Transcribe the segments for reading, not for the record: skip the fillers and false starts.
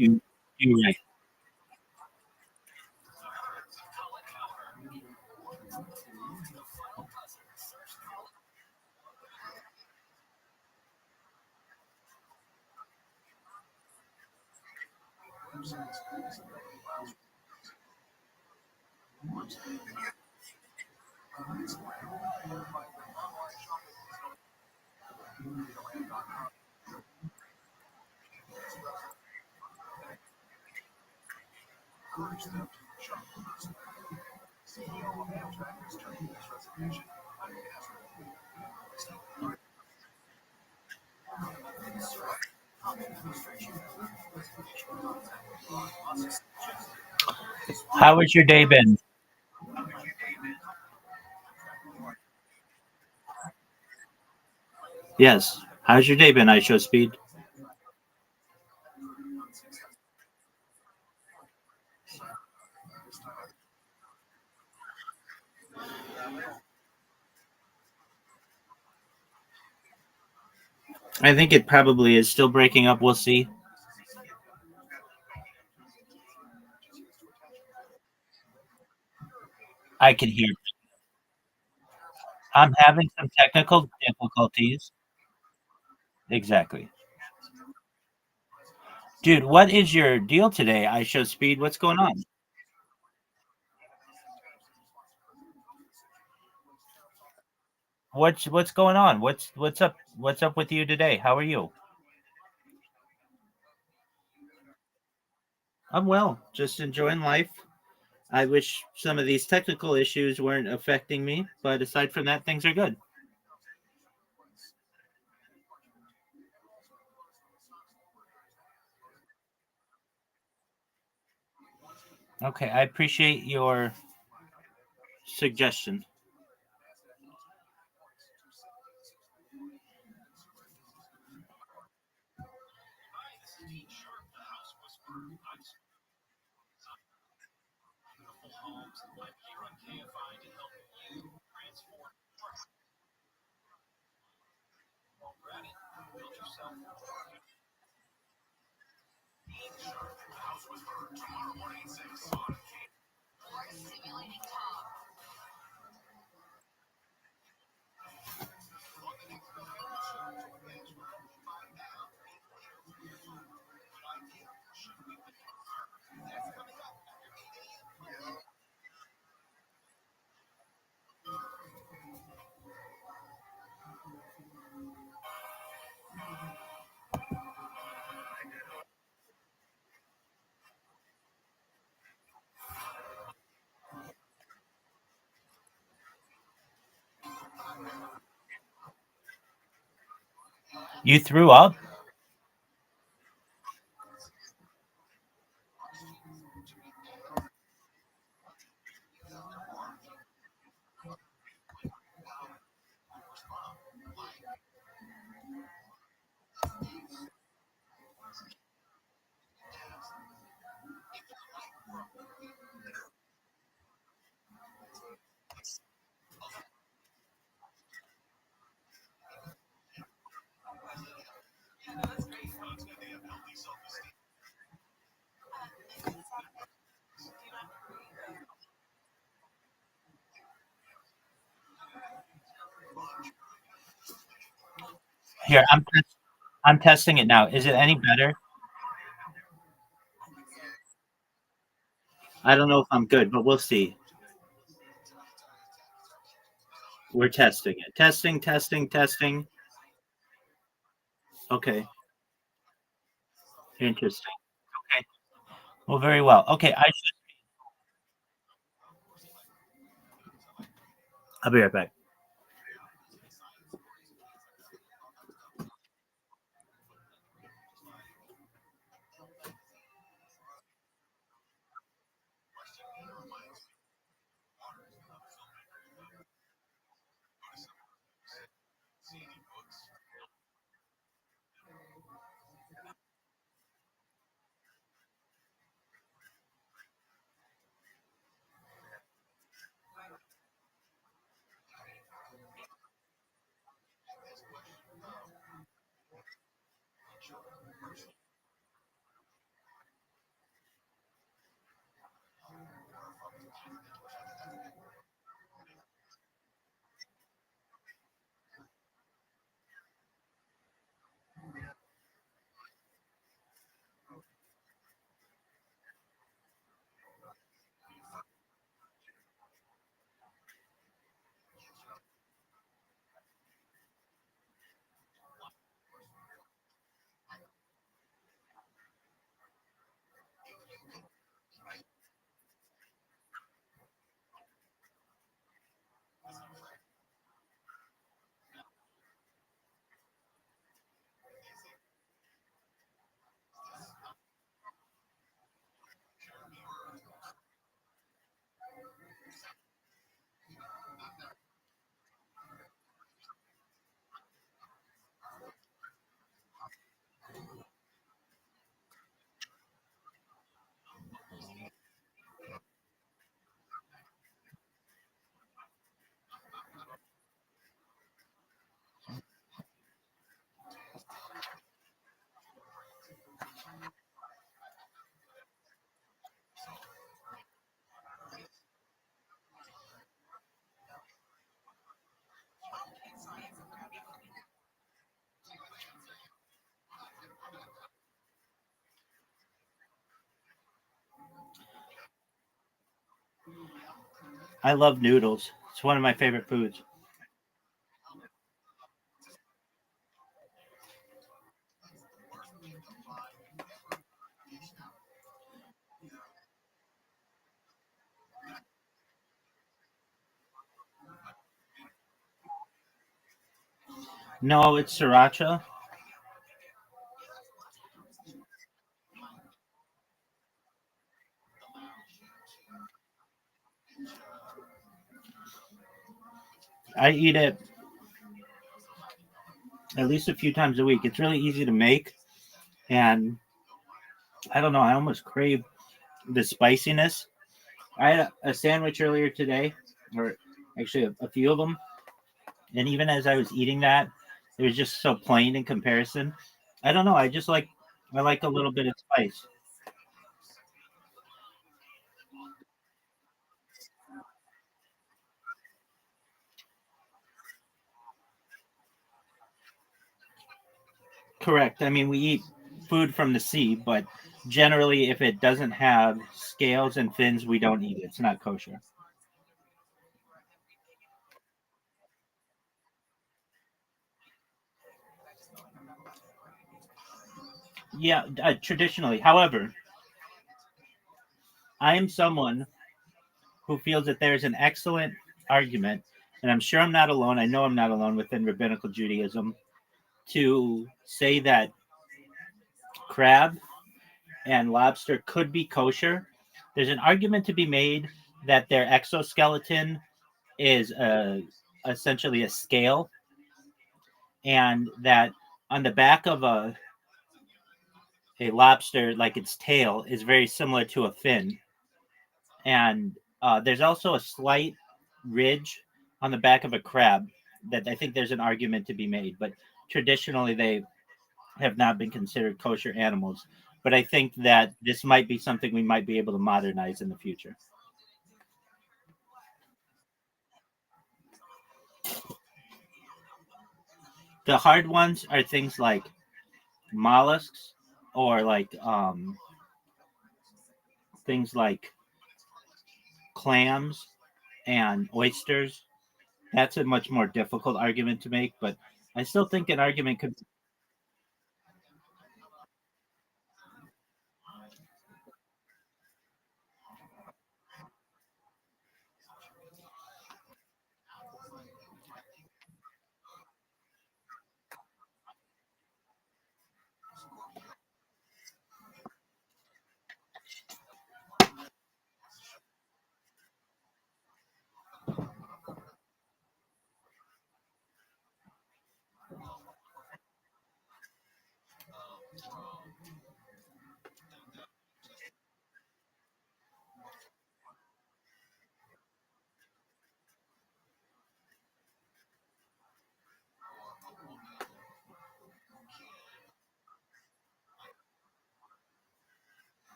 you're right. How has your day been? Yes. How's your day been, I show speed? I think it probably is still breaking up. We'll see. I can hear. I'm having some technical difficulties. Exactly. Dude, what is your deal today? I show speed. What's going on? What's going on? What's up? What's up with you today? How are you? I'm well. Just enjoying life. I wish some of these technical issues weren't affecting me, but aside from that, things are good. Okay, I appreciate your suggestion. You threw up? Here, I'm testing it now. Is it any better? I don't know if I'm good, but we'll see. We're testing it. Testing, testing, testing. Okay, interesting. Okay. Well, very well. Okay, I'll be right back. I love noodles. It's one of my favorite foods. No, it's sriracha. I eat it at least a few times a week. It's really easy to make, and I don't know. I almost crave the spiciness. I had a sandwich earlier today, or actually a few of them, and even as I was eating that, it was just so plain in comparison. I don't know. I like a little bit of spice. Correct. I mean, we eat food from the sea, but generally, if it doesn't have scales and fins, we don't eat it. It's not kosher. Yeah, traditionally. However, I am someone who feels that there's an excellent argument, and I'm sure I'm not alone. I know I'm not alone within rabbinical Judaism to say that crab and lobster could be kosher. There's an argument to be made that their exoskeleton is essentially a scale, and that on the back of a lobster, like its tail, is very similar to a fin. And there's also a slight ridge on the back of a crab that I think there's an argument to be made. But traditionally, they have not been considered kosher animals. But I think that this might be something we might be able to modernize in the future. The hard ones are things like mollusks or like things like clams and oysters. That's a much more difficult argument to make, but I still think an argument could.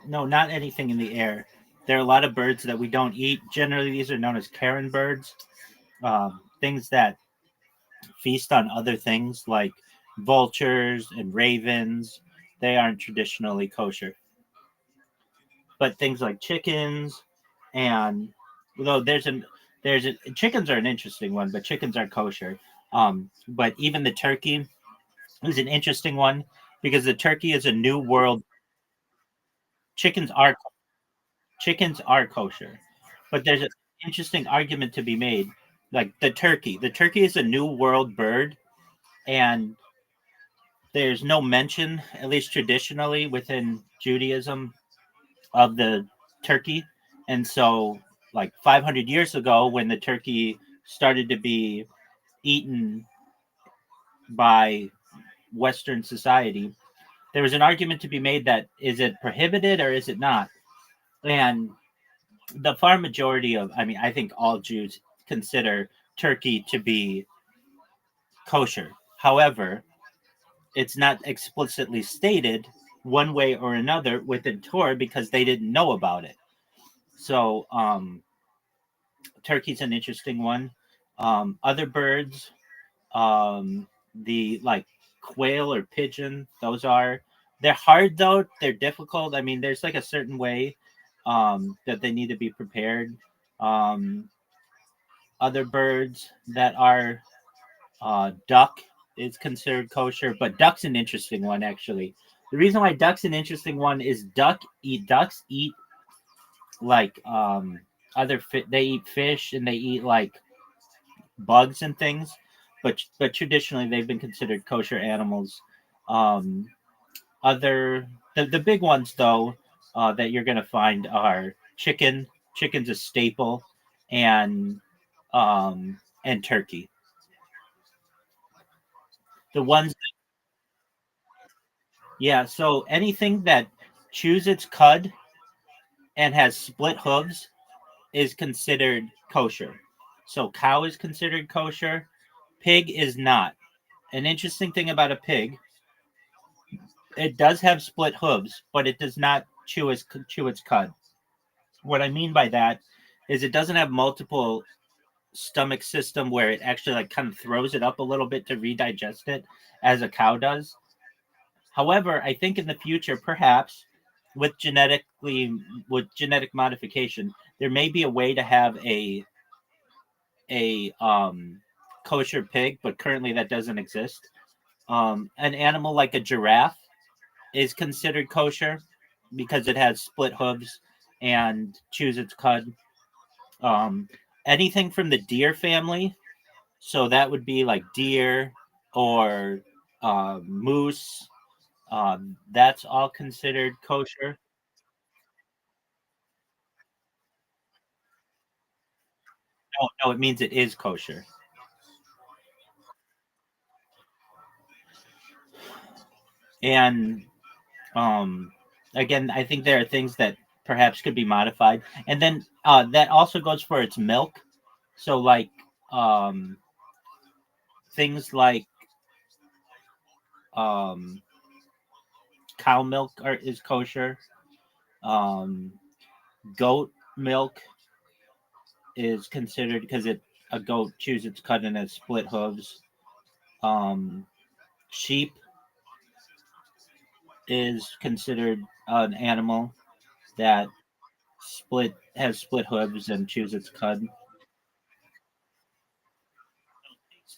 No, not anything in the air. There are a lot of birds that we don't eat. Generally, these are known as carrion birds, things that feast on other things like vultures and ravens. They aren't traditionally kosher, but things like chickens and though chickens are an interesting one, but chickens are kosher. But even the turkey is an interesting one because the turkey is a new world. Chickens are chickens are kosher, but there's an interesting argument to be made. Like the turkey is a new world bird, and there's no mention, at least traditionally within Judaism, of the turkey. And so, like 500 years ago, when the turkey started to be eaten by Western society, there was an argument to be made that is it prohibited or is it not? And the far majority of, I mean, I think all Jews consider turkey to be kosher. However, it's not explicitly stated one way or another within Torah because they didn't know about it. So, turkey's an interesting one. Other birds, the like quail or pigeon, those are. They're hard though. They're difficult. I mean, there's like a certain way that they need to be prepared. Um, Other birds that are duck is considered kosher, but duck's an interesting one actually. The reason why duck's an interesting one is ducks eat like they eat fish and they eat like bugs and things, but traditionally they've been considered kosher animals. Um, other the big ones though that you're gonna find are chicken. Chicken's a staple, and turkey. The ones, yeah. So anything that chews its cud and has split hooves is considered kosher. So cow is considered kosher. Pig is not. An interesting thing about a pig, it does have split hooves, but it does not chew its cud. What I mean by that is it doesn't have multiple stomach system where it actually like kind of throws it up a little bit to redigest it as a cow does. However, I think in the future, perhaps with genetic modification, there may be a way to have a kosher pig, but currently that doesn't exist. An animal like a giraffe is considered kosher because it has split hooves and chews its cud. Um, Anything from the deer family, so that would be like deer or moose. That's all considered kosher. No, no, it means it is kosher. And um, again, I think there are things that perhaps could be modified, and then that also goes for its milk. So like um, things like um, cow milk is kosher. Um, Goat milk is considered because it a goat chews its cud and has split hooves. Um, Sheep is considered an animal that split hooves and chews its cud.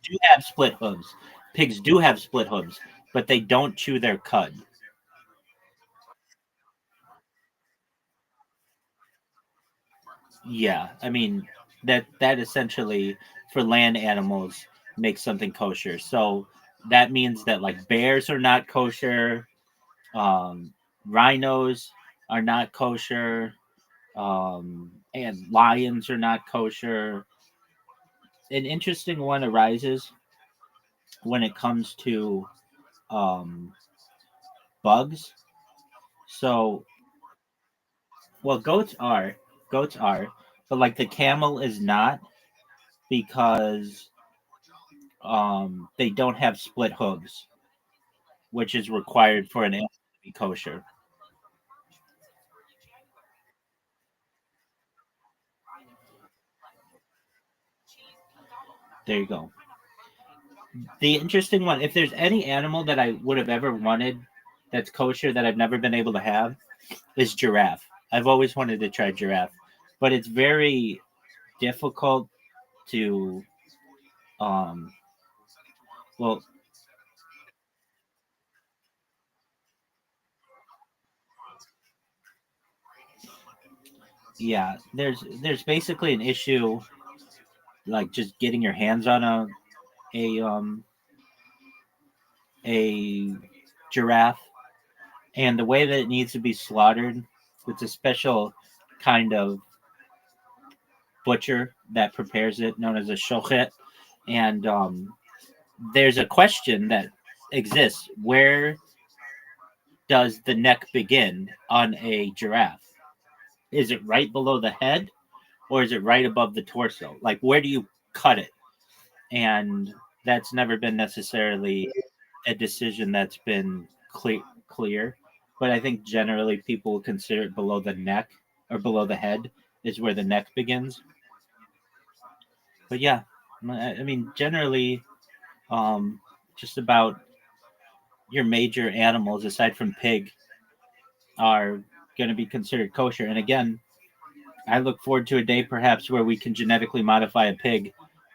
Do have split hooves. Pigs do have split hooves, but they don't chew their cud. Yeah, I mean that essentially for land animals makes something kosher. So that means that like bears are not kosher, rhinos are not kosher, and lions are not kosher. An interesting one arises when it comes to um, bugs. So, well, goats are, but like the camel is not because they don't have split hooves, which is required for an animal to be kosher. There you go. The interesting one, if there's any animal that I would have ever wanted that's kosher that I've never been able to have, is giraffe. I've always wanted to try giraffe, but it's very difficult to um well yeah, there's basically an issue like just getting your hands on a um a giraffe, and the way that it needs to be slaughtered, it's a special kind of butcher that prepares it known as a shochet. And there's a question that exists: where does the neck begin on a giraffe? Is it right below the head, or is it right above the torso? Like, where do you cut it? And that's never been necessarily a decision that's been clear. But I think generally people consider it below the neck or below the head is where the neck begins. But yeah, I mean, generally, um, just about your major animals aside from pig are going to be considered kosher. And again, I look forward to a day perhaps where we can genetically modify a pig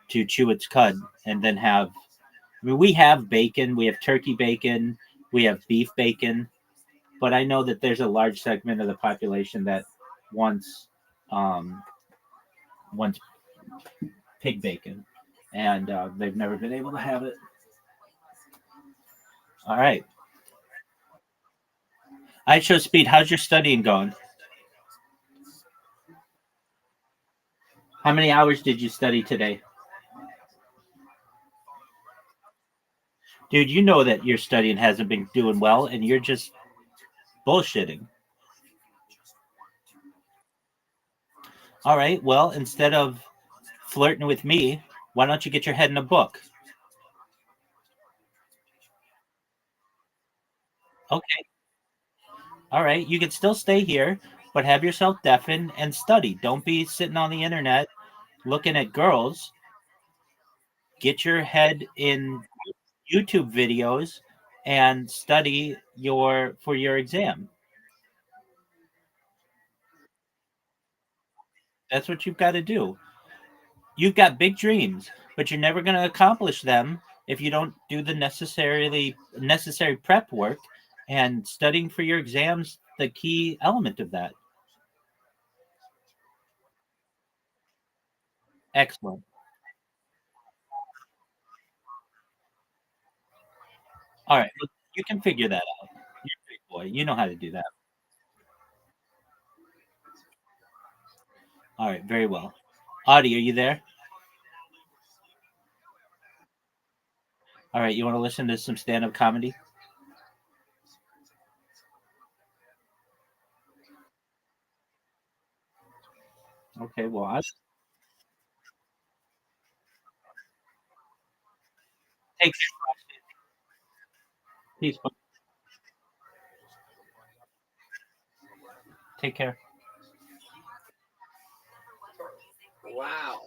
to chew its cud and then have. I mean, we have bacon, we have turkey bacon, we have beef bacon, but I know that there's a large segment of the population that wants um, wants pig bacon, and they've never been able to have it. All right, I show speed. How's your studying going? How many hours did you study today? Dude, you know that your studying hasn't been doing well and you're just bullshitting. All right, well, instead of flirting with me, why don't you get your head in a book? Okay, all right, you can still stay here, but have yourself deafen and study. Don't be sitting on the internet looking at girls. Get your head in YouTube videos and study your for your exam. That's what you've got to do. You've got big dreams, but you're never going to accomplish them if you don't do the necessary prep work, and studying for your exams the key element of that. Excellent. All right, look, you can figure that out. You're a big boy. You know how to do that. All right, very well. Audie, are you there? All right, you want to listen to some stand-up comedy? Okay, well, I take peace. Take care. Wow.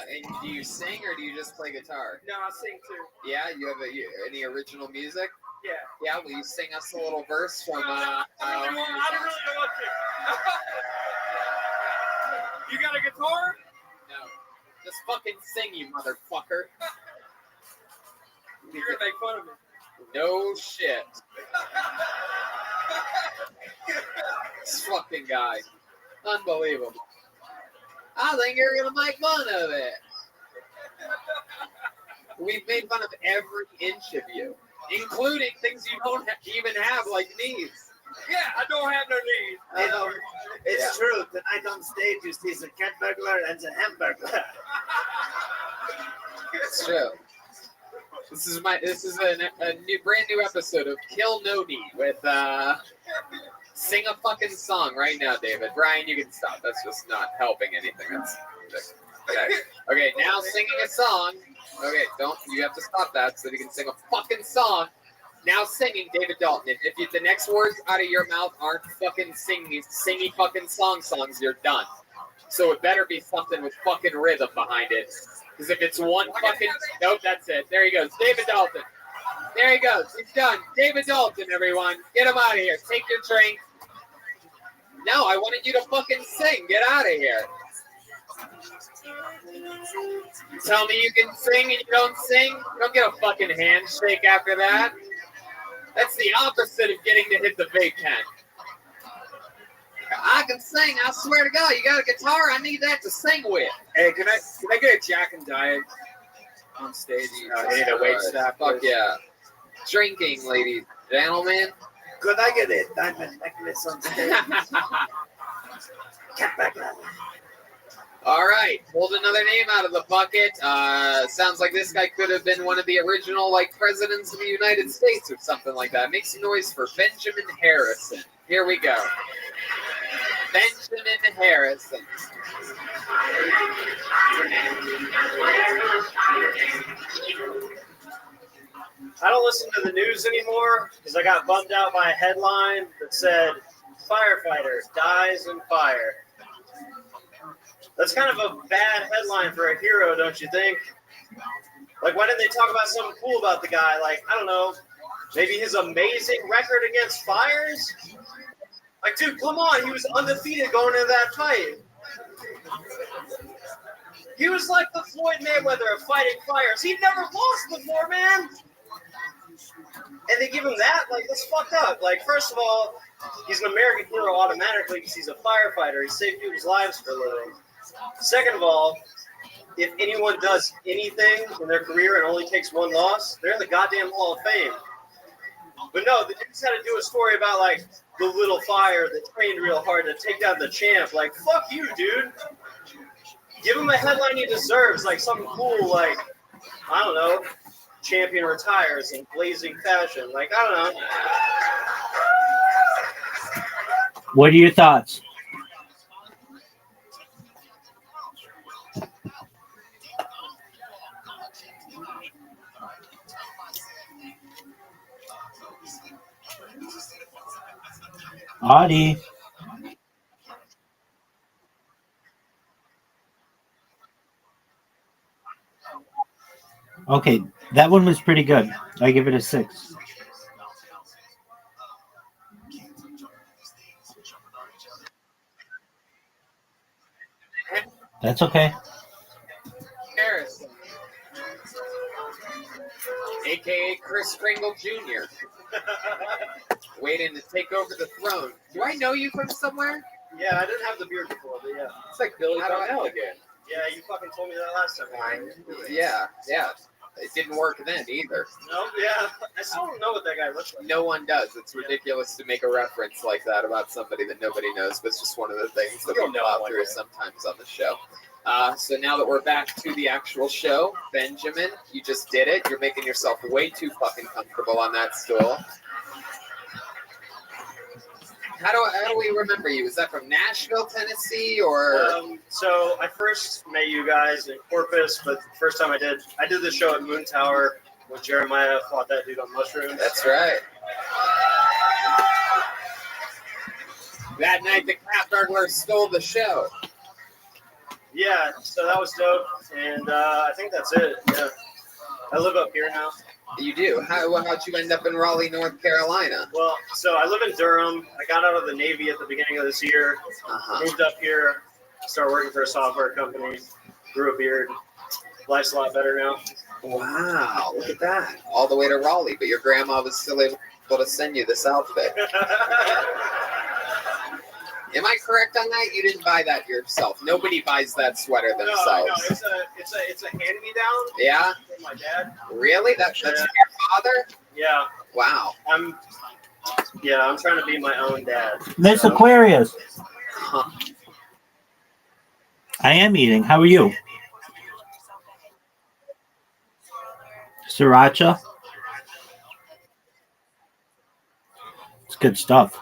And do you sing or do you just play guitar? No, I sing too. Yeah, you have any original music? Yeah. Yeah, will you sing us a little verse from? I don't really want to. You got a guitar? No, just fucking sing, you motherfucker. You're gonna make fun of me. No shit. This fucking guy. Unbelievable. I think you're gonna make fun of it. We've made fun of every inch of you, including things you don't even have, like knees. Yeah, I don't have no knees. I know. It's true. Tonight on stage, you see the cat burglar and the hamburglar. It's true. This is a brand new episode of Kill No Knee with sing a fucking song right now, David. Brian, you can stop. That's just not helping anything. That's okay. Okay, now singing a song. Okay, you have to stop that so that you can sing a fucking song. Now singing David Dalton. If the next words out of your mouth aren't fucking singy fucking songs, you're done. So it better be something with fucking rhythm behind it. Because if it's one fucking... Nope, that's it. There he goes. David Dalton. There he goes. He's done. David Dalton, everyone. Get him out of here. Take your drink. No, I wanted you to fucking sing. Get out of here. You tell me you can sing and you don't sing? You don't get a fucking handshake after that. That's the opposite of getting to hit the vape pen. I can sing. I swear to God, you got a guitar? I need that to sing with. Hey, can I get a Jack and Diet on stage? I need a wait staff. Fuck yeah. Drinking, ladies and gentlemen. Could I get a diamond necklace on stage? Cat burglar. All right, pulled another name out of the bucket. Sounds like this guy could have been one of the original, presidents of the United States or something like that. Make some noise for Benjamin Harrison. Here we go. Benjamin Harrison. I don't listen to the news anymore because I got bummed out by a headline that said, "Firefighter dies in fire." That's kind of a bad headline for a hero, don't you think? Why didn't they talk about something cool about the guy? I don't know, Maybe his amazing record against fires? Like, dude, come on. He was undefeated going into that fight. He was like the Floyd Mayweather of fighting fires. He never lost before, man. And they give him that? Like, that's fucked up. Like, first of all, he's an American hero automatically because he's a firefighter. He saved people's lives for a living. Second of all, if anyone does anything in their career and only takes one loss, they're in the goddamn Hall of Fame. But no, the dude's had to do a story about, like, the little fire that trained real hard to take down the champ. Like, fuck you, dude. Give him a headline he deserves, like something cool, like, I don't know, champion retires in blazing fashion. Like, I don't know. What are your thoughts? Audie. Okay, that one was pretty good. I give it a 6. That's okay. Harris, aka Chris Kringle Jr., waiting to take over the throne. Do I know you from somewhere? Yeah, I didn't have the beard before, but yeah. It's like Billy I don't Bob know. again. Yeah, you fucking told me that last time. Yeah. It didn't work then either. No, yeah. I still don't know what that guy looks like. No one does. It's ridiculous to make a reference like that about somebody that nobody knows, but it's just one of the things that You'll we know plow one through day. sometimes on the show. So now that we're back to the actual show, Benjamin, you just did it. You're making yourself way too fucking comfortable on that stool. How do we remember you? Is that from Nashville, Tennessee, or? So I first met you guys in Corpus, but the first time I did the show at Moon Tower when Jeremiah fought that dude on mushrooms. That's right. That night, the cat burglar stole the show. Yeah, so that was dope, and I think that's it. Yeah, I live up here now. You do. How'd you end up in Raleigh, North Carolina? Well, so I live in Durham. I got out of the Navy at the beginning of this year. Moved up here, started working for a software company, grew a beard. Life's a lot better now. Wow, look at that. All the way to Raleigh, but your grandma was still able to send you this outfit. Am I correct on that? You didn't buy that yourself. Nobody buys that sweater themselves. No, it's a hand-me-down. Yeah? From my dad. Really? That's from your father? Yeah. Wow. I'm trying to be my own dad. Miss So- Aquarius. Huh. I am eating. How are you? Sriracha. It's good stuff.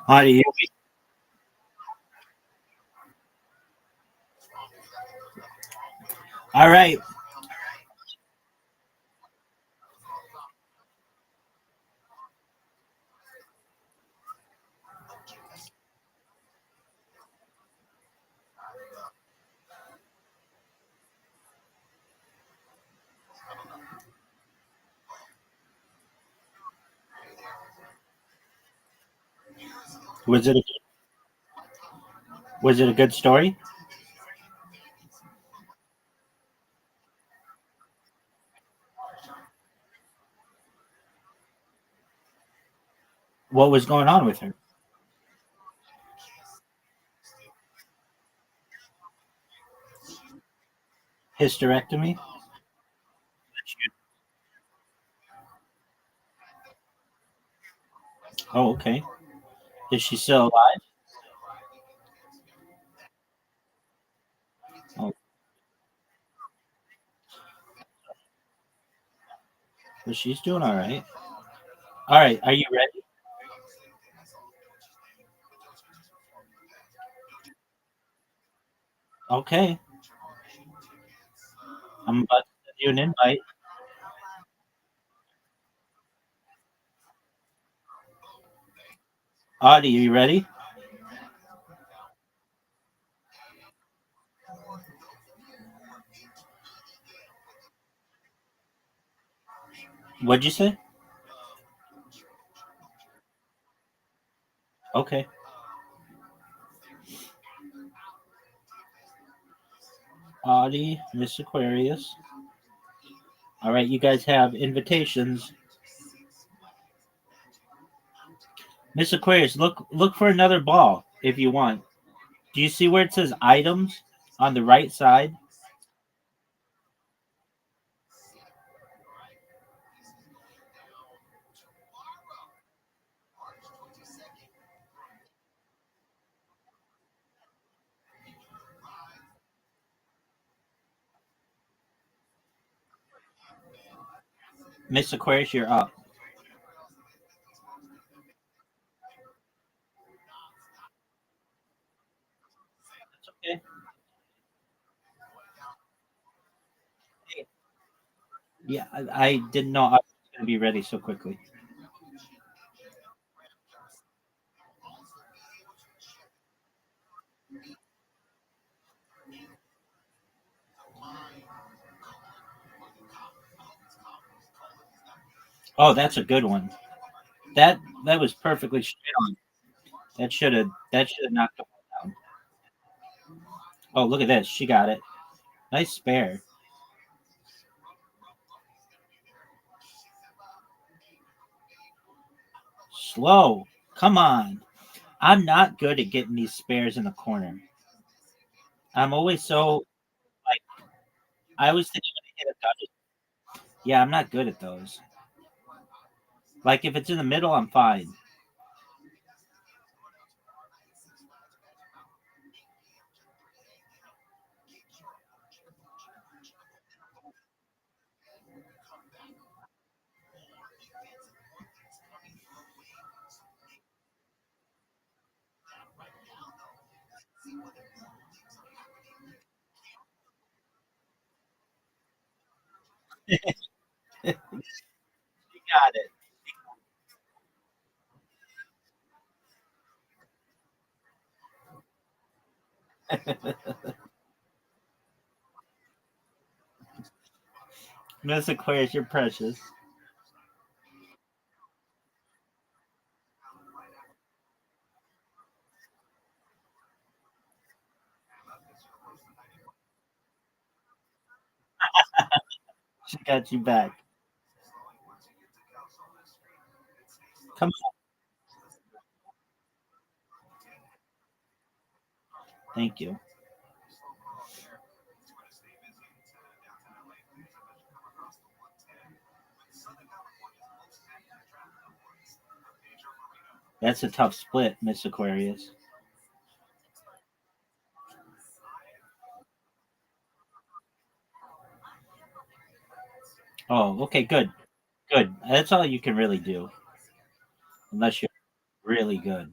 How do you eat? All right. Was it a good story? What was going on with her? Hysterectomy? Oh, okay. Is she still alive? Oh, well, she's doing all right. All right. Are you ready? Okay. I'm about to send you an invite. Audie, are you ready? What'd you say? Okay. Audie, Miss Aquarius. All right, you guys have invitations. Miss Aquarius, look for another ball if you want. Do you see where it says items on the right side? Miss Aquarius, you're up. Okay. Yeah, I didn't know I was going to be ready so quickly. Oh, that's a good one. That was perfectly straight on. That should have knocked the ball down. Oh, look at this. She got it. Nice spare. Slow. Come on. I'm not good at getting these spares in the corner. I'm always so like I always think I'm gonna hit a gut. Yeah, I'm not good at those. Like if it's in the middle, I'm fine. You got it. Miss Aquarius, you're precious. She got you back. Come on. Thank you. That's a tough split, Miss Aquarius. Oh, okay, good. Good. That's all you can really do. Unless you're really good.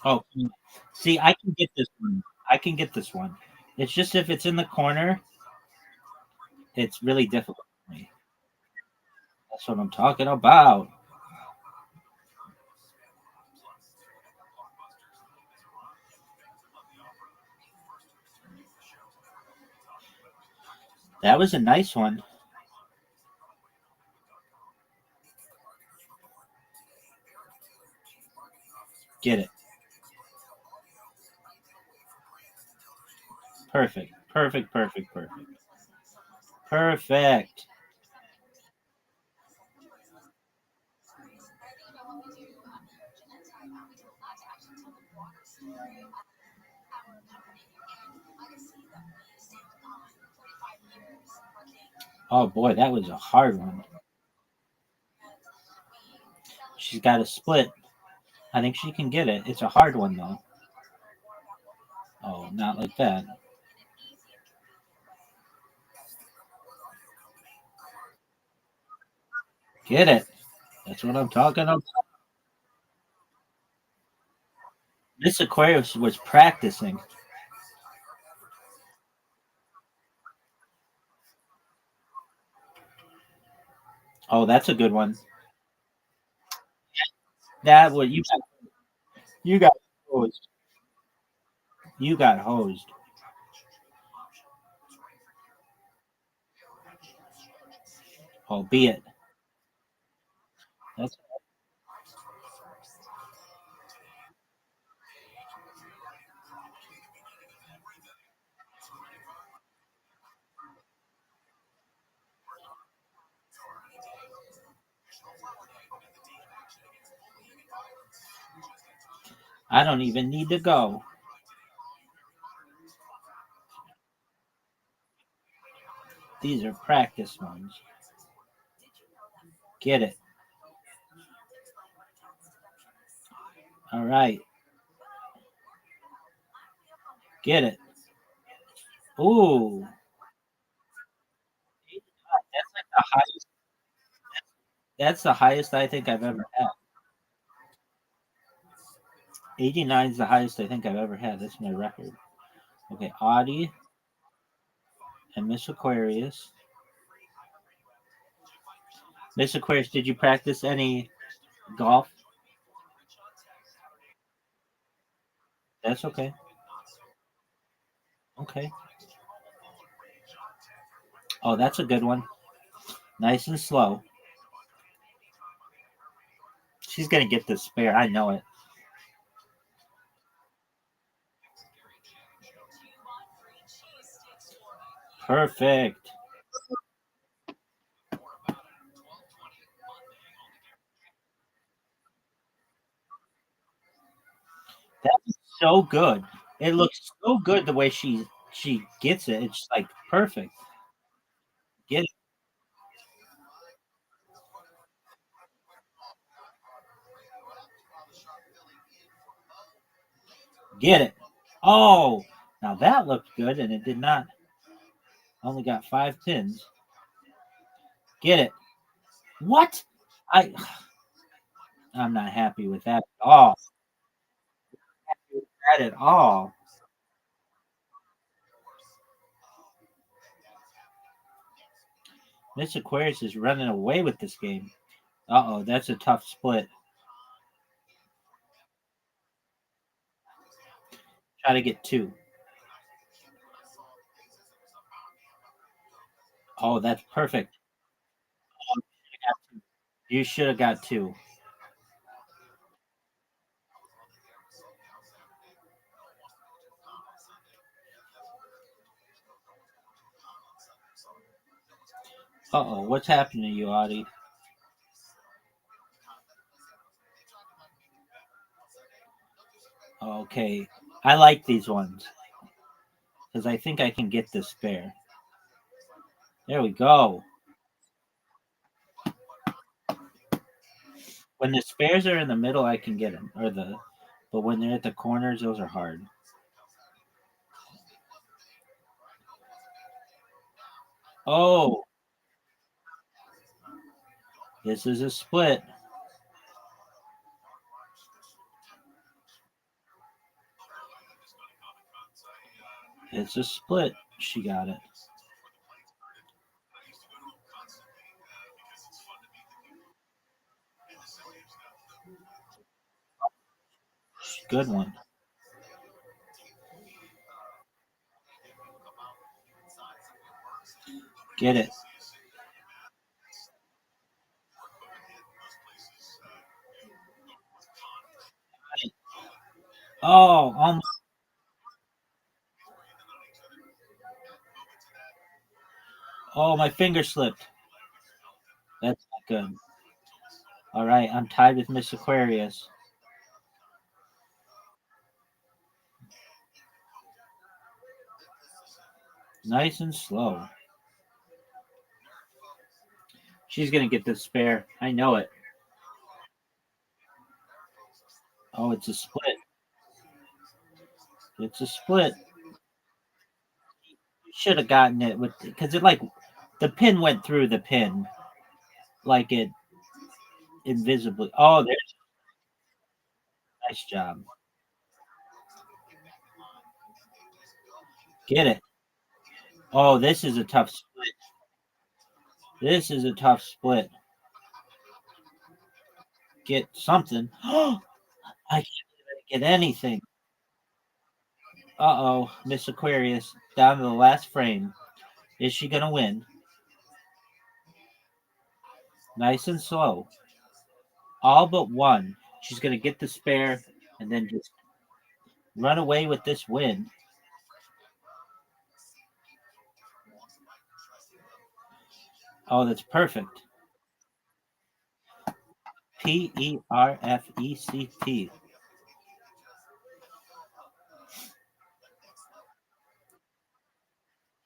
Oh, see, I can get this one. I can get this one. It's just if it's in the corner, it's really difficult for me. That's what I'm talking about. That was a nice one. Get it. Perfect. Perfect. Perfect. Perfect. Perfect. Oh boy, that was a hard one. She's got a split. I think she can get it. It's a hard one though. Oh, not like that. Get it. That's what I'm talking about. Miss Aquarius was practicing. Oh, that's a good one. That would you got hosed. You got hosed. Albeit. That's I don't even need to go. These are practice ones. Get it. All right. Get it. Ooh. That's like the highest. That's the highest I think I've ever had. 89 is the highest I think I've ever had. That's my record. Okay, Audie and Miss Aquarius. Miss Aquarius, did you practice any golf? That's okay. Okay. Oh, that's a good one. Nice and slow. She's gonna get the spare. I know it. Perfect. That's so good. It looks so good the way she gets it. It's like perfect. Get it. Get it. Oh, now that looked good, and it did not. Only got 5 pins. Get it. What? I I'm not happy with that at all. That at all. Miss Aquarius is running away with this game. Uh oh, that's a tough split. Try to get two. Oh, that's perfect. You should have got two. Uh oh, what's happening to you, Audie? Okay, I like these ones because I think I can get this spare. There we go. When the spares are in the middle, I can get them, but when they're at the corners, those are hard. Oh, this is a split. It's a split. She got it. Good one. Get it. Oh, oh, my finger slipped. That's not good. All right, I'm tied with Miss Aquarius. Nice and slow. She's gonna get the spare. I know it. Oh, it's a split. It's a split. Should have gotten it with because it like the pin went through the pin like it invisibly. Oh, there's nice job. Get it. Oh, this is a tough split. This is a tough split. get something. I can't get anything. Uh-oh, Miss Aquarius, down to the last frame. Is she gonna win? Nice and slow. All but one. She's gonna get the spare and then just run away with this win. Oh, that's perfect. Perfect.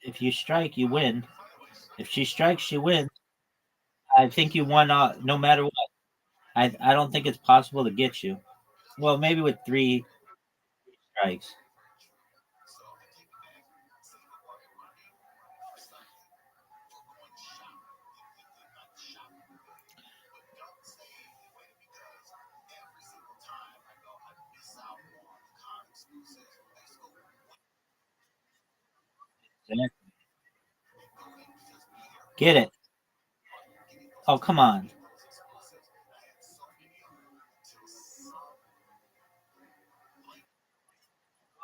If you strike, you win. If she strikes, you win. I think you won no matter what. I don't think it's possible to get you. Well, maybe with three strikes. Get it. Oh, come on.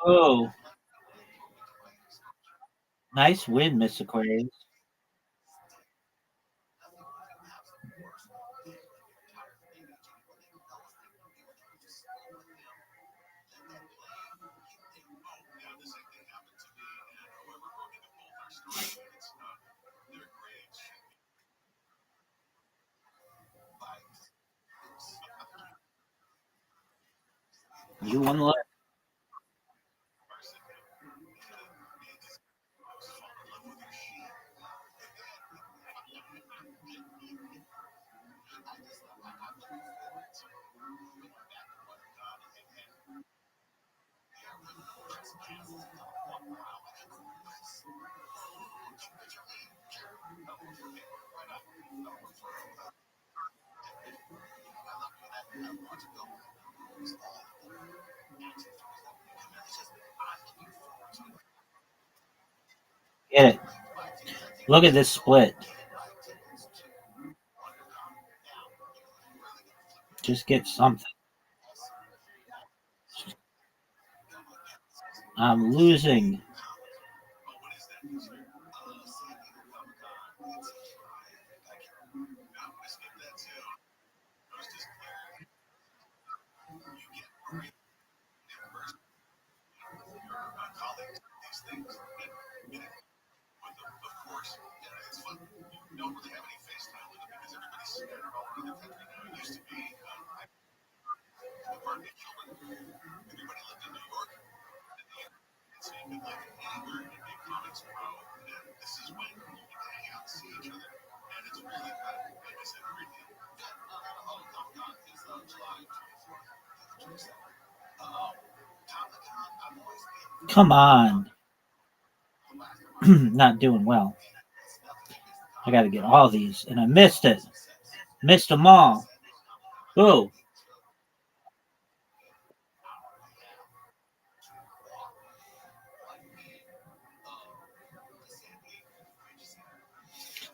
Oh, nice win, Miss Aquarius. You won the. Get it. Look at this split. Just get something. I'm losing. Come on. Not doing well. I got to get all these, and I missed it. Missed them all. Oh,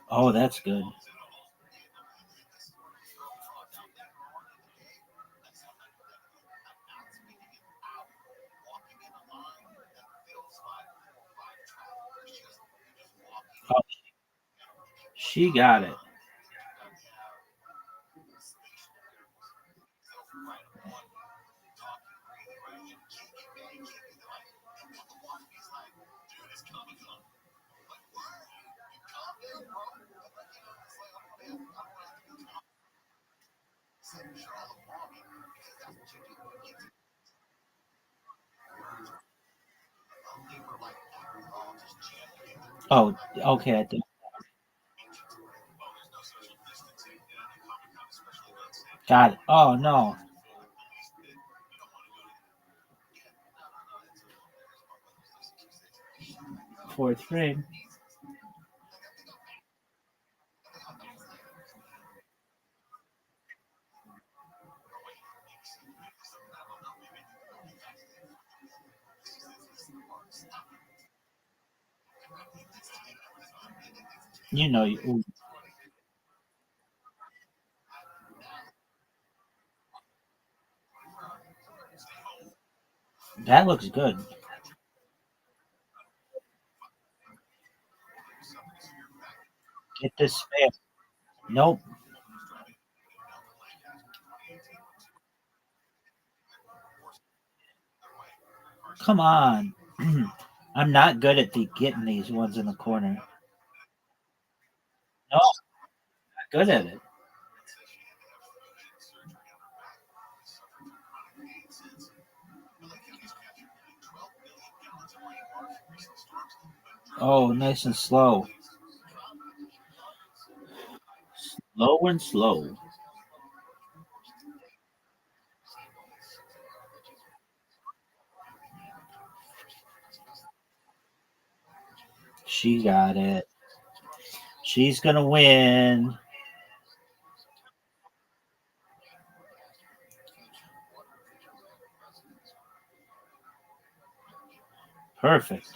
oh, that's good. Oh, she got it. Oh, okay. I think got it. Oh no, fourth frame. You know, you. Ooh, That looks good. Get this spare. Nope. Come on. I'm not good at getting these ones in the corner. No, not good at it. Oh, nice and slow. Slow and slow. She got it. She's gonna win. Perfect.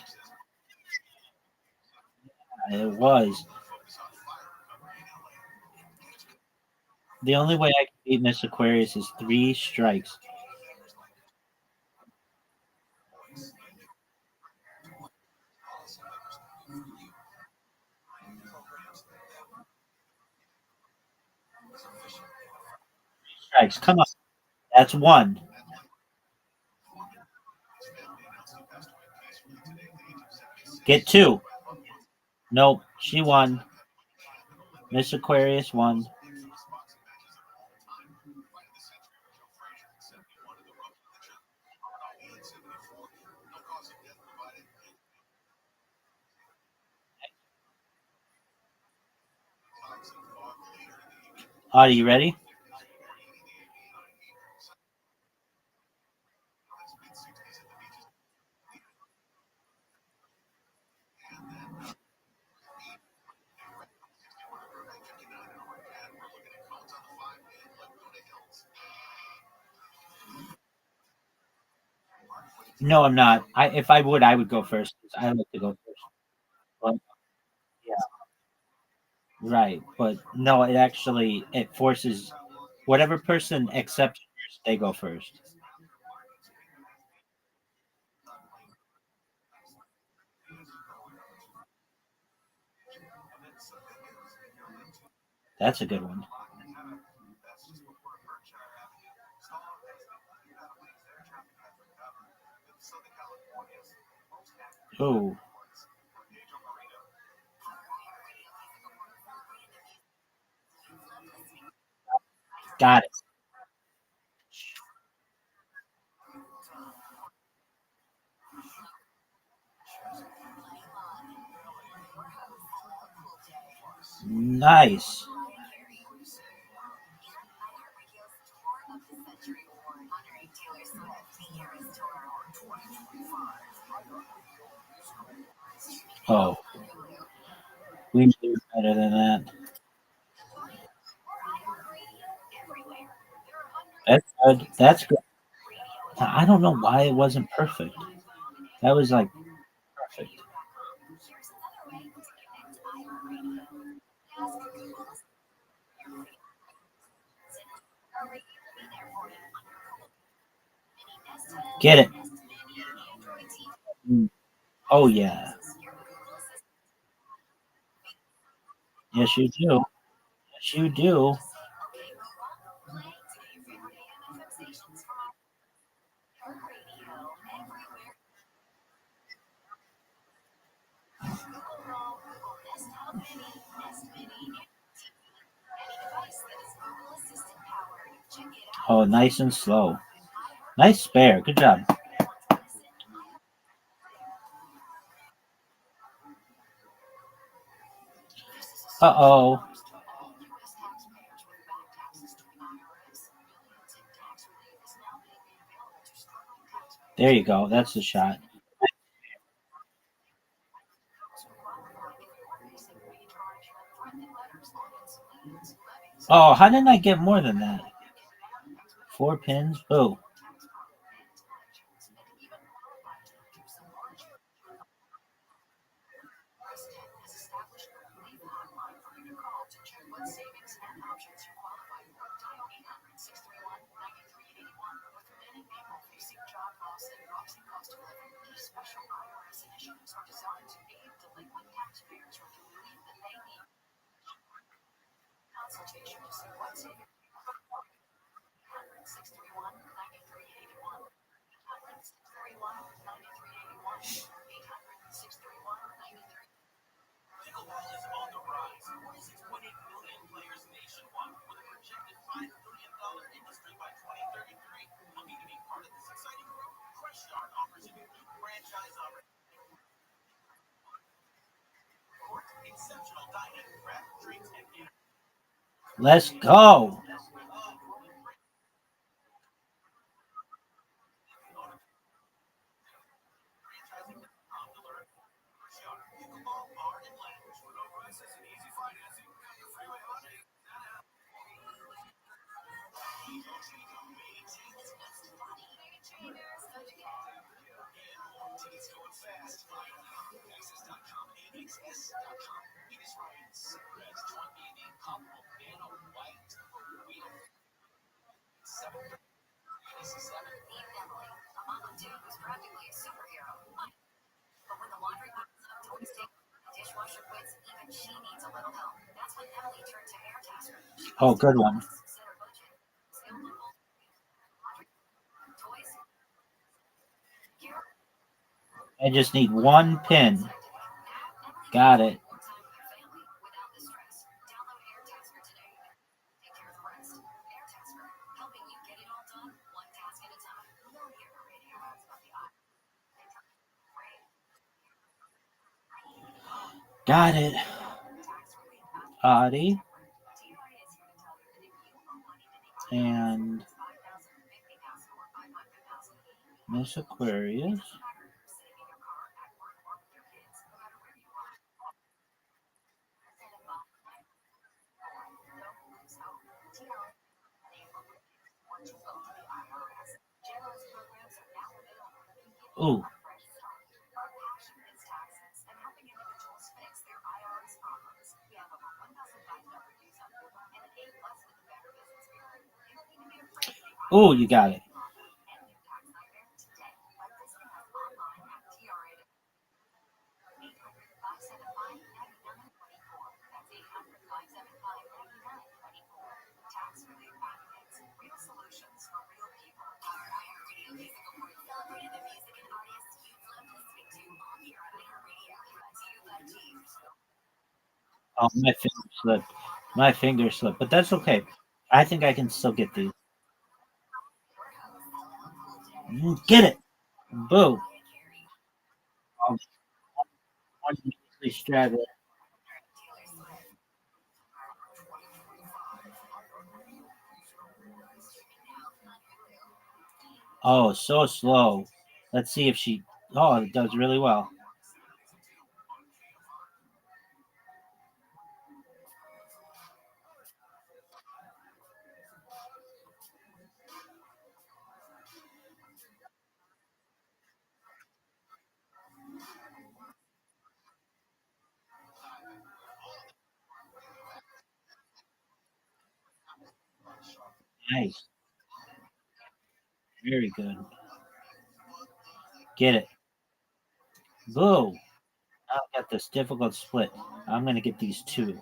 It was. The only way I can beat Miss Aquarius is 3 strikes. Strikes. Come on. That's one. Get two. Nope. She won. Miss Aquarius won. Are you ready? No, I'm not. If I would, I would go first. I like to go first. But yeah, right. But no, it forces whatever person accepts first, they go first. That's a good one. Oh, got it. Nice. Oh, we do better than that. That's good. That's good. I don't know why it wasn't perfect. That was like perfect. Get it. Mm. Oh yeah. Yes, you do. Yes, you do. Oh, nice and slow. Nice spare. Good job. Uh-oh. There you go. That's the shot. Oh, how didn't I get more than that? 4 pins? Oh, Let's go. Oh, good one. I just need one pin. Got it. Got it. Audie. And Miss Aquarius. Ooh. Oh, you got it. Oh, my finger slipped. My finger slipped, but that's okay. I think I can still get these. Get it. Boo. Oh, one measly straggler. Oh, so slow. Let's see if she. Oh, it does really well. Nice. Very good. Get it. Boo. Now I got this difficult split. I'm going to get these two.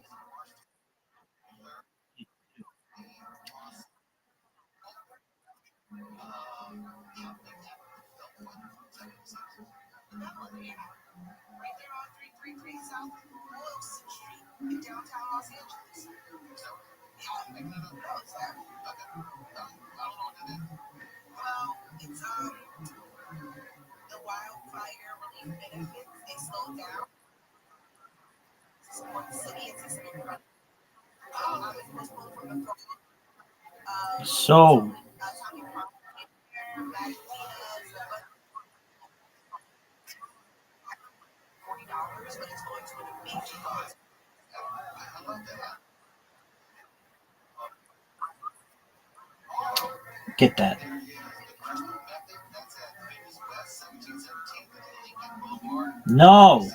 So, get that. No.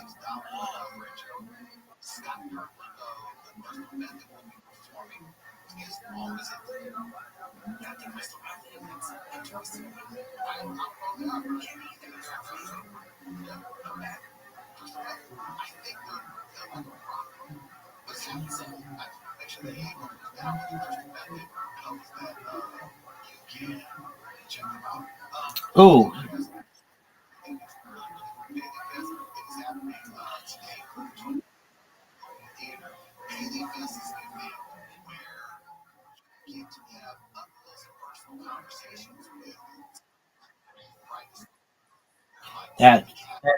Oh, that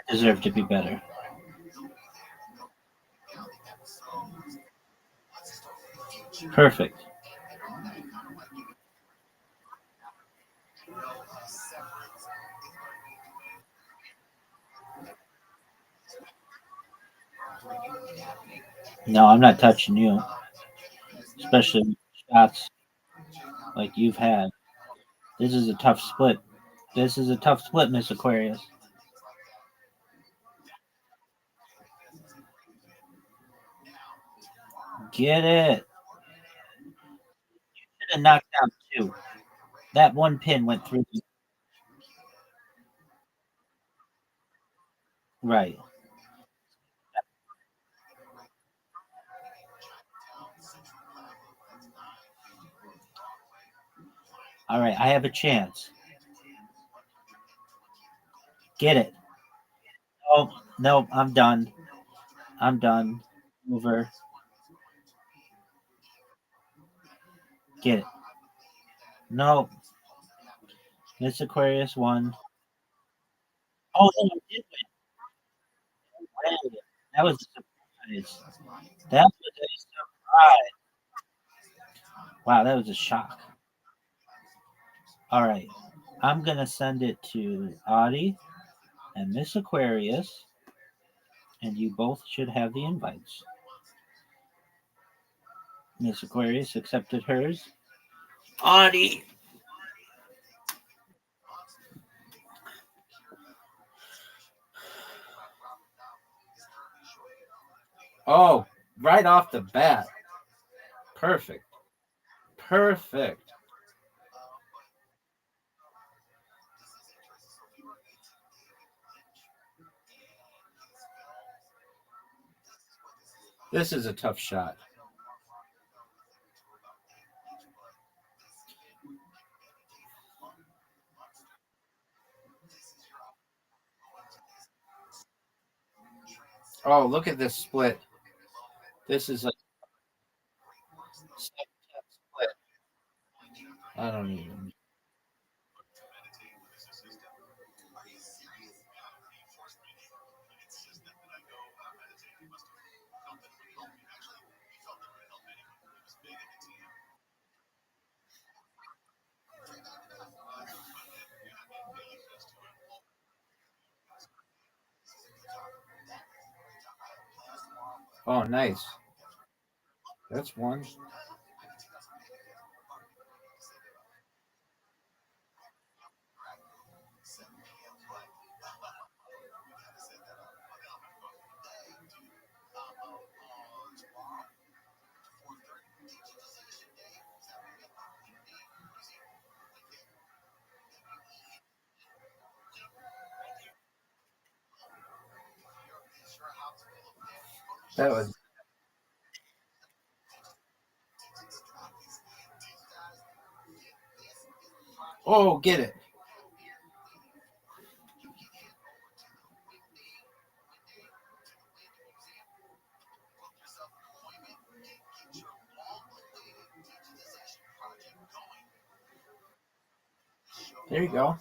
deserved to be better. Perfect. No, I'm not touching you, especially with shots like you've had. This is a tough split. This is a tough split, Miss Aquarius. Get it. Should have knocked out two. That one pin went through. Right. All right. I have a chance. Get it. Oh, no. I'm done. I'm done. Over. Get it. No. Miss Aquarius won. Oh, no, I did win. That was a surprise. That was a surprise. Wow, that was a shock. All right. I'm going to send it to Audie and Miss Aquarius, and you both should have the invites. Miss Aquarius accepted hers. Audie. Oh, right off the bat. Perfect. Perfect. This is a tough shot. Oh, look at this split. This is a split. I don't even. Oh, nice. That's one. That was. Oh, get it. There you go.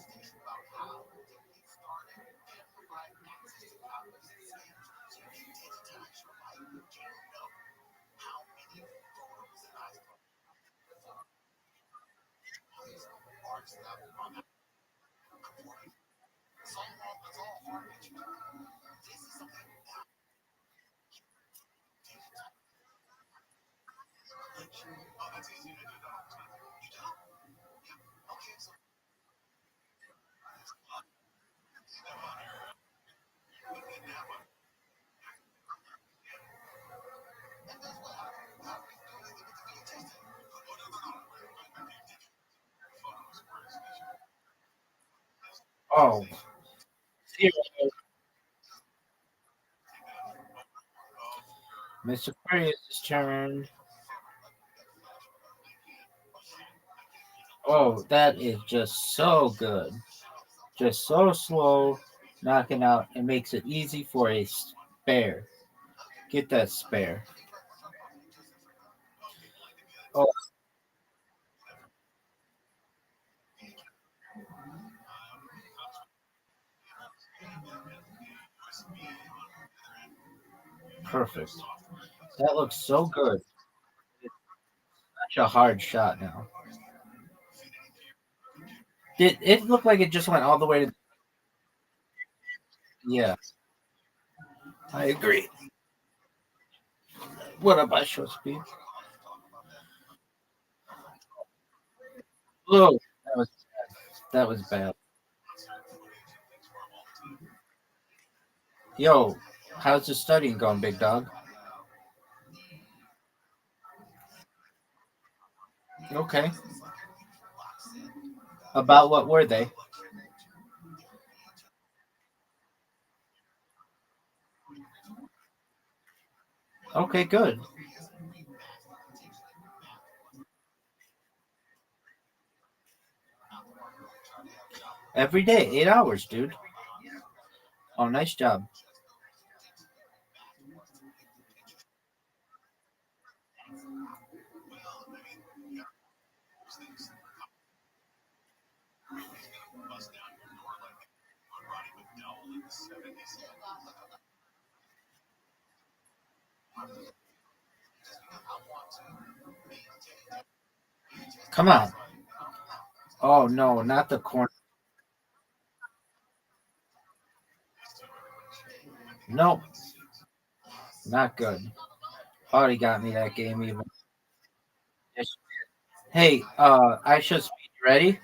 Oh, zero. Mr. Aquarius' turn. Oh, that is just so good. Just so slow, knocking out. It makes it easy for a spare. Get that spare. Oh, perfect. That looks so good. Such a hard shot now. It looked like it just went all the way to. Yeah, I agree. What about show speed? Blue. That was bad. Yo, how's the studying going, big dog? Okay. About what were they? Okay, good. Every day, 8 hours, dude. Oh, nice job. Come on. Oh no, not the corner. Nope, not good. Already got me that game even. Hey, I should speak. Ready?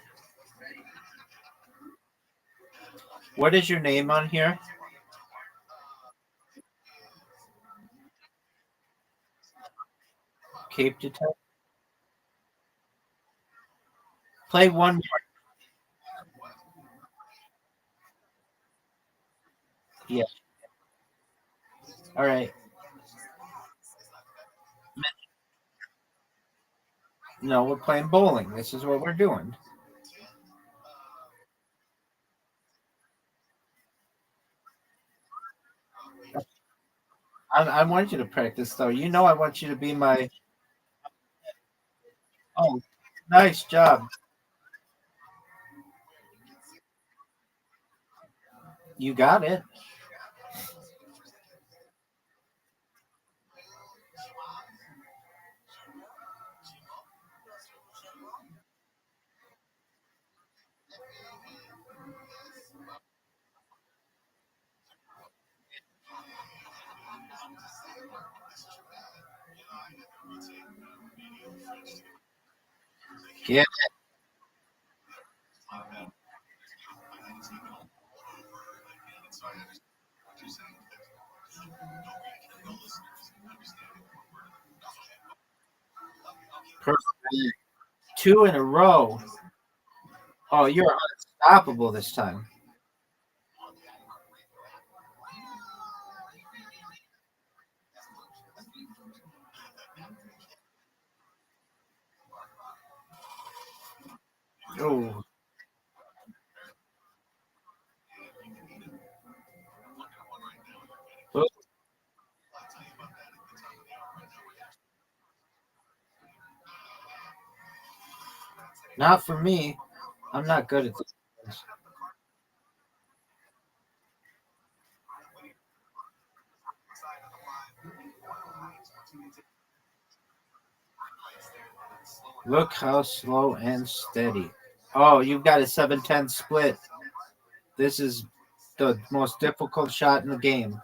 What is your name on here? Cape Detective. Play one more. Yeah. All right. No, we're playing bowling. This is what we're doing. I want you to practice though. You know I want you to be my. Oh, nice job. You got it. Yeah. Perfect. Two in a row. Oh, you're unstoppable this time. Oh, not for me. I'm not good at this. Look how slow and steady. Oh, you've got a 7-10 split. This is the most difficult shot in the game.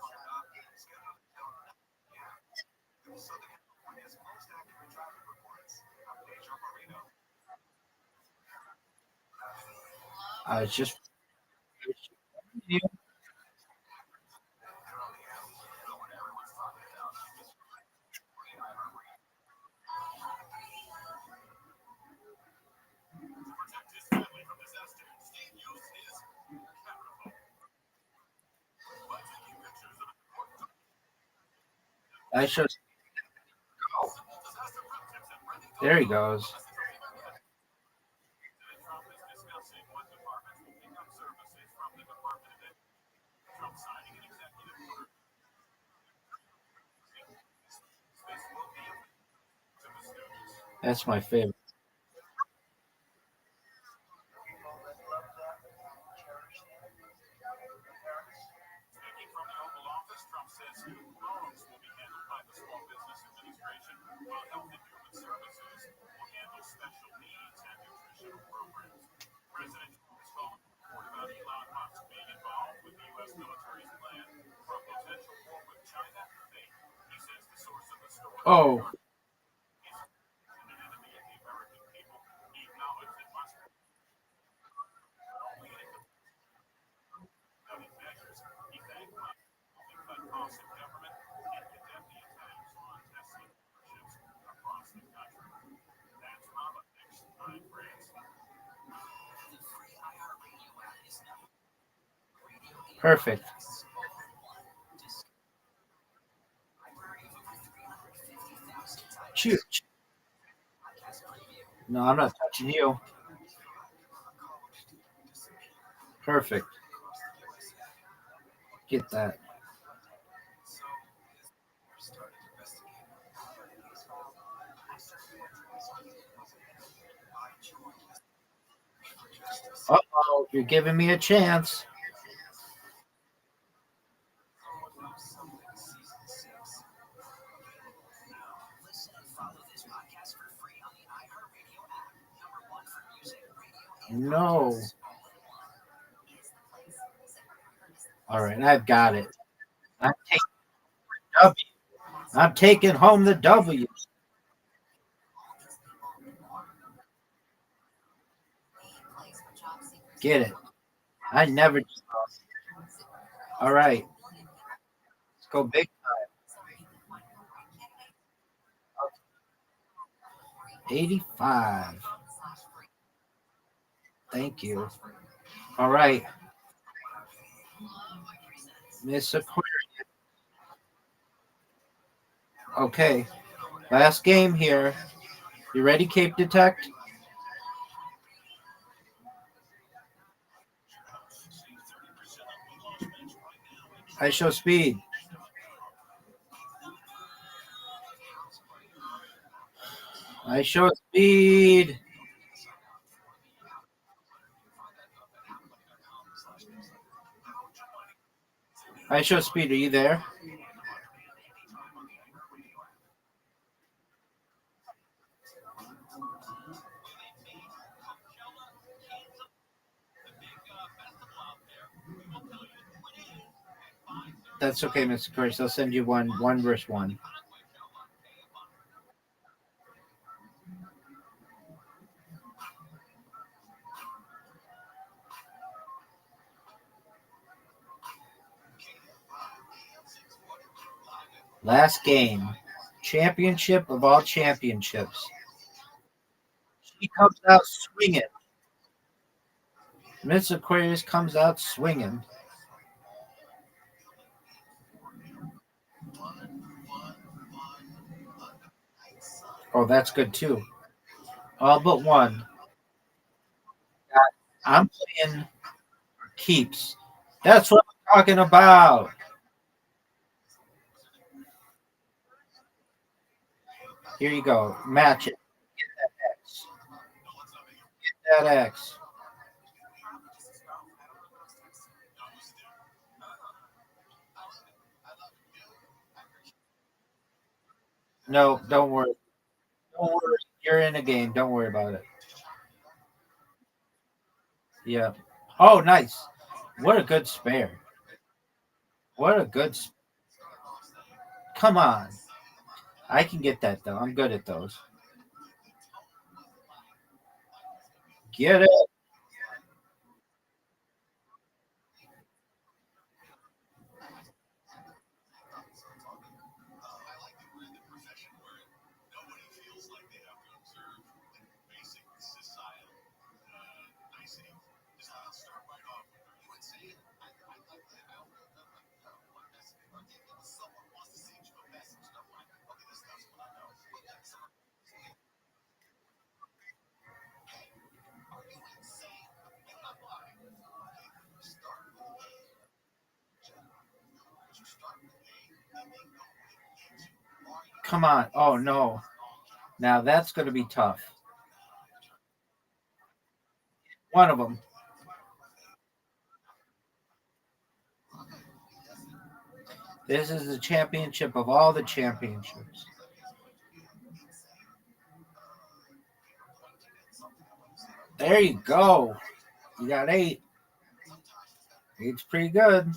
I just I should There he goes. That's my favorite. Oh, perfect. Shoot. No, I'm not touching you. Perfect. Get that. Uh-oh, you're giving me a chance. No. All right, I've got it. I'm taking W. I'm taking home the W. Get it. I never. All right, let's go big. 85. Thank you. All right, Miss Aquarius. Okay, last game here. You ready, Cape Detect? I show speed. I show speed. I show speed. Are you there? That's okay, Mr. Aquarius. I'll send you one versus one. Last game. Championship of all championships. She comes out swinging. Miss Aquarius comes out swinging. Oh, that's good too. All but one. I'm playing keeps. That's what I'm talking about. Here you go. Match it. X. That X. No, don't worry. Don't worry. You're in a game. Don't worry about it. Yeah. Oh, nice. What a good spare. What a good. Come on. I can get that though. I'm good at those. Get it. Come on. Oh, no. Now that's going to be tough. One of them. This is the championship of all the championships. There you go. You got 8. It's pretty good.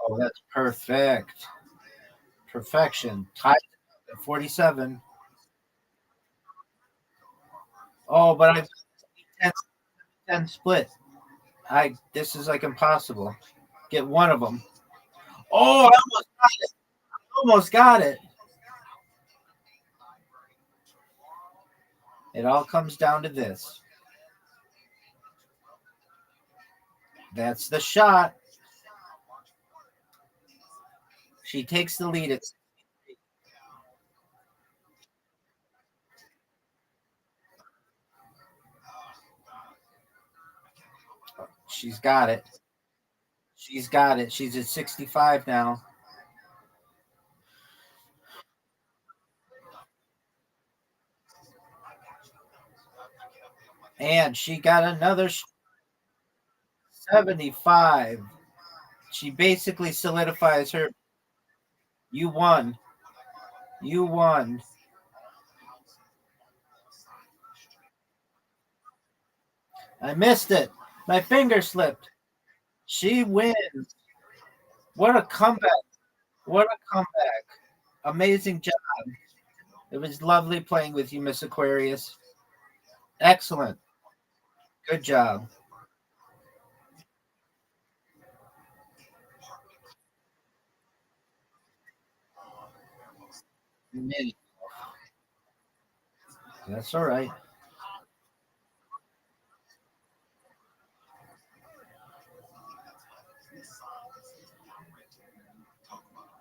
Oh, that's perfect. Perfection. Tied at 47. Oh, but I 10 split. This is like impossible. Get one of them. Oh, I almost got it. Almost got it. It all comes down to this. That's the shot. She takes the lead. She's got it. She's got it. She's at 65 now. And she got another 75. She basically solidifies her. You won. You won. I missed it. My finger slipped. She wins. What a comeback. What a comeback. Amazing job. It was lovely playing with you, Miss Aquarius. Excellent. Good job. That's all right.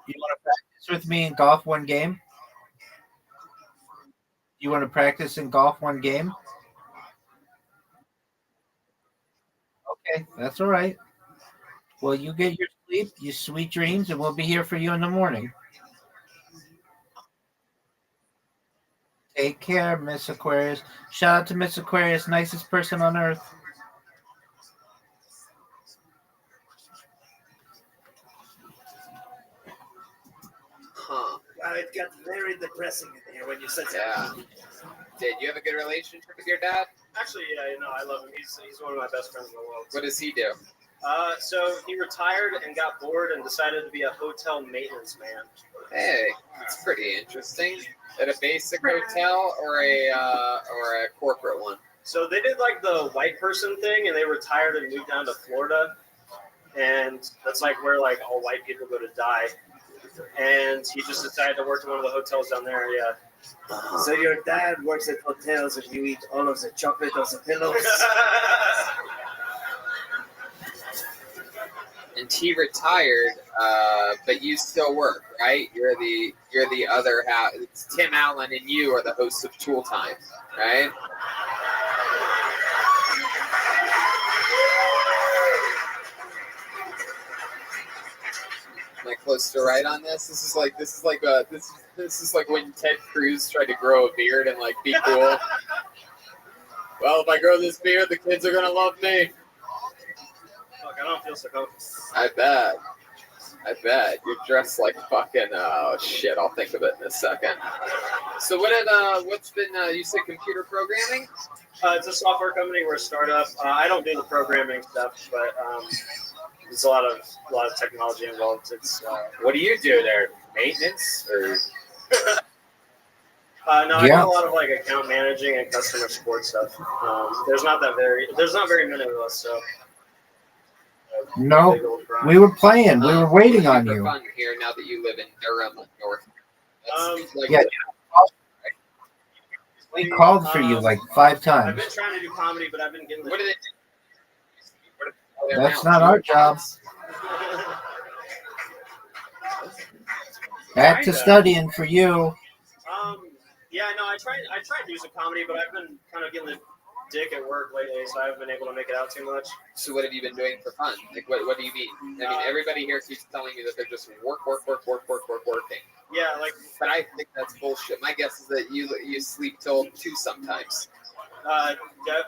You want to practice with me in golf one game? You want to practice in golf one game? Okay, that's all right. Well, you get your sleep, you sweet dreams, and we'll be here for you in the morning. Take care, Miss Aquarius. Shout out to Miss Aquarius, nicest person on earth. Huh. Wow, it got very depressing in here when you said Yeah. Did you have a good relationship with your dad? Actually, yeah, I love him. He's one of my best friends in the world. What does he do? So he retired and got bored and decided to be a hotel maintenance man. Hey, that's pretty interesting. At a basic hotel or a corporate one? So they did like the white person thing, and they retired and moved down to Florida, and that's like where like all white people go to die. And he just decided to work in one of the hotels down there. Yeah. So your dad works at hotels and you eat all of the chocolate on the pillows. And he retired, but you still work, right? You're the other half. It's Tim Allen and you are the hosts of Tool Time, right? Am I close to right on this? This is like when Ted Cruz tried to grow a beard and like be cool. Well, if I grow this beard, the kids are gonna love me. Fuck, I don't feel so comfortable. I bet. You're dressed like fucking, oh shit, I'll think of it in a second. So what's been, you said computer programming? It's a software company. We're a startup. I don't do the programming stuff, but there's a lot of technology involved. It's What do you do there? Maintenance or? No, I do a lot of like account managing and customer support stuff. There's not very many of us, so. No, we were playing. We were waiting on you. Fun here now that you live in Durham, North. Yeah. We called for you like 5 I've times. been trying to do comedy, but I've been getting. What do they do? That's not our job. Back to studying for you. Yeah, no, I tried to do some comedy, but I've been kind of getting dick at work lately, so I haven't been able to make it out too much. So what have you been doing for fun? Like, what do you mean? I mean, everybody here keeps telling me that they're just working. Yeah, like But I think that's bullshit. My guess is that you sleep till 2 sometimes.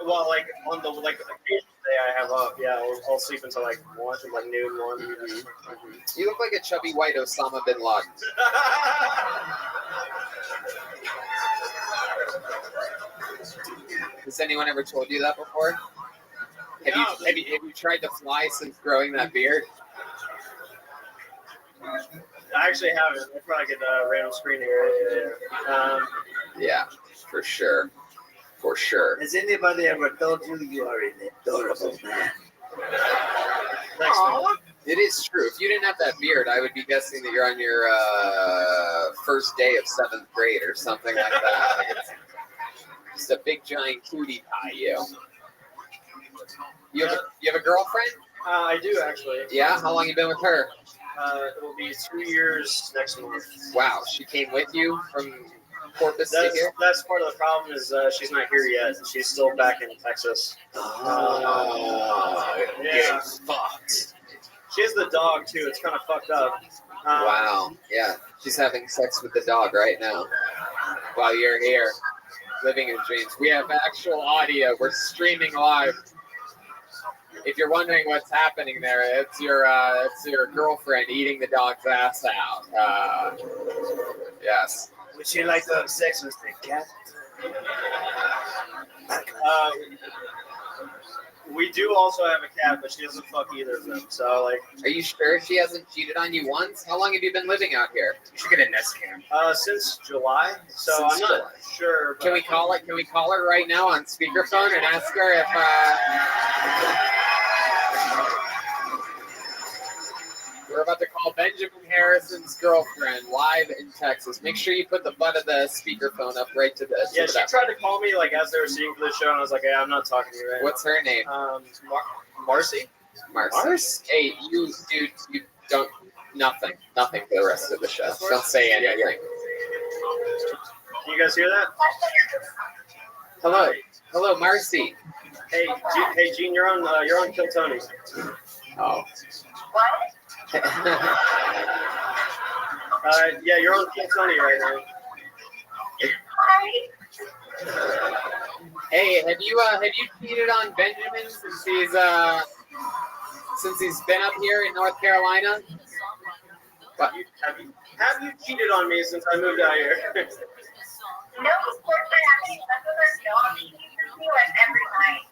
well, like on the like occasional day I have up, yeah, I'll sleep until like 1, like noon 1. You look like a chubby white Osama bin Laden. Has anyone ever told you that before? Have you tried to fly since growing that beard? I actually haven't. I probably get a random screen here. Yeah, for sure. For sure. Has anybody ever told you you are an adorable man? It is true. If you didn't have that beard, I would be guessing that you're on your first day of 7th grade or something like that. Like it's just a big giant cutie pie, you. You have a girlfriend? I do actually. Yeah. How long you been with her? It will be 2 years next month. Wow, she came with you from Corpus to here? That's part of the problem is she's not here yet. She's still back in Texas. Yeah. Fucked. She has the dog too. It's kind of fucked up. Wow. Yeah. She's having sex with the dog right now while you're here living in dreams. We have actual audio. We're streaming live. If you're wondering what's happening there, it's your girlfriend eating the dog's ass out. Yes. Would you like to have sex with the cat? We do also have a cat, but she doesn't fuck either of them. So, like, Are you sure she hasn't cheated on you once? How long have you been living out here? You should get a Nest Cam. since July. So Since I'm not July. sure. But Can we call it? Can we call her right now on speakerphone and ask her if? We're about to call Benjamin Harrison's girlfriend live in Texas. Make sure you put the butt of the speakerphone up right to this. Yeah, she tried to call me like as they were seeing for the show, and I was like, "Yeah, I'm not talking to you right What's her name? now." Marcy. Mars. Hey, you dude, you don't nothing for the rest of the show. Don't say anything. Can you guys hear that? Hello, Marcy. Hey, Gene, you're on Kill Tony. Oh. Yeah, you're on Kill Tony right now. Hey, have you cheated on Benjamin since he's been up here in North Carolina? What? Have you cheated on me since I moved out here? No, of course I haven't. That's what I'm doing. He uses me like every night.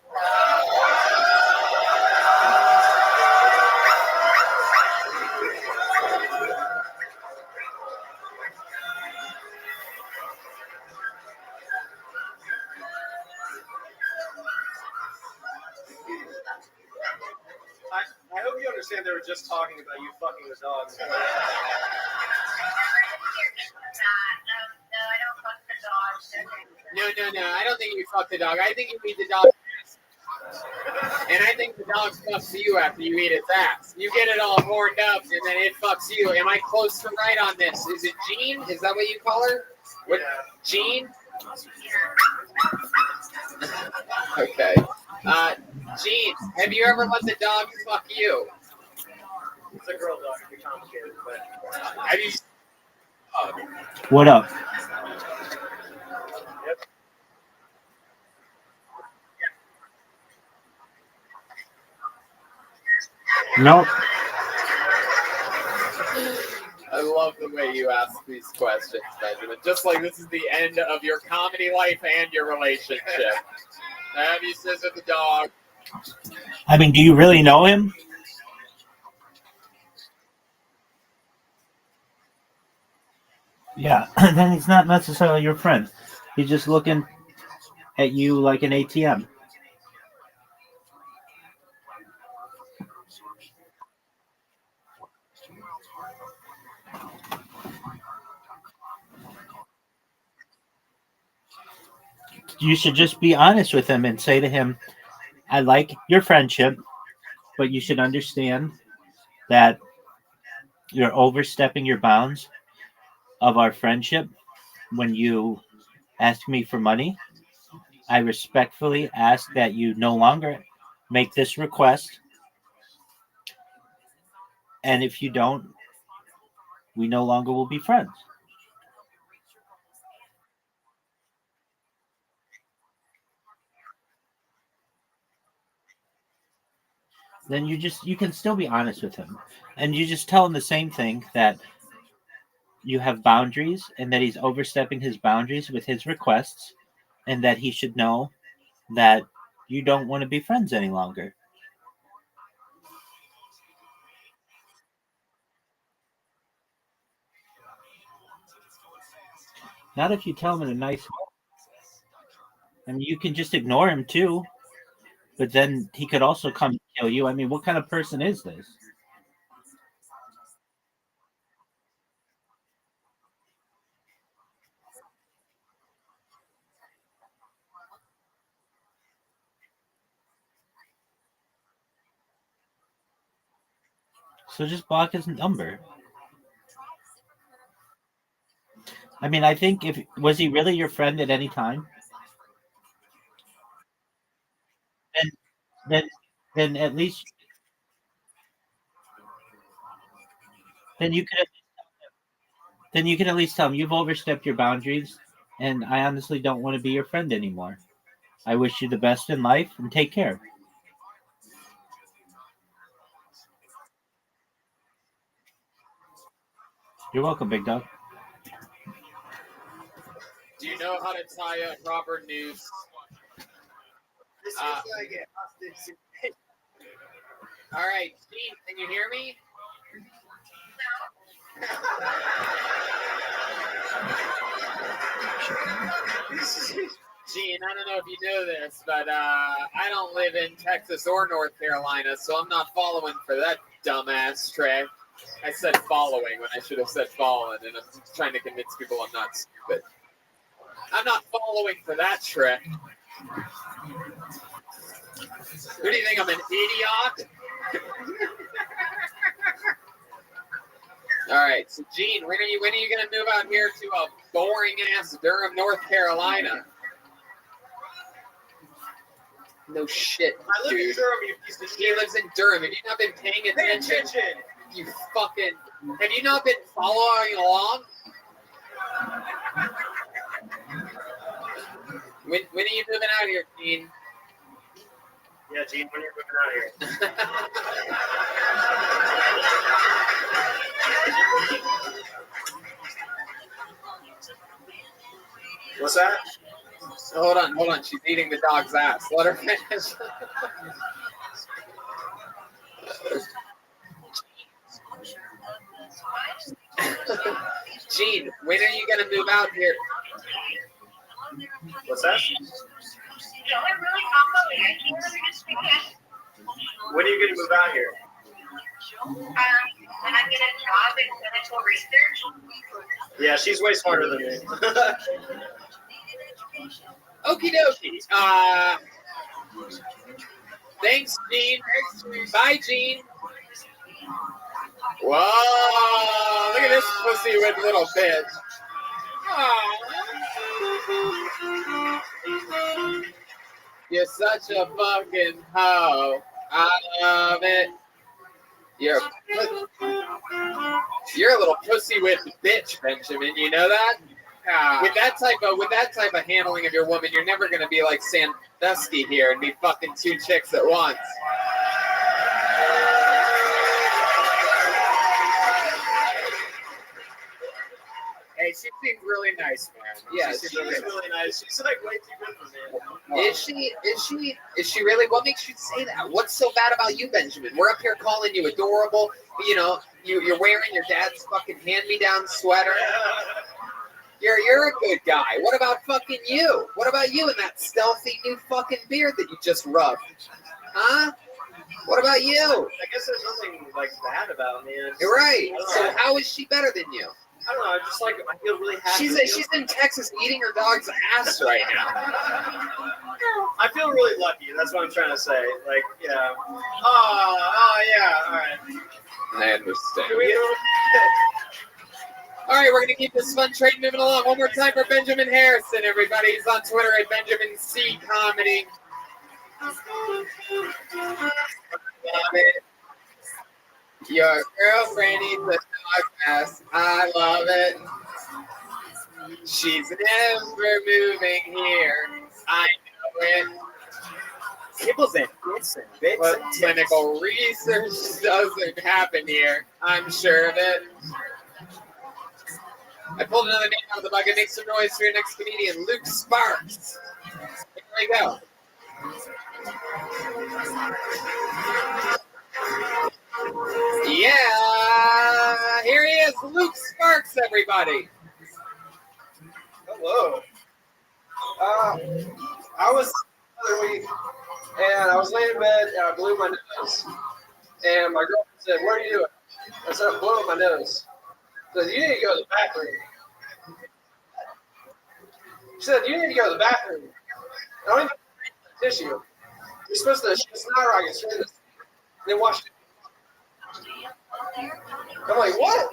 I hope you understand they were just talking about you fucking the dog. No, I don't fuck the dog. No. I don't think you fucked the dog. I think you eat the dog. And I think the dog fucks you after you eat its ass. You get it all horned up, and then it fucks you. Am I close to right on this? Is it Jean? Is that what you call her? What? Yeah. Jean? Okay. Jean, have you ever let the dog fuck you? It's a girl dog. It'd be complicated, but Have you? What up? Nope. I love the way you ask these questions, Benjamin. Just like this is the end of your comedy life and your relationship. Have you scissored the dog? I mean, do you really know him? Yeah, then he's not necessarily your friend. He's just looking at you like an ATM. You should just be honest with him and say to him, I like your friendship, but you should understand that you're overstepping your bounds of our friendship when you ask me for money. I respectfully ask that you no longer make this request. And if you don't, we no longer will be friends. Then you can still be honest with him. And you just tell him the same thing, that you have boundaries and that he's overstepping his boundaries with his requests, and that he should know that you don't want to be friends any longer. Not if you tell him in a nice way. I mean, you can just ignore him too, but then he could also come and kill you. I mean, what kind of person is this? So just block his number. I mean, I think if was he really your friend at any time? Then then then at least then you could then you can at least tell him you've overstepped your boundaries, and I honestly don't want to be your friend anymore. I wish you the best in life and take care. You're welcome, big dog. Do you know how to tie up Robert News? This is like a hostage. All right, Gene, can you hear me? Gene, I don't know if you know this, but I don't live in Texas or North Carolina, so I'm not following for that dumbass trick. I said following when I should have said fallen, and I'm trying to convince people I'm not stupid. I'm not following for that trick. Who do you think, I'm an idiot? All right, so Gene, when are you going to move out here to a boring ass Durham, North Carolina? No shit, I live in dude. Durham, you piece of He shit. lives in Durham. Have you not been paying Pay attention? attention. You fucking. Have you not been following along? When are you moving out here, Gene? Yeah, Gene, when are you moving out here? What's that? Hold on. She's eating the dog's ass. Let her finish. Gene, when are you gonna move out here? What's that? No, I'm really following. I can't really understand. When are you going to move out here? When I get a job in clinical research. Yeah, she's way smarter than me. Okie dokie. Thanks, Gene. Bye, Gene. Whoa! Look at this pussy with little bitch. Aw. You're such a fucking hoe. I love it. You're a little pussy with bitch, Benjamin. You know that? With that type of handling of your woman, you're never gonna be like Sandusky here and be fucking two chicks at once. Hey, she seems really nice, man. Yeah, She's really nice. She's like way too good for me. Is she really? What makes you say that? What's so bad about you, Benjamin? We're up here calling you adorable. You know, you're wearing your dad's fucking hand-me-down sweater. You're a good guy. What about fucking you? What about you and that stealthy new fucking beard that you just rubbed? Huh? What about you? I guess there's nothing like bad about me. You're right. So how is she better than you? I don't know. I just like I feel really happy. She's in Texas eating her dog's ass right now. I feel really lucky. That's what I'm trying to say. Like, yeah. Oh, yeah. All right. I understand. Can we All right, we're going to keep this fun train moving along. One more time for Benjamin Harrison, everybody. He's on Twitter at Benjamin C. Comedy. Love it. Your girlfriend needs a dog pass. I love it. She's never moving here. I know it. Kibbles and bits and bits But and tips. clinical research doesn't happen here. I'm sure of it. I pulled another name out of the bucket. Make some noise for your next comedian, Luke Sparks. Here we go. Yeah, here he is, Luke Sparks, everybody. Hello. I was the other week, and I was laying in bed, and I blew my nose. And my girlfriend said, "What are you doing?" I said, "I'm blowing my nose." She said, "You need to go to the bathroom." She said, "You need to go to the bathroom. I don't even have tissue. You're supposed to snot rocket straight in the then wash it." I'm like, "What?"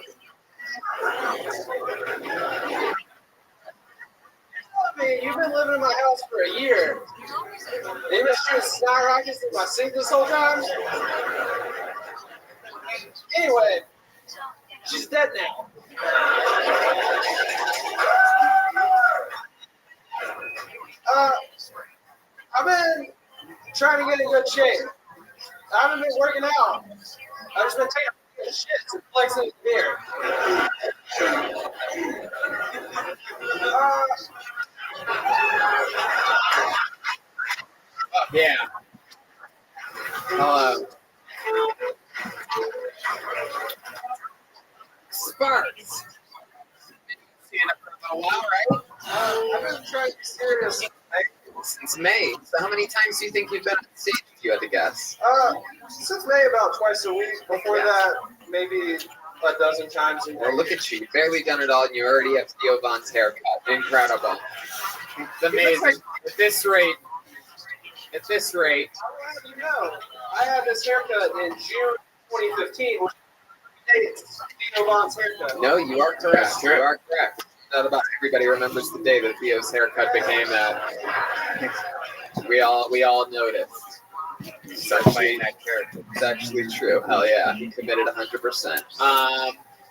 I mean, you've been living in my house for a year. And you've been shooting snot rockets in my sink this whole time? Anyway, she's dead now. I've been trying to get in good shape. I haven't been working out. I've just been taking shits and flexing the beer. Yeah. Hello. Sparks. Seeing it for a little while, right? I've been trying to be serious. Since May. So how many times do you think you've been on stage, if you had to guess? Since May, about twice a week. Before that, maybe a dozen times. Well, look at you. You've barely done it all, and you already have Theo Von's haircut. Incredible. It's amazing. At this rate. You know, I had this haircut in June 2015. Which dates Theo Von's haircut. No, you are correct. You are correct. Not about everybody remembers the day that Theo's haircut became that. We all noticed. It's actually, it's actually true. Hell yeah. He committed 100%.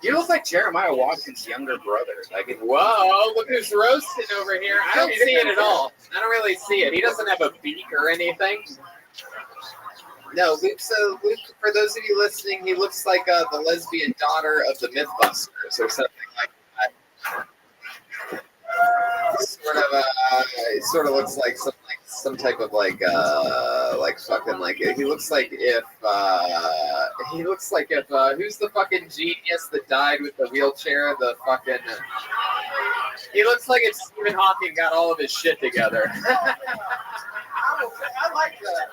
You look like Jeremiah Watson's younger brother. Like, Whoa, look who's roasting over here. I don't see it at all. I don't really see it. He doesn't have a beak or anything. No, Luke, for those of you listening, he looks like the lesbian daughter of the Mythbusters or something like that. Sort of looks like some type of he looks like if who's the fucking genius that died with the wheelchair, he looks like if Stephen Hawking got all of his shit together. I like that.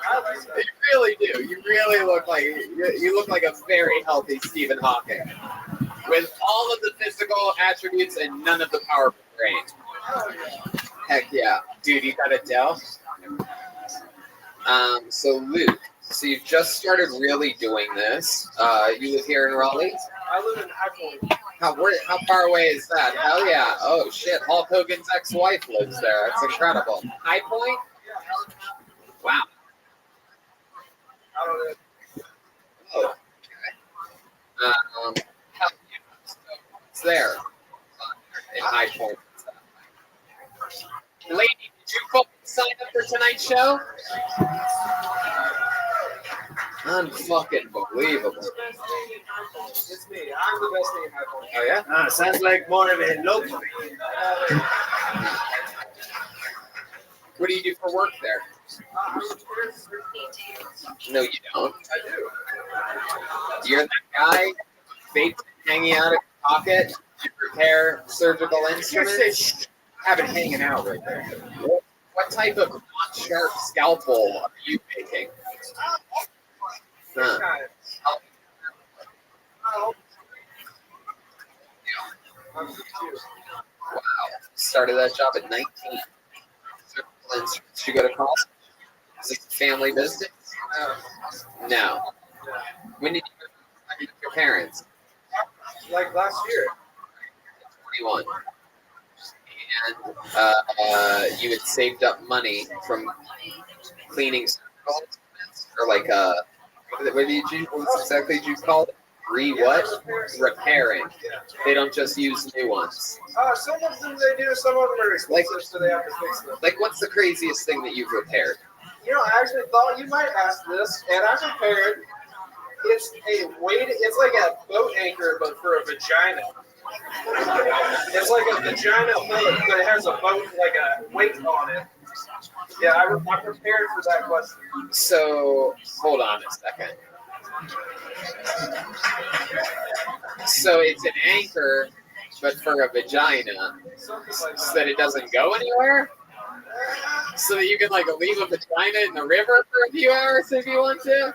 You really do. You really look like a very healthy Stephen Hawking with all of the physical attributes and none of the powerful brain. Heck yeah. dude, you got Adele? So Luke, so you've just started really doing this. You live here in Raleigh? I live in High Point. How far away is that? Hell yeah. Oh shit, Hulk Hogan's ex-wife lives there. That's incredible. High Point? Wow. I don't know. Oh, okay. So it's there in High Point. Lady, did you fucking sign up for tonight's show? Unfucking believable. It's me. I'm the best thing in High Point. Oh yeah? Sounds like more of a local. What do you do for work there? No, you don't. I do. You're that guy, vape hanging out of your pocket. You repair surgical instruments. Have it hanging out right there. What type of non-sharp scalpel are you making? Huh. Wow. Started that job at 19. Surgical instruments. Did you go to college? Is this a family business? No. When did you go with your parents? Like last year. 21, and you had saved up money from cleaning or like what exactly did you call it? Repairing. They don't just use new ones. Some of them they do, some of them are expensive, so they have to fix them. Like, what's the craziest thing that you've repaired? You know, I actually thought you might ask this, and I repaired. It's like a boat anchor, but for a vagina. It's like a vagina boat, but it has a boat, like a weight on it. Yeah, I'm prepared for that question. So, hold on a second. So it's an anchor, but for a vagina, so that it doesn't go anywhere? So that you can, like, leave a vagina in the river for a few hours if you want to?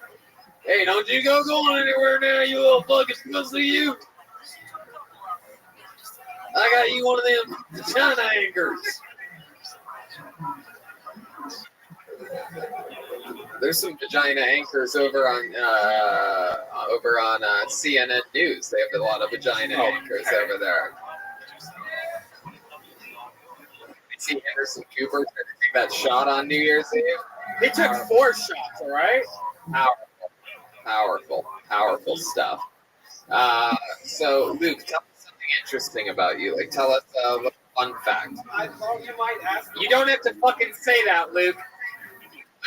Hey, don't you go going anywhere now, you little fucking pussy, you. I got you one of them vagina anchors. There's some vagina anchors over on CNN News. They have a lot of vagina anchors over there. You see Anderson Cooper trying to take that shot on New Year's Eve? He took 4 shots, all right? Powerful stuff. So, Luke, tell us something interesting about you. Like, tell us a fun fact. I thought you might ask. You don't have to fucking say that, Luke.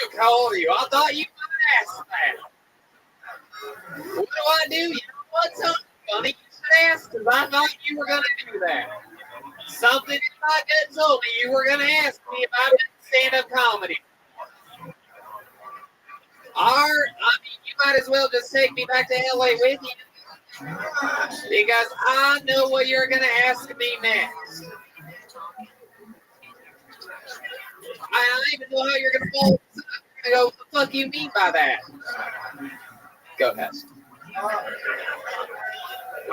Luke, how old are you? I thought you might ask that. What do I do? You know what's so funny? You should ask, because I thought you were going to do that. Something in my gut told me you were going to ask me about stand-up comedy. I mean, you might as well just take me back to LA with you. Because I know what you're going to ask me next. I don't even know how you're going to fall. I go, what the fuck you mean by that? Go ahead.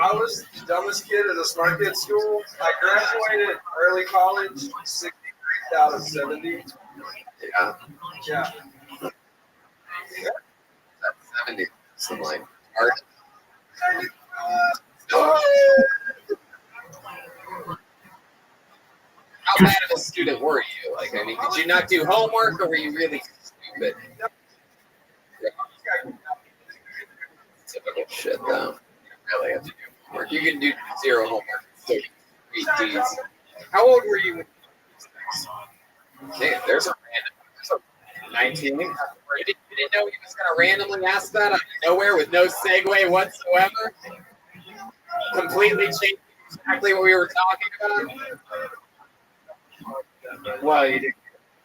I was the dumbest kid at a smart kid school. I graduated early college, 63 out of 70. Yeah. Yeah. That's 70. Some like art. How bad of a student were you? Like, I mean, did you not do homework, or were you really stupid? Typical shit, though. You really have to do homework. You can do 0 homework. So, D's. How old were you? Okay, there's a 19. You didn't know he was going to randomly ask that out of nowhere with no segue whatsoever? Completely changed exactly what we were talking about? Well, you did.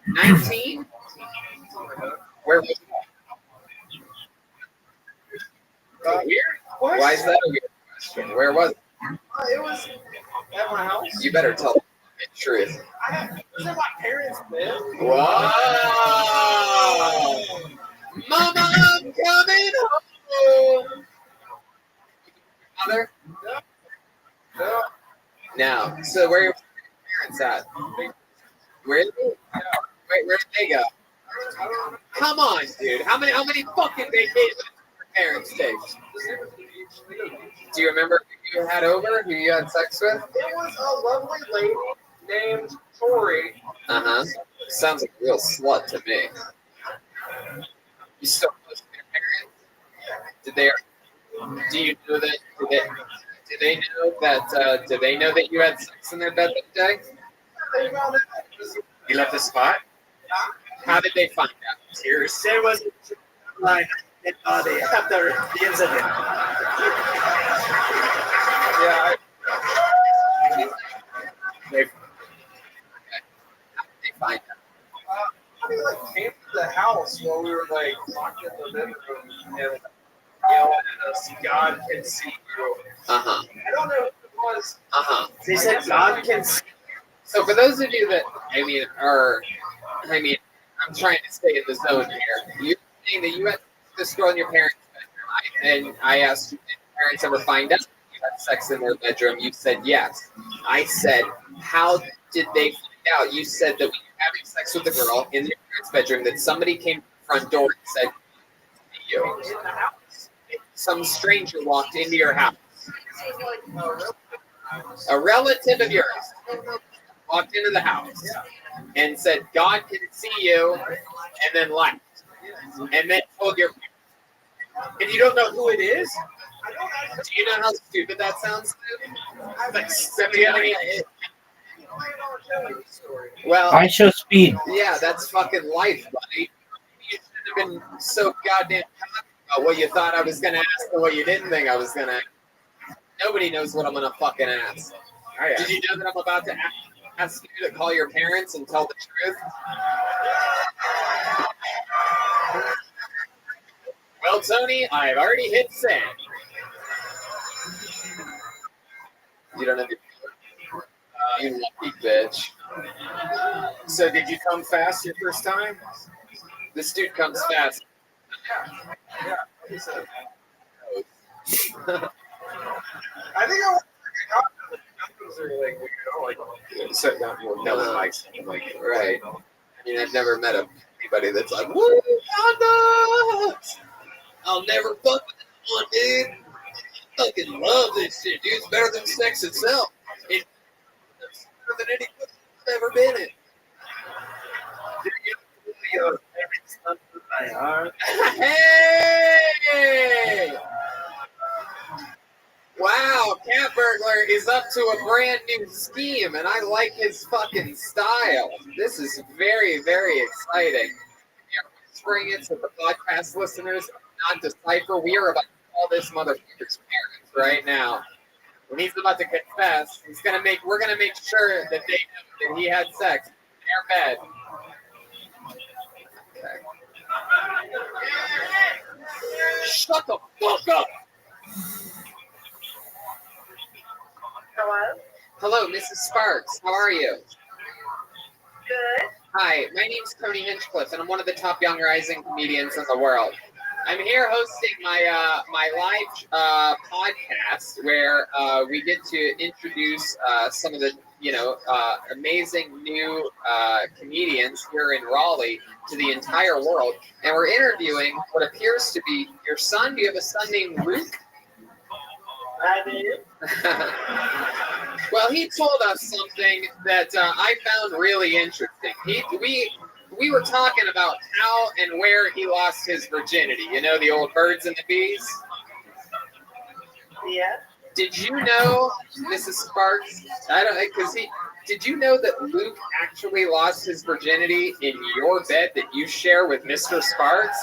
19? Where was that? Weird? Why is that a weird question? Where was it? It was at my house. You better tell the truth. It was at my parents' bed. Whoa! Mama, I'm coming home! Mother? No. Now, so where are your parents at? Where did they go? Come on, dude. How many fucking vacations did your parents take? Do you remember who you had over? Who you had sex with? It was a lovely lady named Tori. Uh-huh. Sounds like a real slut to me. You still close to your parents? Did they? Do you know that? Do they know that you had sex in their bed that day? You left the spot? How did they find out? Tears? There was a line after the incident. Yeah. They find out. They came to the house while we were like locked in the living room and yelled at us, "God can see you." Uh-huh. I don't know who it was. Uh-huh. They said God can see. So for those of you that, I'm trying to stay in the zone here. You're saying that you had this girl in your parents' bedroom, and I asked you, did your parents ever find out you had sex in their bedroom? You said yes. I said, how did they find out? You said that when you're having sex with a girl in your parents' bedroom, that somebody came to the front door and said, you. Some stranger walked into your house. A relative of yours walked into the house and said, God can see you, and then left. And then told your parents. And you don't know who it is? Do you know how stupid that sounds? Well, I show speed. yeah, that's fucking life, buddy. You should have been so goddamn cocky about what you thought I was going to ask and what you didn't think I was going to ask. Nobody knows what I'm going to fucking ask. Did you know that I'm about to ask you to call your parents and tell the truth? Well, Tony, I've already hit send. You don't have your... You lucky bitch. So did you come fast your first time? This dude comes fast. Yeah. I think I want to like, sit down here with no one likes him, like, right. I mean, I've never met anybody that's like, woo, condoms! I'll never fuck with this one, dude. I fucking love this shit, dude. It's better than sex itself. It's better than any pussy I've ever been in. Hey! Wow, Cat Burglar is up to a brand new scheme, and I like his fucking style. This is very, very exciting. Yeah, whispering it so the podcast listeners not decipher. We are about to call this motherfucker's parents right now. When he's about to confess, we're gonna make sure that they know that he had sex in their bed. Okay. Shut the fuck up! Hello? Hello, Mrs. Sparks. How are you? Good. Hi, my name's Tony Hinchcliffe, and I'm one of the top young rising comedians in the world. I'm here hosting my live podcast where we get to introduce some of the amazing new comedians here in Raleigh to the entire world, and we're interviewing what appears to be your son. Do you have a son named Luke? I do. Well, he told us something that I found really interesting. We were talking about how and where he lost his virginity. You know, the old birds and the bees? Yeah. Did you know, Mrs. Sparks? Did you know that Luke actually lost his virginity in your bed that you share with Mr. Sparks?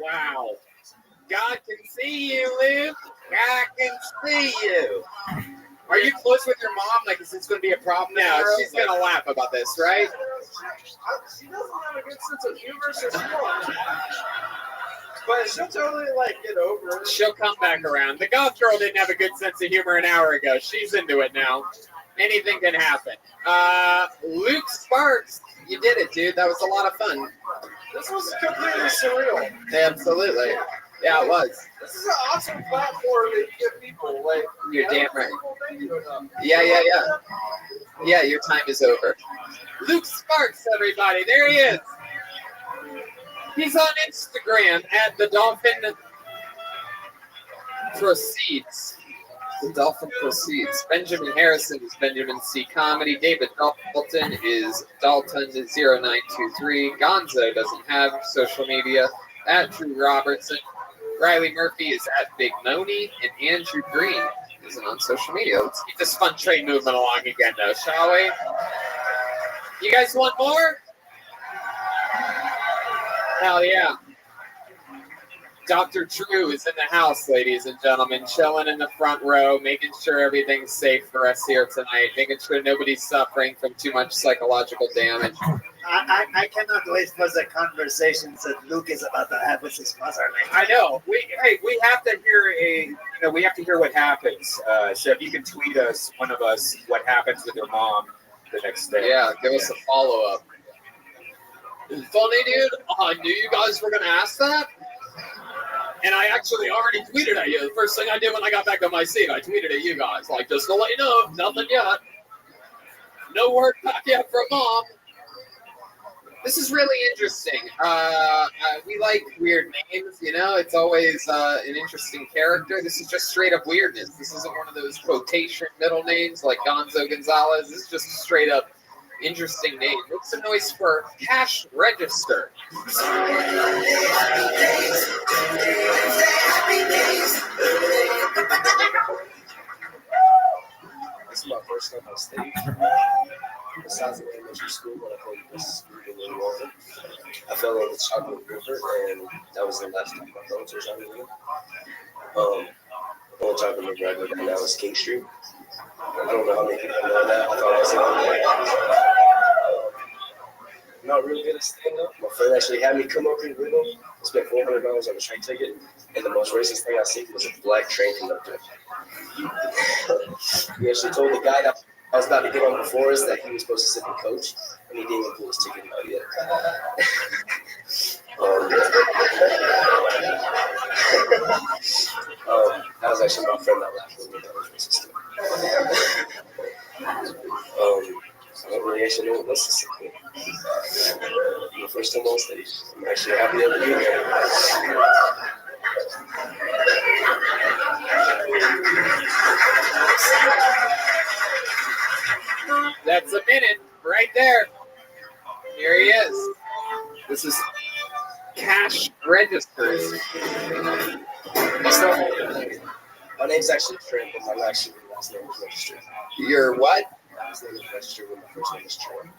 Wow. God can see you, Luke. God can see you. Are you close with your mom? Like, is this going to be a problem? No, she's going to laugh about this, right? She doesn't have a good sense of humor, so she won't. But she'll totally, like, get over it. She'll come back around. The goth girl didn't have a good sense of humor an hour ago. She's into it now. Anything can happen. Luke Sparks, you did it, dude. That was a lot of fun. This was completely surreal. Absolutely. Yeah, it was. This is an awesome platform that you give people. Like, You're damn right. people thank you enough. Yeah. Yeah, your time is over. Luke Sparks, everybody. There he is. He's on Instagram at The Dolphin Proceeds. The Dolphin Proceeds. Benjamin Harrison is Benjamin C. Comedy. David Dalton is Dalton0923. Gonzo doesn't have social media. At Drew Robertson. Riley Murphy is at Big Moni. And Andrew Green isn't on social media. Let's keep this fun train moving along again, though, shall we? You guys want more? Hell yeah. Dr. Drew is in the house, ladies and gentlemen, chilling in the front row, making sure everything's safe for us here tonight, making sure nobody's suffering from too much psychological damage. I cannot wait for the conversations that Luke is about to have with his mother. I know. We have to hear we have to hear what happens. So if you can tweet us, one of us, what happens with your mom, the next day. Yeah, give us a follow-up. Funny, dude. I knew you guys were going to ask that. And I actually already tweeted at you. The first thing I did when I got back on my seat, I tweeted at you guys. Like, just to let you know, nothing yet. No word back yet from Mom. This is really interesting. We like weird names, you know? It's always an interesting character. This is just straight up weirdness. This isn't one of those quotation middle names like Gonzo Gonzalez. This is just a straight up interesting name. Make some noise for cash register. This is my first time on stage. Besides the elementary school, when I played this school in New Orleans, I fell in the chocolate river, and that was the last time I fell into a chocolate river. On chocolate river, I go down now is King Street. I don't know how many people know that. I thought I was I'm not really good at stand up. My friend actually had me come up here with him. I spent $400 on a train ticket, and the most racist thing I seen was a black train conductor. He actually told the guy that I was about to get on before us that he was supposed to sit and coach, and he didn't even pull his ticket out yet. That was actually my friend that laughed at me. That was racist. I don't really actually know what else to say. The first time on stage. I'm actually happy to be here. That's a minute right there. Here he is. This is cash registers. My name's actually Trent, but my last name is registered. Your what? My last name is registered, but my first name is Trent.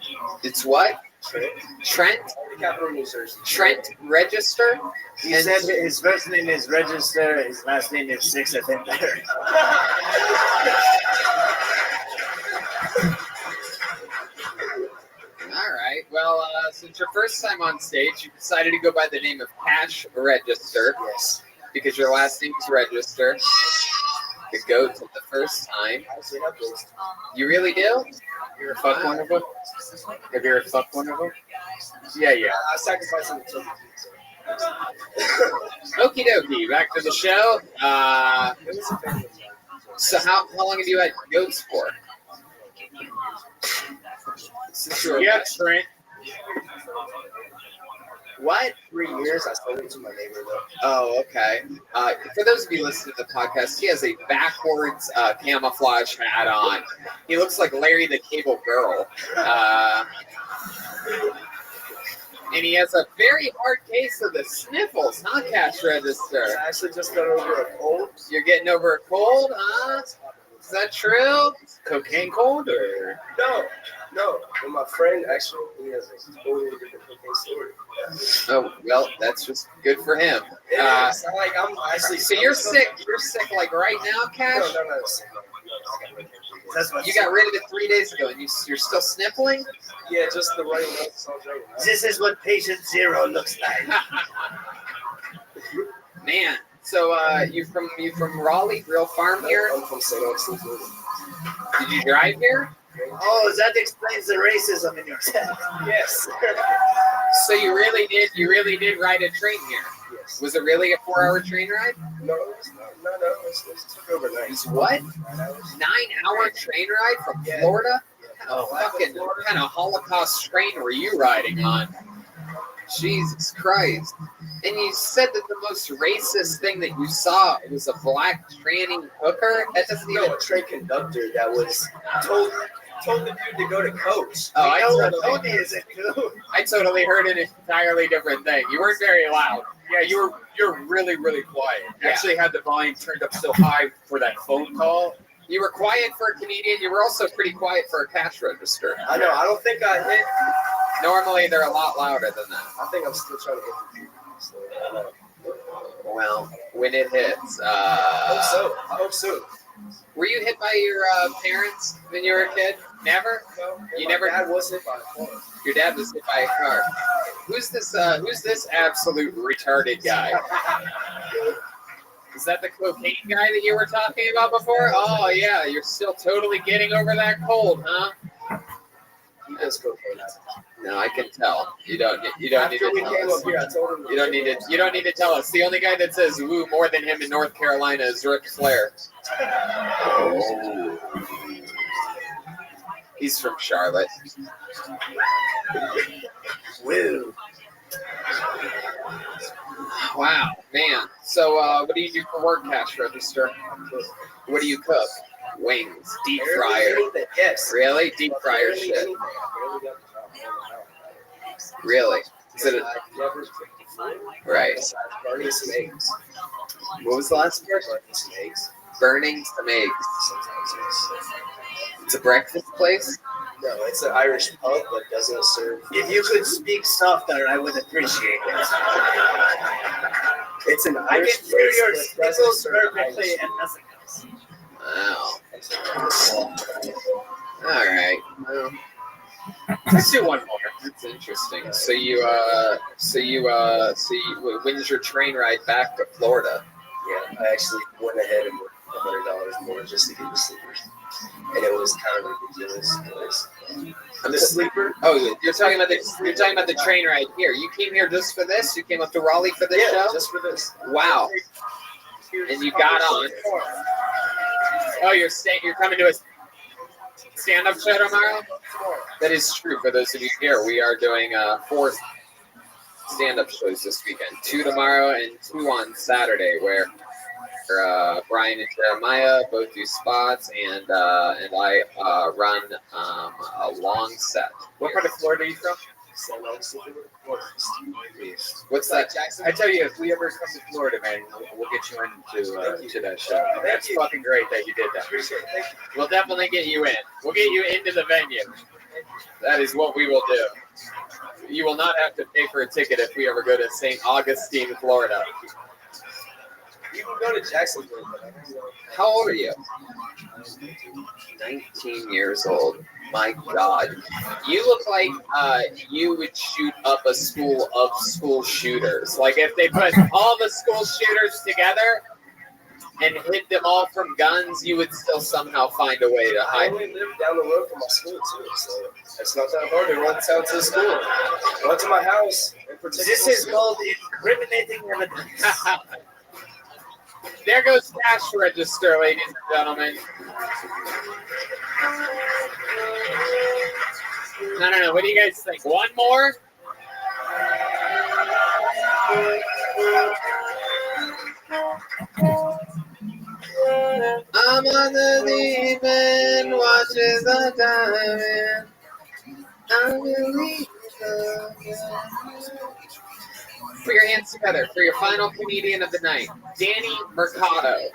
It's what? Trent? Trent? Capital New Jersey. Trent Register? He said his first name is Register, his last name is Six, I think better. All right. Well, since your first time on stage, you decided to go by the name of Cash Register. Yes. Because your last name is Register. The goat to the first time. You really do? You ever fuck one of them? Have you ever fucked one of them? Yeah. I sacrificed him to Okie dokie. Back to the show. So how long have you had goats for? Yeah, Trent. What? 3 years. I sold it to my neighbor, though. Oh, okay. For those of you listening to the podcast, he has a backwards camouflage hat on. He looks like Larry the Cable Girl. And he has a very hard case of the sniffles, huh, Cash Register? I actually just got over a cold. You're getting over a cold, huh? Is that true? Cocaine cold or? No. But my friend actually, he has a totally different cocaine story. Oh, well, that's just good for him. I'm actually. So you're sick. You're sick like right now, Cash? No. That's what You got rid of it 3 days ago, and you're still sniffling? Yeah, just the right notes. Right now. This is what patient zero looks like. Man, so you from Raleigh, real farm here? I'm from St. Augustine, Florida. Did you drive here? Oh, that explains the racism in your head. Yes. So you really did ride a train here? Yes. Was it really a 4-hour train ride? No, it's not. No. It took overnight. It's what? 9-hour train ride from Florida? What kind of Holocaust train were you riding on? Jesus Christ. And you said that the most racist thing that you saw was a black tranny hooker? That doesn't even... a train conductor that was told the dude to go to coach. Oh, I totally heard an entirely different thing. You weren't very loud. Yeah, you're really, really quiet. Yeah. Actually had the volume turned up so high for that phone call. You were quiet for a comedian. You were also pretty quiet for a cash register. I know. I don't think I hit. Normally, they're a lot louder than that. I think I'm still trying to hit the people. So, Well, when it hits. I hope so. Were you hit by your parents when you were a kid? Never? No, You my never- dad was hit by a car. Your dad was hit by a car. Who's this absolute retarded guy? Is that the cocaine guy that you were talking about before? Oh, yeah. You're still totally getting over that cold, huh? He does cocaine. No, I can tell. You don't need to After we tell came us. up here, I told him. You don't need to tell us. The only guy that says woo more than him in North Carolina is Ric Flair. Oh. He's from Charlotte. Woo. Wow, man. So, what do you do for work, cash register? What do you cook? Wings, deep fryer. Yes. Really? Deep fryer shit. Really? Is it a, right? Burning some eggs. What was the last word? Burning some eggs. Burning some eggs. Sometimes yes. It's a breakfast place? No, it's an Irish pub, but doesn't serve. If you could speak softer, I would appreciate it. It's an I Irish can hear your place, but doesn't sniffles serve perfectly Irish. and nothing else. Wow. All right. Well, let's do one more. That's interesting. When's your train ride back to Florida? Yeah, I actually went ahead and worked $100 more just to get the sleepers, and it was kind of ridiculous. Because I'm the sleeper. Oh, you're talking about the train ride here. You came here just for this? You came up to Raleigh for this Yeah, show? just for this. Wow. And you got on. Oh, you're coming to a stand-up show tomorrow? That is true. For those of you here, we are doing 4 stand-up shows this weekend. 2 tomorrow and 2 on Saturday, where Brian and Jeremiah both do spots, and I run a long set. What part of Florida are you from? What's that? I tell you, if we ever come to Florida, man, we'll get you into that show. That's fucking great that you did that. We'll definitely get you in. We'll get you into the venue. That is what we will do. You will not have to pay for a ticket if we ever go to St. Augustine, Florida. You can go to Jacksonville. How old are you? 19 years old. My God. You look like you would shoot up a school of school shooters. Like if they put all the school shooters together and hit them all from guns, you would still somehow find a way to I hide. only live down the road from my school too, so it's not that hard to run down to the school. Run to my house and protect. This is called incriminating evidence. There goes cash register, ladies and gentlemen. No. What do you guys think? One more? I'm on the deep end, watching the diamond. I believe. Put your hands together for your final comedian of the night, Danny Mercado.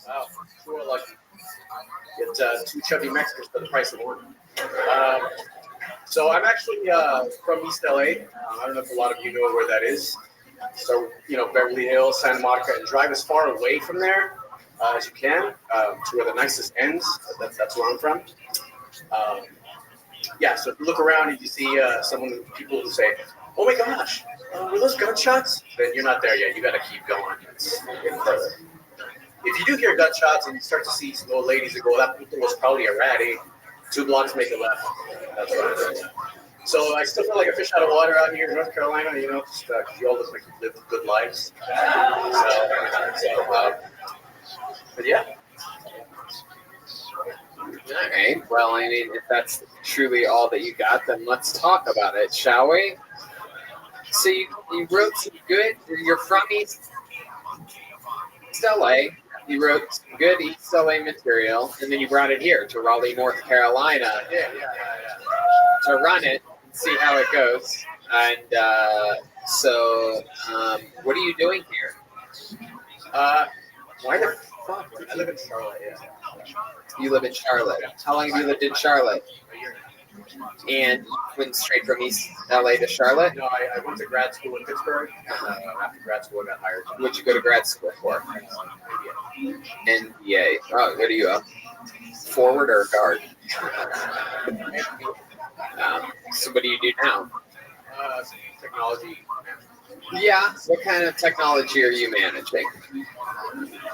Wow, sure lucky. Get 2 chubby Mexicans for the price of 1. So I'm actually from East LA. I don't know if a lot of you know where that is. So, Beverly Hills, Santa Monica, and drive as far away from there as you can to where the nicest ends. That's where I'm from. So if you look around and you see people who say, "Oh my gosh, were those gunshots?" Then you're not there yet. You got to keep going. It's getting further. If you do hear gunshots and you start to see some old ladies that go, "That was probably a ratty. 2 blocks, make a left." That's what I'm doing. So I still feel like a fish out of water out here in North Carolina, just you all look like you live good lives. But yeah. All right. Well, I mean, if that's truly all that you got, then let's talk about it, shall we? So you wrote some good. You're from East LA. You wrote some good East LA material, and then you brought it here to Raleigh, North Carolina, to run it and see how it goes. And what are you doing here? Why the fuck? I live in Charlotte, yeah. You live in Charlotte. How long have you lived in Charlotte? And you went straight from East LA to Charlotte? No, I went to grad school in Pittsburgh. After grad school, I got hired. What'd you go to grad school for? NBA. Oh, what are you, forward or guard? So what do you do now? Technology. Yeah. What kind of technology are you managing?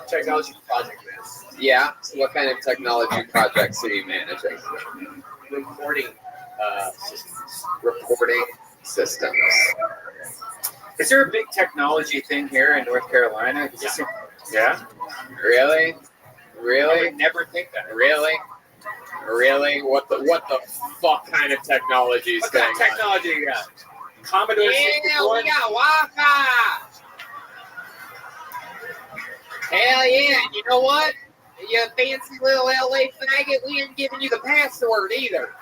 Technology project man. Yeah. So what kind of technology projects are you managing? Reporting systems. Reporting systems. Is there a big technology thing here in North Carolina? Yeah. Really? I Really? would never think that. Really? Really? What the fuck kind of technology is What going kind of on? technology you got? Commodore Yeah, 64? we got Wi-Fi. Hell yeah! And you know what? You fancy little LA faggot, we ain't giving you the password either.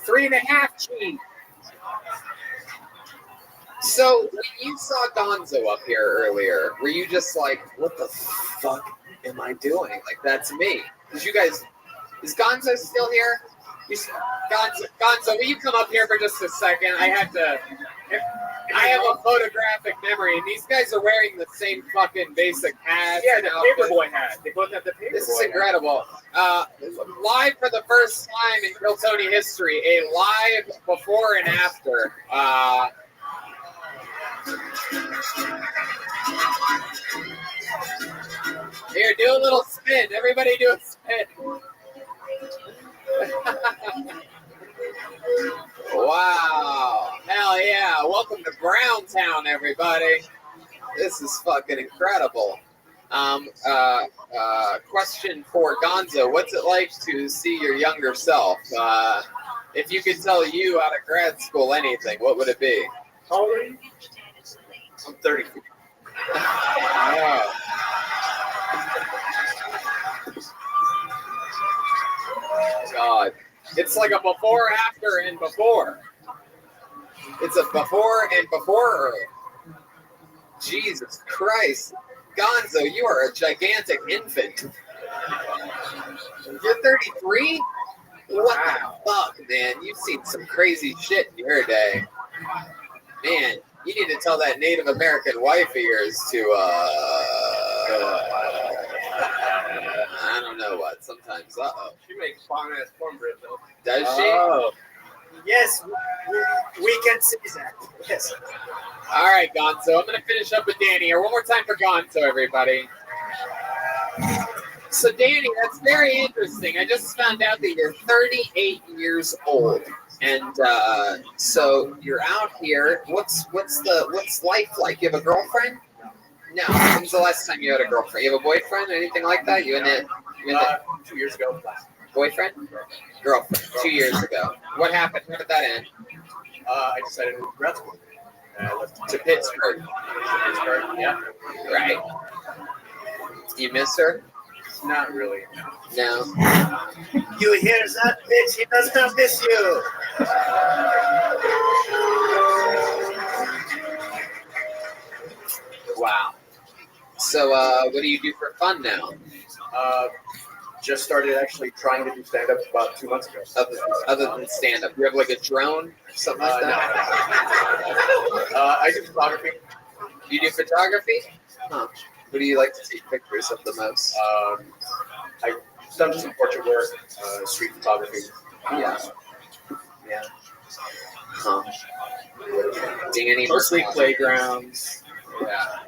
$3.5 G. So when you saw Gonzo up here earlier, were you just like, "What the fuck am I doing?" Like that's me. Because you guys, is Gonzo still here? Gonzo, will you come up here for just a second? I have a photographic memory, and these guys are wearing the same fucking basic hats. Yeah, and the outfits. paperboy hat. They both have the paperboy This is hat. incredible. Live for the first time in Real Tony history, a live before and after. Here, do a little spin. Everybody do a spin. Wow. Hell yeah. Welcome to Browntown, everybody. This is fucking incredible. Question for Gonzo. What's it like to see your younger self? If you could tell you out of grad school anything, what would it be? How old are you? I'm 30. Oh. God. It's like a before, after, and before. It's a before and before. Jesus Christ. Gonzo, you are a gigantic infant. You're 33? What the fuck, man? You've seen some crazy shit in your day. Man, you need to tell that Native American wife of yours to, I don't know what, sometimes, She makes fine ass cornbread though. Does she? Oh. Yes, we can see that. Yes. All right, Gonzo. I'm going to finish up with Danny here. One more time for Gonzo, everybody. So, Danny, that's very interesting. I just found out that you're 38 years old, and so you're out here. What's life like? You have a girlfriend? No. When's the last time you had a girlfriend? You have a boyfriend or anything like that? You in it? 2 years ago. Boyfriend? Girlfriend. 2 years ago. What happened? How did that end? I decided to move to grad school. And I left To Pittsburgh. Yeah. Right. You miss her? Not really. No. You hear that, bitch? He does not miss you. Wow. So, what do you do for fun now? Just started actually trying to do stand-up about 2 months ago. Other than stand-up, you have like a drone or something like that? I do photography. You do photography? Huh. Who do you like to take pictures of the most? I've done some portrait work, street photography. Yeah. Yeah. Huh. Danny. Mostly playgrounds. Yeah.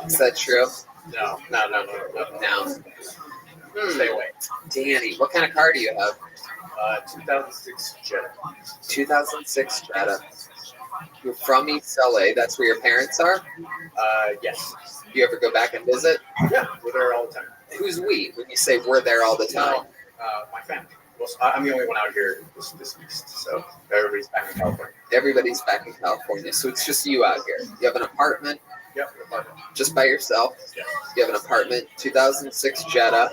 Is that true? No. No. Stay away. Danny, what kind of car do you have? 2006 Jetta. 2006 Jetta. You're from East LA. That's where your parents are? Yes. You ever go back and visit? Yeah, we're there all the time. Who's we when you say we're there all the time? My family. Well, I'm the only one out here this east, so everybody's back in California. Everybody's back in California, so it's just you out here. You have an apartment? Yep, apartment. Just by yourself? Yeah. You have an apartment, 2006 Jetta.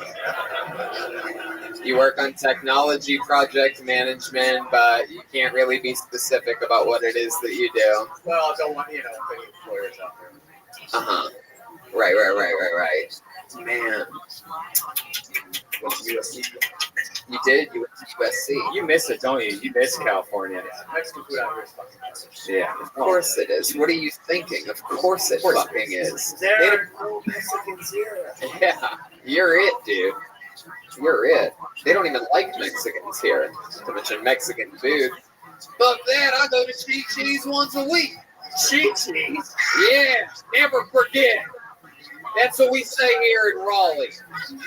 You work on technology project management, but you can't really be specific about what it is that you do. Well, I don't want, any employers out there. Uh-huh. Right. Man. What's USC? You did? You went to USC. You miss it, don't you? You miss California. Mexican food out here is fucking awesome. Yeah, of course it is. What are you thinking? Of course it fucking is. There are no Mexicans here. Yeah, you're it, dude. You're it. They don't even like Mexicans here, not to mention Mexican food. But then I go to Cheat Cheese once a week. Cheat cheese. Yeah, never forget. That's what we say here in Raleigh.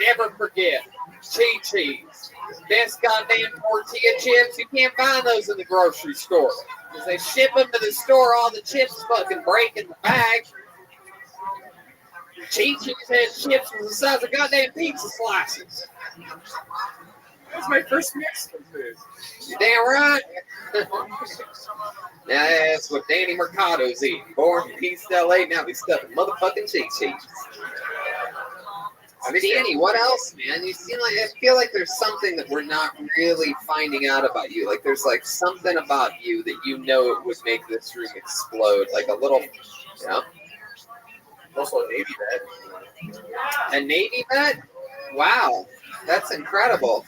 Never forget. Cheat Cheese. Best goddamn tortilla chips. You can't find those in the grocery store. Because they ship them to the store, all the chips fucking break in the bag. Cheat Cheese has chips the size of goddamn pizza slices. That's my first Mexican food. You damn right. That's what Danny Mercado's eating. Born in East LA, now he's stuffing motherfucking Cheat Cheese. Danny, what else, man? You seem like I feel like there's something that we're not really finding out about you. Like there's like something about you that you know it would make this room explode. Like a little, you know. Also a Navy vet. A Navy vet? Wow, that's incredible.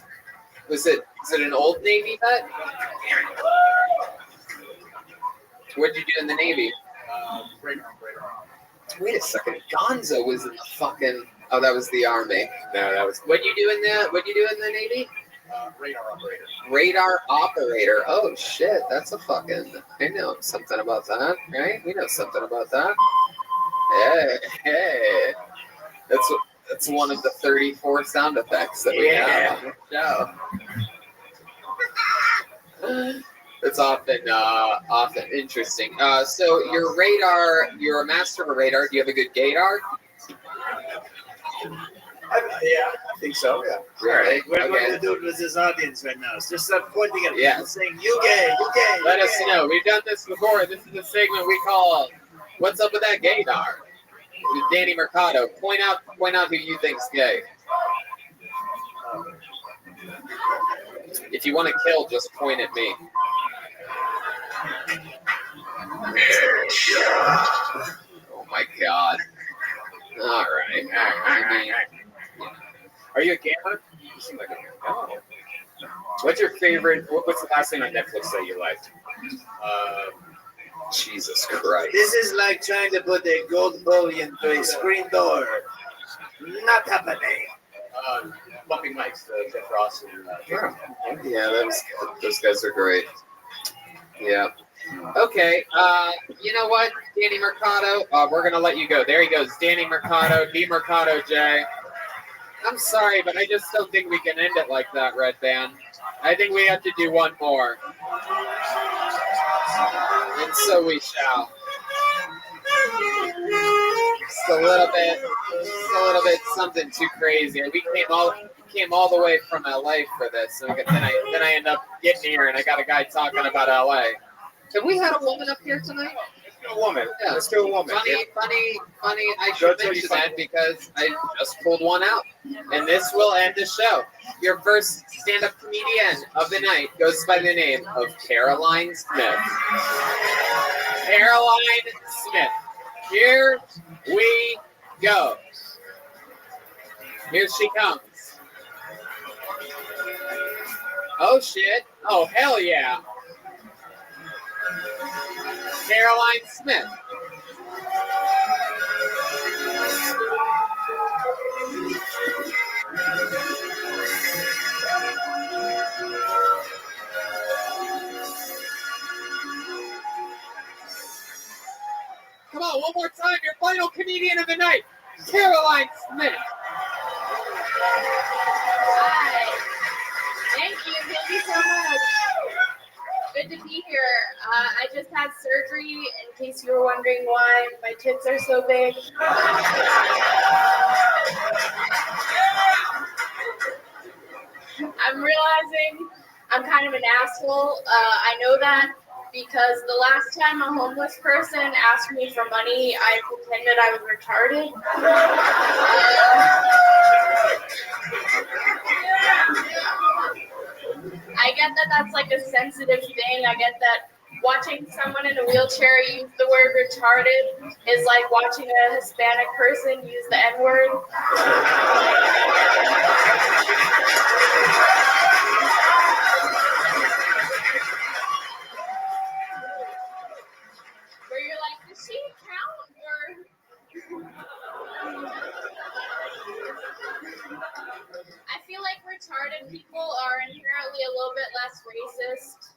Is it an old Navy vet? What'd you do in the Navy? Radar. Wait a second, Gonzo was in the fucking. Oh, that was the Army. No, that was What'd you do in the Navy? radar operator. Radar operator. Oh shit, that's a fucking. I know something about that, right? We know something about that. Hey. That's one of the 34 sound effects that we have on the show. It's often interesting. So your radar, you're a master of a radar. Do you have a good gaydar? I think so. Yeah. Right. We're going Okay. to do it with this audience right now. It's just pointing at Yeah. people saying, you gay, you gay. Let you us gay." know. We've done this before. This is a segment we call "What's Up with That Gaydar?" With Danny Mercado. Point out who you think's gay. If you want to kill, just point at me. Oh my god. All right. Are you a gamer? You seem like a gamer. Oh. What's your favorite? What's the last thing on Netflix that you liked? Jesus Christ. This is like trying to put a gold bullion to a screen door. Not happening. Bumping Mike's Jeff Ross and Yeah, that was good. Those guys are great. Yeah. Okay. You know what, Danny Mercado? We're gonna let you go. There he goes, Danny Mercado, D Mercado J. I'm sorry, but I just don't think we can end it like that, Red Band. I think we have to do one more. And so we shall. Just a little bit something too crazy. We came all the way from LA for this. So then I end up getting here and I got a guy talking about LA. Have we had a woman up here tonight? a woman. Yeah. Let's do a woman. Funny. I should mention that because I just pulled one out. And this will end the show. Your first stand-up comedian of the night goes by the name of Caroline Smith. Caroline Smith. Here we go. Here she comes. Oh, shit. Oh, hell yeah. Caroline Smith. Come on, one more time. Your final comedian of the night, Caroline Smith. Hi. Thank you so much. Good to be here. I just had surgery, in case you were wondering why my tits are so big. I'm realizing I'm kind of an asshole. I know that because the last time a homeless person asked me for money, I pretended I was retarded. I get that that's like a sensitive thing. I get that watching someone in a wheelchair use the word retarded is like watching a Hispanic person use the N-word. list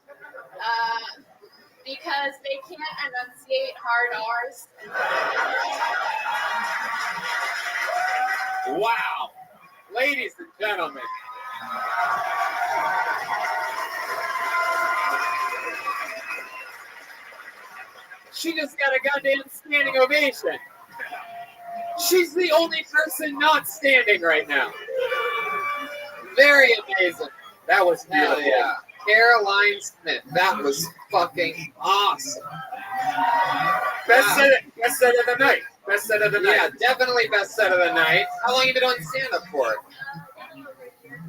because they can't enunciate hard R's. Wow. Ladies and gentlemen. She just got a goddamn standing ovation. She's the only person not standing right now. Very amazing. That was Hell beautiful. yeah. Caroline Smith. That was fucking awesome. Best set of the night. Best set of the night. Yeah, definitely best set of the night. How long have you been on stand-up for?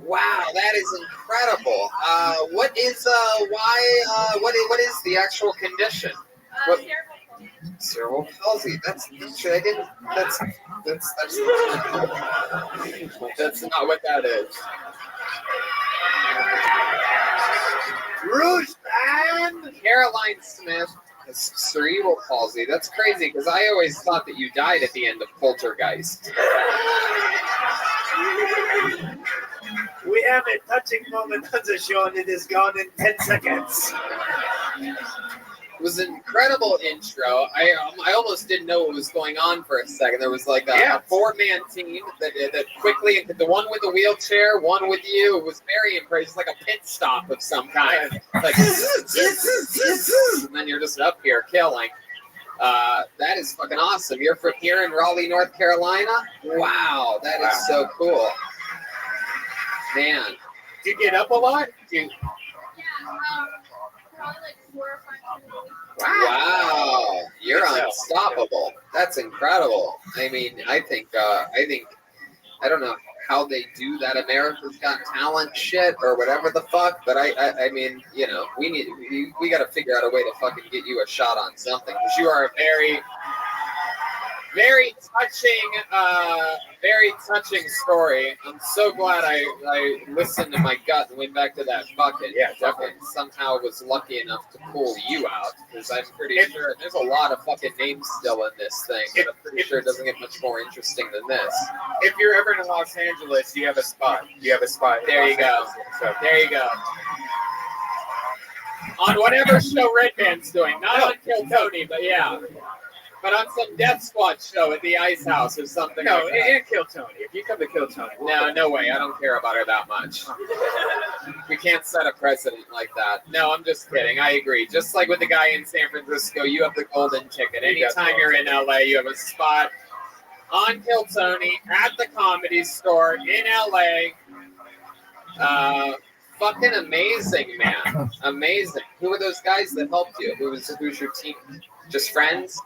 Wow, that is incredible. What is what is the actual condition? What? Cerebral palsy. That's interesting. I didn't. That's not what that is. Rouge, man! Caroline Smith has cerebral palsy. That's crazy because I always thought that you died at the end of Poltergeist. We have a touching moment on the show and it is gone in 10 seconds. It was an incredible intro. I almost didn't know what was going on for a second. There was like a four-man team that quickly, the one with the wheelchair, one with you. It was very impressive. It's like a pit stop of some kind. Like, and then you're just up here killing. That is fucking awesome. You're from here in Raleigh, North Carolina? Wow, that is so cool. Man. Do you get up a lot? Yeah, probably like 4 or 5 times a week. Wow, you're unstoppable. That's incredible. I mean, I think I don't know how they do that America's Got Talent shit or whatever the fuck, but I mean, you know, we got to figure out a way to fucking get you a shot on something because you are a very touching story. I'm so glad I listened to my gut and went back to that bucket. Yeah, definitely. Somehow was lucky enough to pull you out because I'm pretty sure there's a lot of fucking names still in this thing. But I'm pretty sure it doesn't get much more interesting than this. If you're ever in Los Angeles, you have a spot. You have a spot. There you go. There you go. On whatever show Redman's doing, not on Kill Tony, but yeah. But on some Death Squad show at the Ice House or something. No, like that. and Kill Tony. If you come to Kill Tony, No way. I don't care about her that much. We can't set a precedent like that. No, I'm just kidding. I agree. Just like with the guy in San Francisco, you have the golden ticket. Anytime you're in LA, you have a spot on Kill Tony at the Comedy Store in LA. Fucking amazing, man. Amazing. Who were those guys that helped you? Who's your team? Just friends?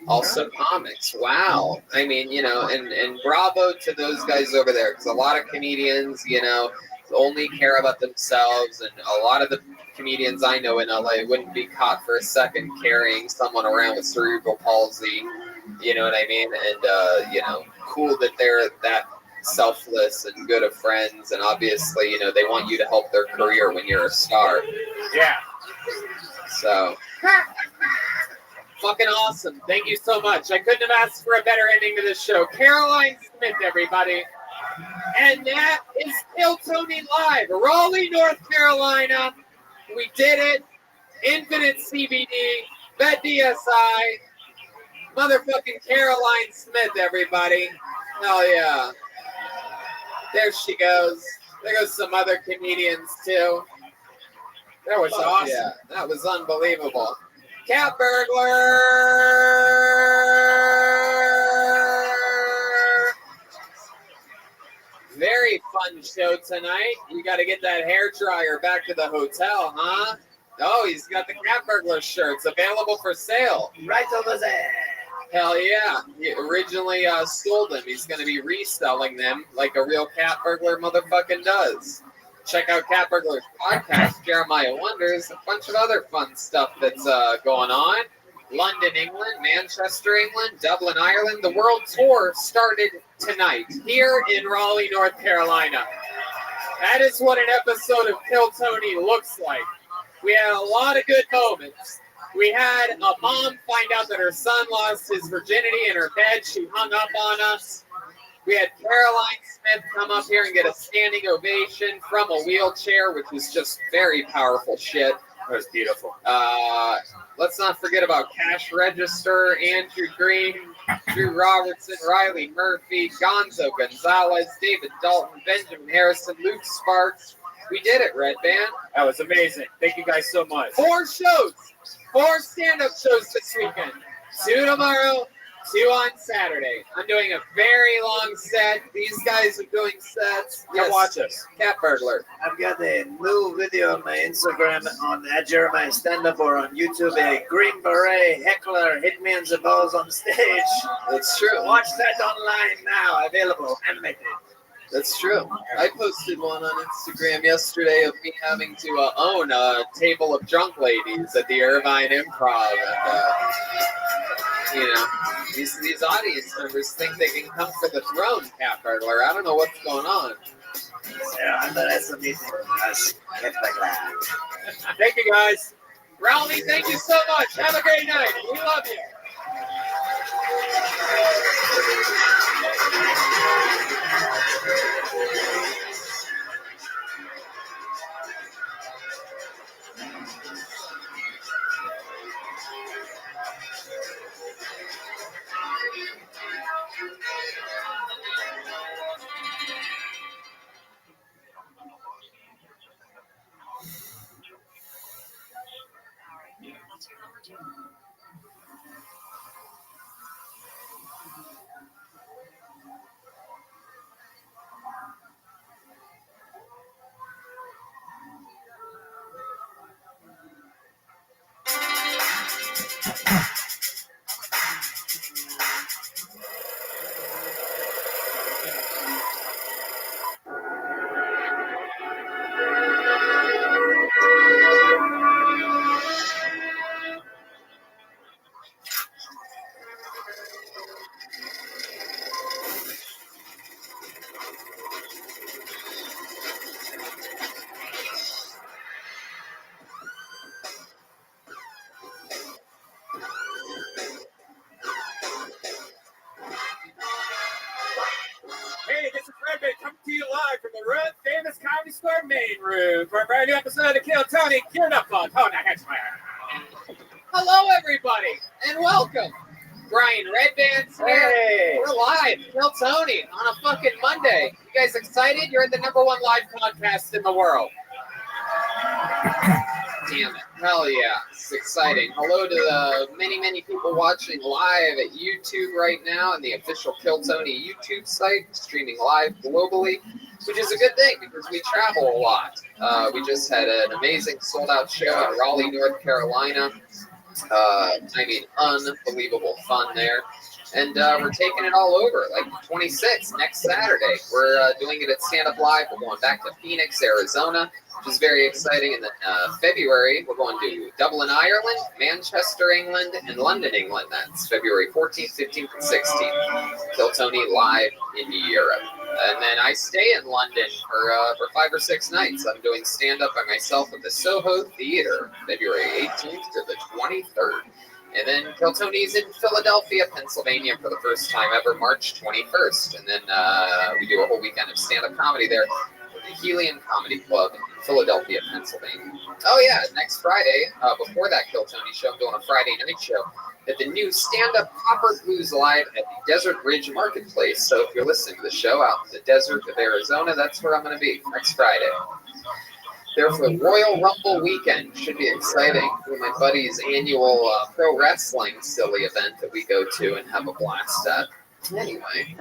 Also comics. Wow. I mean, you know, and bravo to those guys over there because a lot of comedians, you know, only care about themselves, and a lot of the comedians I know in LA wouldn't be caught for a second carrying someone around with cerebral palsy. You know what I mean? And, you know, cool that they're that selfless and good of friends, and obviously, you know, they want you to help their career when you're a star. Yeah. So... fucking awesome. Thank you so much. I couldn't have asked for a better ending to this show. Caroline Smith, everybody. And that is Kill Tony Live, Raleigh, North Carolina. We did it. Infinite CBD, Bet DSI, motherfucking Caroline Smith, everybody. Hell yeah. There she goes. There goes some other comedians, too. That was awesome. Yeah, that was unbelievable. Cat Burglar! Very fun show tonight. You got to get that hair dryer back to the hotel, huh? Oh, he's got the Cat Burglar shirts available for sale. Right over there. Hell yeah. He originally stole them. He's going to be reselling them like a real cat burglar motherfucking does. Check out Cat Burglar's podcast, Jeremiah Wonders, a bunch of other fun stuff that's going on. London, England, Manchester, England, Dublin, Ireland. The world tour started tonight here in Raleigh, North Carolina. That is what an episode of Kill Tony looks like. We had a lot of good moments. We had a mom find out that her son lost his virginity in her bed. She hung up on us. We had Caroline Smith come up here and get a standing ovation from a wheelchair, which was just very powerful shit. That was beautiful. Let's not forget about Cash Register, Andrew Green, Drew Robertson, Riley Murphy, Gonzo Gonzalez, David Dalton, Benjamin Harrison, Luke Sparks. We did it, Red Band. That was amazing. Thank you guys so much. 4 shows, 4 stand-up shows this weekend. 2 tomorrow, 2 on Saturday. I'm doing a very long set. These guys are doing sets. Come watch us. Cat Burglar. I've got a new video on my Instagram on Jeremiah Stand Up or on YouTube. A Green Beret heckler hit me in the balls on stage. That's true. Watch that online now. Available. Animated. That's true. I posted one on Instagram yesterday of me having to own a table of drunk ladies at the Irvine Improv. And, these audience members think they can come for the throne, Cat Burglar. I don't know what's going on. Yeah, I underestimating us. Thank you, guys. Rowley, thank you so much. Have a great night. We love you. Hey, this is Rabbi coming to you live from the World Famous Comedy Store main room for a brand new episode of Kill Tony. Geared up on Tony. Hello, everybody, and welcome. Brian Redband's here. Hey. We're live. Kill Tony on a fucking Monday. You guys excited? You're the #1 live podcast in the world. Damn it. Hell yeah. It's exciting. Hello to the many, many people watching live at YouTube right now and the official Kill Tony YouTube site, streaming live globally, which is a good thing because we travel a lot. We just had an amazing sold-out show in Raleigh, North Carolina. Unbelievable fun there. And we're taking it all over, like 26 next Saturday. We're doing it at Stand Up Live. We're going back to Phoenix, Arizona, which is very exciting. And then February, we're going to Dublin, Ireland, Manchester, England, and London, England. That's February 14th, 15th, and 16th. Kill Tony live in Europe. And then I stay in London for 5 or 6 nights. I'm doing stand-up by myself at the Soho Theater, February 18th to the 23rd. And then Kill Tony's in Philadelphia, Pennsylvania for the first time ever, March 21st. And then we do a whole weekend of stand-up comedy there at the Helium Comedy Club in Philadelphia, Pennsylvania. Oh yeah, next Friday, before that Kill Tony show, I'm doing a Friday night show at the new stand-up Copper Blues Live at the Desert Ridge Marketplace. So if you're listening to the show out in the desert of Arizona, that's where I'm going to be next Friday. There for the Royal Rumble weekend. Should be exciting. With my buddy's annual pro wrestling silly event that we go to and have a blast at. Anyway,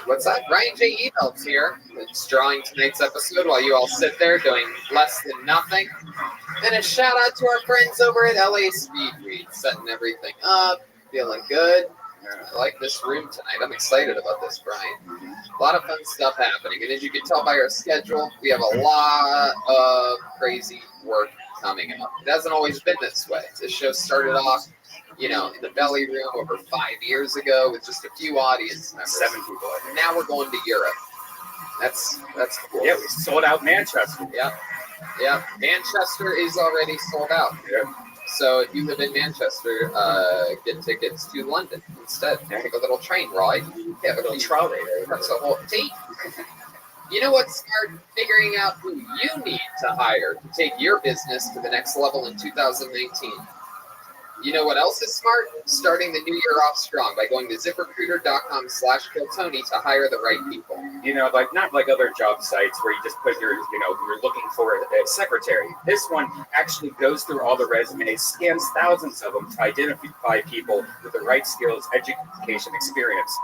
what's that? Ryan J. Evel's here. It's drawing tonight's episode while you all sit there doing less than nothing. And a shout out to our friends over at LA Speed Read, setting everything up, feeling good. I like this room tonight. I'm excited about this, Brian. A lot of fun stuff happening. And as you can tell by our schedule, we have a lot of crazy work coming up. It hasn't always been this way. This show started off, in the belly room over 5 years ago with just a few audience members. 7 people. Now we're going to Europe. That's cool. Yeah, we sold out Manchester. Yeah. Manchester is already sold out. Yeah. So if you live in Manchester, get tickets to London instead. Take a little train ride. Yeah, a little trolley. That's a whole tape. You know what's smart? Figuring out who you need to hire to take your business to the next level in 2019. You know what else is smart? Starting the new year off strong by going to ZipRecruiter.com/KillTony to hire the right people. You know, like not like other job sites where you just put your, you're looking for a secretary. This one actually goes through all the resumes, scans thousands of them to identify people with the right skills, education, experience.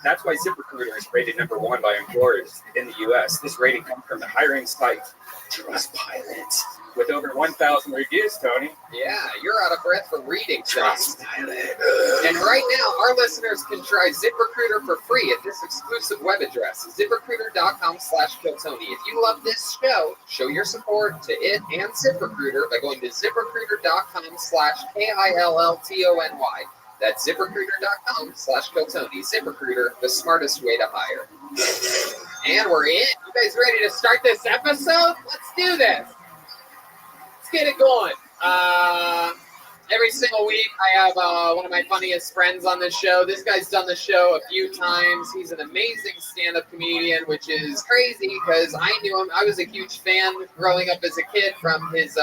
That's why ZipRecruiter is rated #1 by employers in the U.S. This rating comes from the hiring site Trustpilot, with over 1,000 reviews, Tony. Yeah, you're out of breath from reading things. And right now, our listeners can try ZipRecruiter for free at this exclusive web address, ZipRecruiter.com/KillTony. If you love this show, show your support to it and ZipRecruiter by going to ZipRecruiter.com/KILLTONY. That's ZipRecruiter.com/KillTony. ZipRecruiter, the smartest way to hire. And we're in. You guys ready to start this episode? Let's do this. Let's get it going. Every single week, I have one of my funniest friends on this show. This guy's done the show a few times. He's an amazing stand-up comedian, which is crazy because I knew him. I was a huge fan growing up as a kid from his,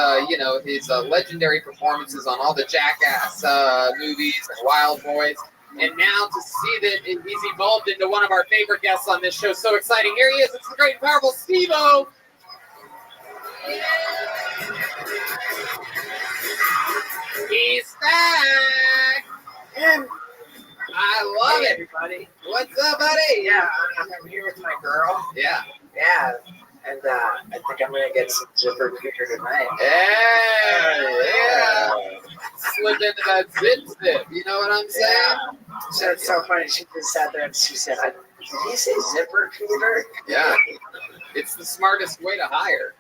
his legendary performances on all the Jackass movies and Wild Boys. And now to see that he's evolved into one of our favorite guests on this show, so exciting. Here he is. It's the great and powerful Steve-O. He's back. And I love it. everybody. What's up, buddy? Yeah, I'm here with my girl. Yeah. Yeah, and I think I'm gonna get some ZipRecruiter tonight. Yeah. Slip into that zip. You know what I'm saying? Yeah. So it's so funny. She just sat there and she said, "Did he say ZipRecruiter?" Yeah. It's the smartest way to hire.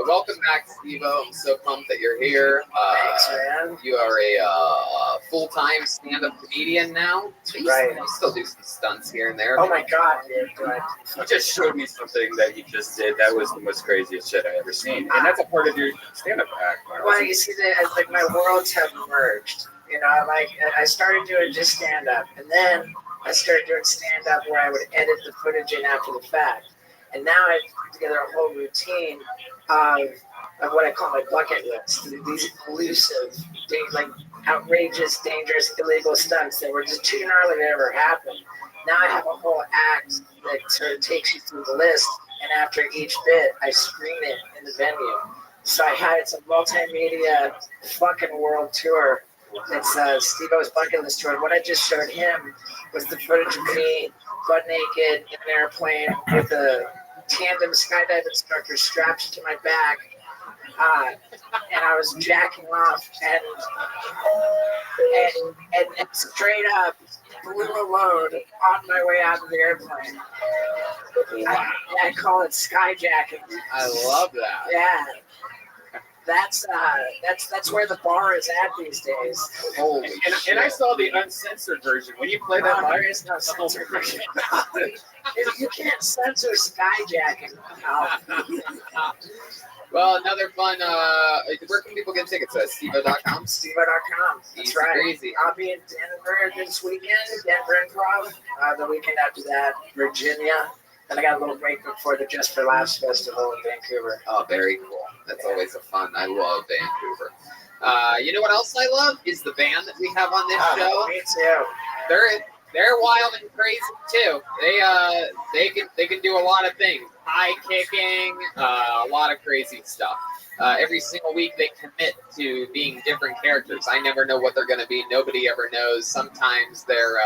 Welcome back, Steve-O. I'm so pumped that you're here. Thanks, man. You are a full-time stand-up comedian now. Right. You still do some stunts here and there. Oh my God, dude! Good. You just showed me something that you just did. That was the most craziest shit I ever seen. And that's a part of your stand-up act. Well, you see that like my worlds have merged. You know, like I started doing just stand-up, and then I started doing stand-up where I would edit the footage in after the fact. And now I've put together a whole routine of what I call my bucket list. These elusive, like outrageous, dangerous, illegal stunts that were just too gnarly to ever happen. Now I have a whole act that sort of takes you through the list, and after each bit, I screen it in the venue. So it's a multimedia fucking world tour. It's Steve-O's bucket list tour. And what I just showed him was the footage of me butt naked in an airplane with a tandem skydive instructor strapped to my back, and I was jacking off and straight up blew a load on my way out of the airplane. I call it skyjacking. I love that. Yeah. That's where the bar is at these days. Holy And shit. I saw the uncensored version. When you play that live, there is no censored version. You can't censor skyjacking. Well, another fun, where can people get tickets at? Steve-O.com? Steve-O.com. That's Easy right. breezy. I'll be in Denver this weekend, Denver Improv. The weekend after that, Virginia. Then I got a little break before the Just for Laughs Festival in Vancouver. Oh, very cool. That's always a fun. I love Vancouver. You know what else I love is the band that we have on this show. Me too. They're wild and crazy too. They can do a lot of things. High kicking, a lot of crazy stuff. Every single week they commit to being different characters. I never know what they're going to be. Nobody ever knows. Sometimes they're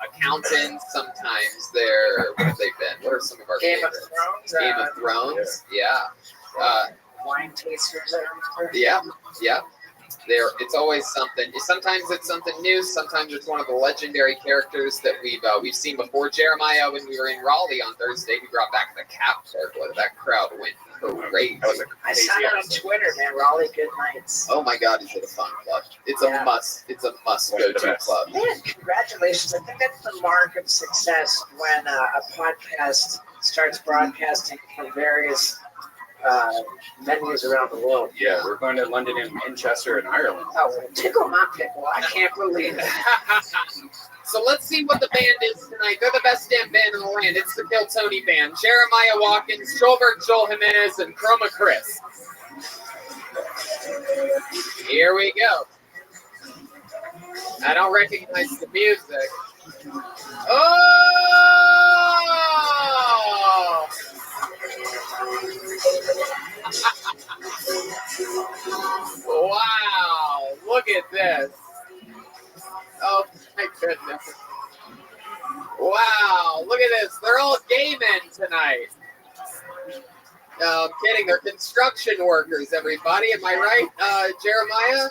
accountants. Sometimes they're what have they been? What are some of our favorites? Game of Thrones. Yeah. Wine tasters. Yeah. It's always something. Sometimes it's something new. Sometimes it's one of the legendary characters that we've seen before. Jeremiah, when we were in Raleigh on Thursday, he brought back the Cap Circle. That crowd went crazy. I saw it on Twitter, man. Raleigh Good Nights. Oh my God, is it a fun club? It's a must. It's a must go to club. Man, congratulations! I think that's the mark of success when a podcast starts broadcasting from various menus around the world. Yeah, we're going to London and Manchester and Ireland. Oh, tickle my pickle. I can't believe it. So let's see what the band is tonight. They're the best damn band in the land. It's the Kill Tony Band. Jeremiah Watkins, Joelberg, Joel Jimenez, and Chroma Chris. Here we go. I don't recognize the music. Oh! Wow, look at this. Oh my goodness. Wow, look at this. They're all gay men tonight. No, I'm kidding. They're construction workers, everybody. Am I right, Jeremiah?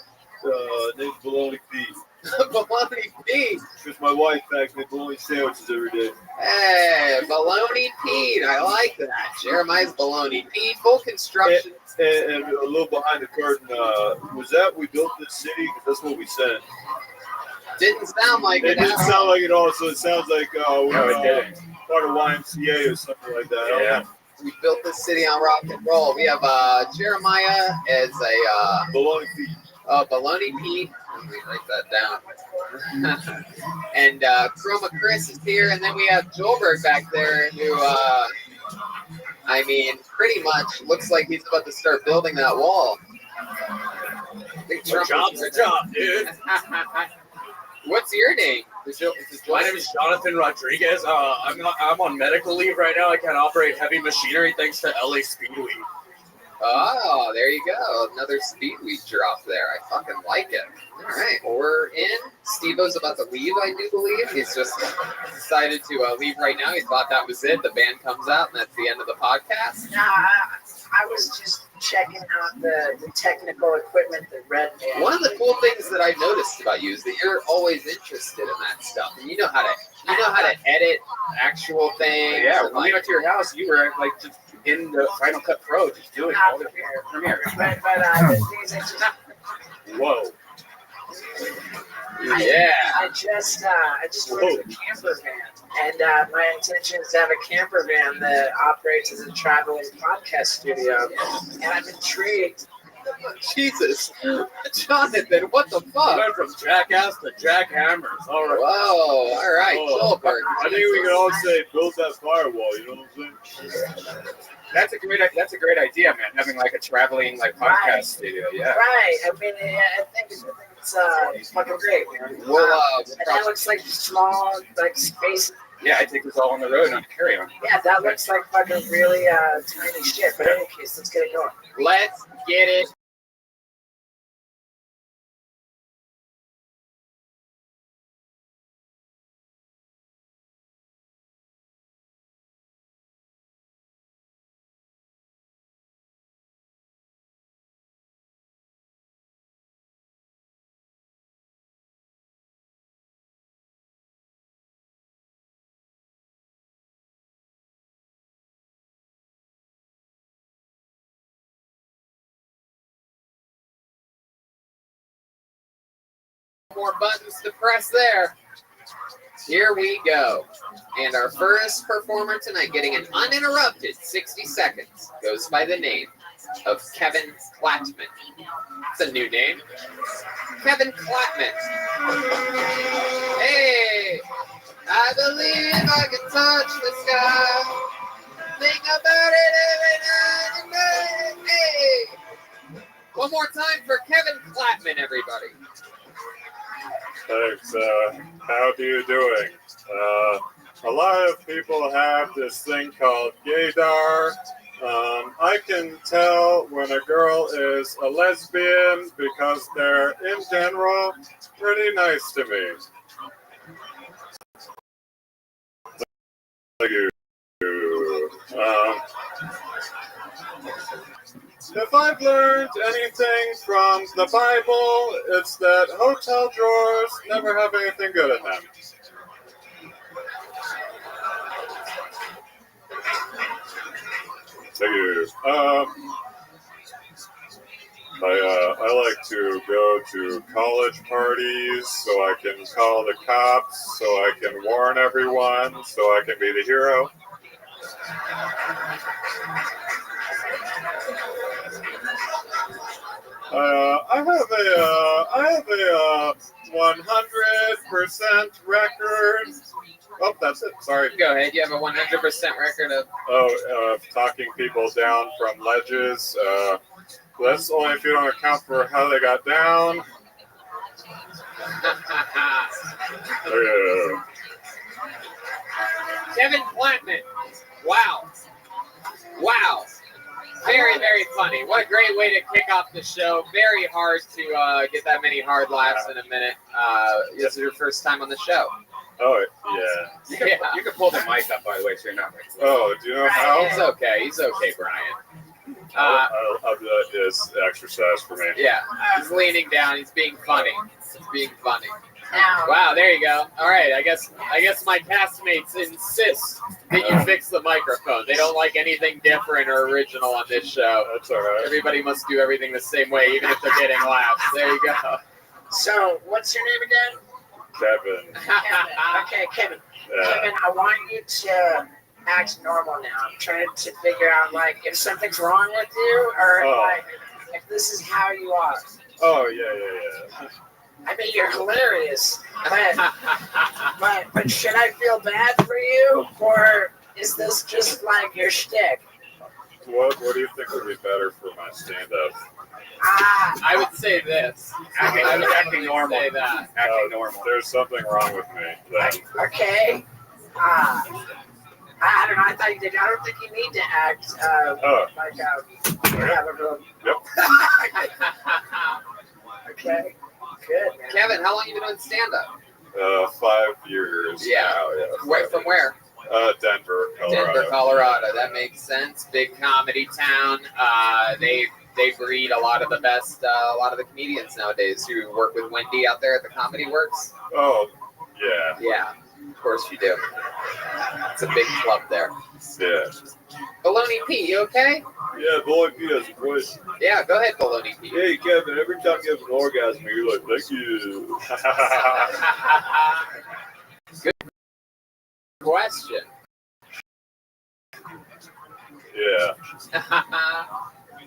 Name's Bologna Pete. Bologna Pete. Because my wife makes me bologna sandwiches every day. Hey, Bologna Pete. I like that. Jeremiah's Bologna Pete. Full construction. And a little behind the curtain, was that we built this city? Because that's what we said. Didn't sound like it. It didn't sound like it all, so it sounds like we're didn't. part of YMCA or something like that. Yeah. We built this city on rock and roll. We have Jeremiah as a Bologna Pete. Bologna Pete. Let me write that down. And Chroma Chris is here, and then we have Joelberg back there, who I mean, pretty much looks like he's about to start building that wall. Big Job's a job, dude. What's your name? My name is Jonathan Rodriguez. I'm on medical leave right now. I can't operate heavy machinery thanks to LA Speedweek. Oh, there you go. Another Speed Week drop there. I fucking like it. All right, well, we're in. Steve-O's about to leave, I do believe. He's just decided to leave right now. He thought that was it. The band comes out, and that's the end of the podcast. Nah, I was just checking out the technical equipment that Red made. One of the cool things that I've noticed about you is that you're always interested in that stuff, and you know how to edit actual things. Yeah, and, when we went to your house, you were like just in the Final Cut Pro, just doing all the Premiere. But these are just, Whoa. yeah. I just ordered a camper van, and my intention is to have a camper van that operates as a traveling podcast studio. And I'm intrigued. Jesus, Jonathan, what the We fuck? went from jackass to jackhammers. All right. Whoa, all right, Joelberg. I think we can all say build that firewall, you know what I'm saying? That's a great idea, man. Having like a traveling like podcast Right. studio. Yeah. Right. I mean, I think it's fucking great. Man. We'll, And that looks like small, like space. Yeah, I take this all on the road on carry on. Yeah, that looks like fucking really tiny shit. But in any case, let's get it going. let's get it. More buttons to press there. Here we go. And our first performer tonight, getting an uninterrupted 60 seconds, goes by the name of Kevin Klattman. It's a new name. Kevin Klattman. Hey, I believe I can touch the sky. Think about it every night and day. Hey. One more time for Kevin Klattman, everybody. Thanks. How are you doing? A lot of people have this thing called gaydar. I can tell when a girl is a lesbian because they're, in general, pretty nice to me. Thank you. If I've learned anything from the Bible, it's that hotel drawers never have anything good in them. Thank you. I like to go to college parties so I can call the cops, so I can warn everyone, so I can be the hero. I have a 100% record. Oh, that's it. Sorry. Go ahead. You have a 100% record of. Talking people down from ledges. That's only if you don't account for how they got down. Kevin Plattman. Wow. Wow. Very, very funny. What a great way to kick off the show. Very hard to get that many hard laughs in a minute. This is your first time on the show. Oh, yeah. You can pull the mic up, by the way, so you're not. Oh, do you know how? He's okay. He's okay, Brian. I'll do that as exercise for me. Yeah. He's leaning down. He's being funny. He's being funny. Now, Wow, there you go. All right, I guess my castmates insist that you fix the microphone. They don't like anything different or original on this show. That's all right. Everybody must do everything the same way, even if they're getting laughs. There you go. so what's your name again? Kevin. Kevin. Okay, Kevin. Kevin, I want you to act normal now. I'm trying to figure out, like, if something's wrong with you, or if this is how you are. Oh, yeah. I mean, you're hilarious, but should I feel bad for you, or is this just like your shtick? What do you think would be better for my stand-up? I would say this. Acting normal. Say that. Acting normal. There's something wrong with me. Then. Okay. I don't know. I thought you did. I don't think you need to act like have a real. Yep. Okay. Good. Man. Kevin, how long have you been doing stand-up? 5 years. Yeah. Now, Where, from where? Denver, Colorado. Denver, Colorado. That makes sense. Big comedy town. They breed a lot of the best, a lot of the comedians nowadays who work with Wendy out there at the Comedy Works. Oh, yeah. Yeah, of course you do. It's a big club there. Yeah. Baloney Pete, you okay? Yeah, boy, he has a voice. Yeah, go ahead, Baloney Pete. Hey, Kevin, every time you have an orgasm, you're like, thank you. Good question. Yeah.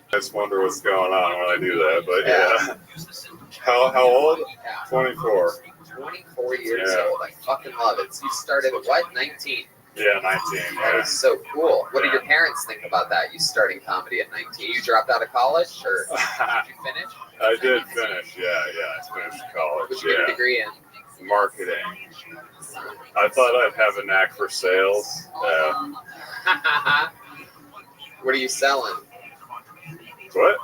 I just wonder what's going on when I do that, but yeah. How old? 24. 24 years Yeah. old. I fucking love it. So you started at what? 19? Yeah, 19. That Yeah. is so cool. What did your parents think about that? You starting comedy at 19? You dropped out of college, or did you finish? I did finish. Yeah. I finished college. What did you get a Yeah. degree in? Marketing. I thought I'd have a knack for sales. What are you selling? What?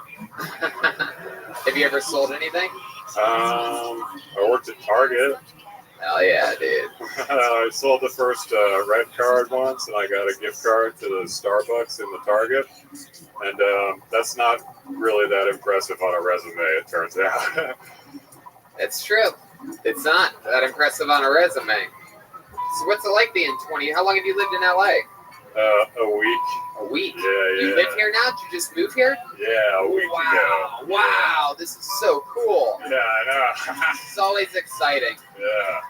Have you ever sold anything? I worked at Target. Hell yeah, dude. I sold the first red card once, and I got a gift card to the Starbucks in the Target. And that's not really that impressive on a resume, it turns out. It's true. It's not that impressive on a resume. So what's it like being 20? How long have you lived in LA? A week. A week? Yeah. You live here now? Did you just move here? Yeah, a week Wow. ago. Wow, this is so cool. Yeah, I know. It's always exciting. Yeah.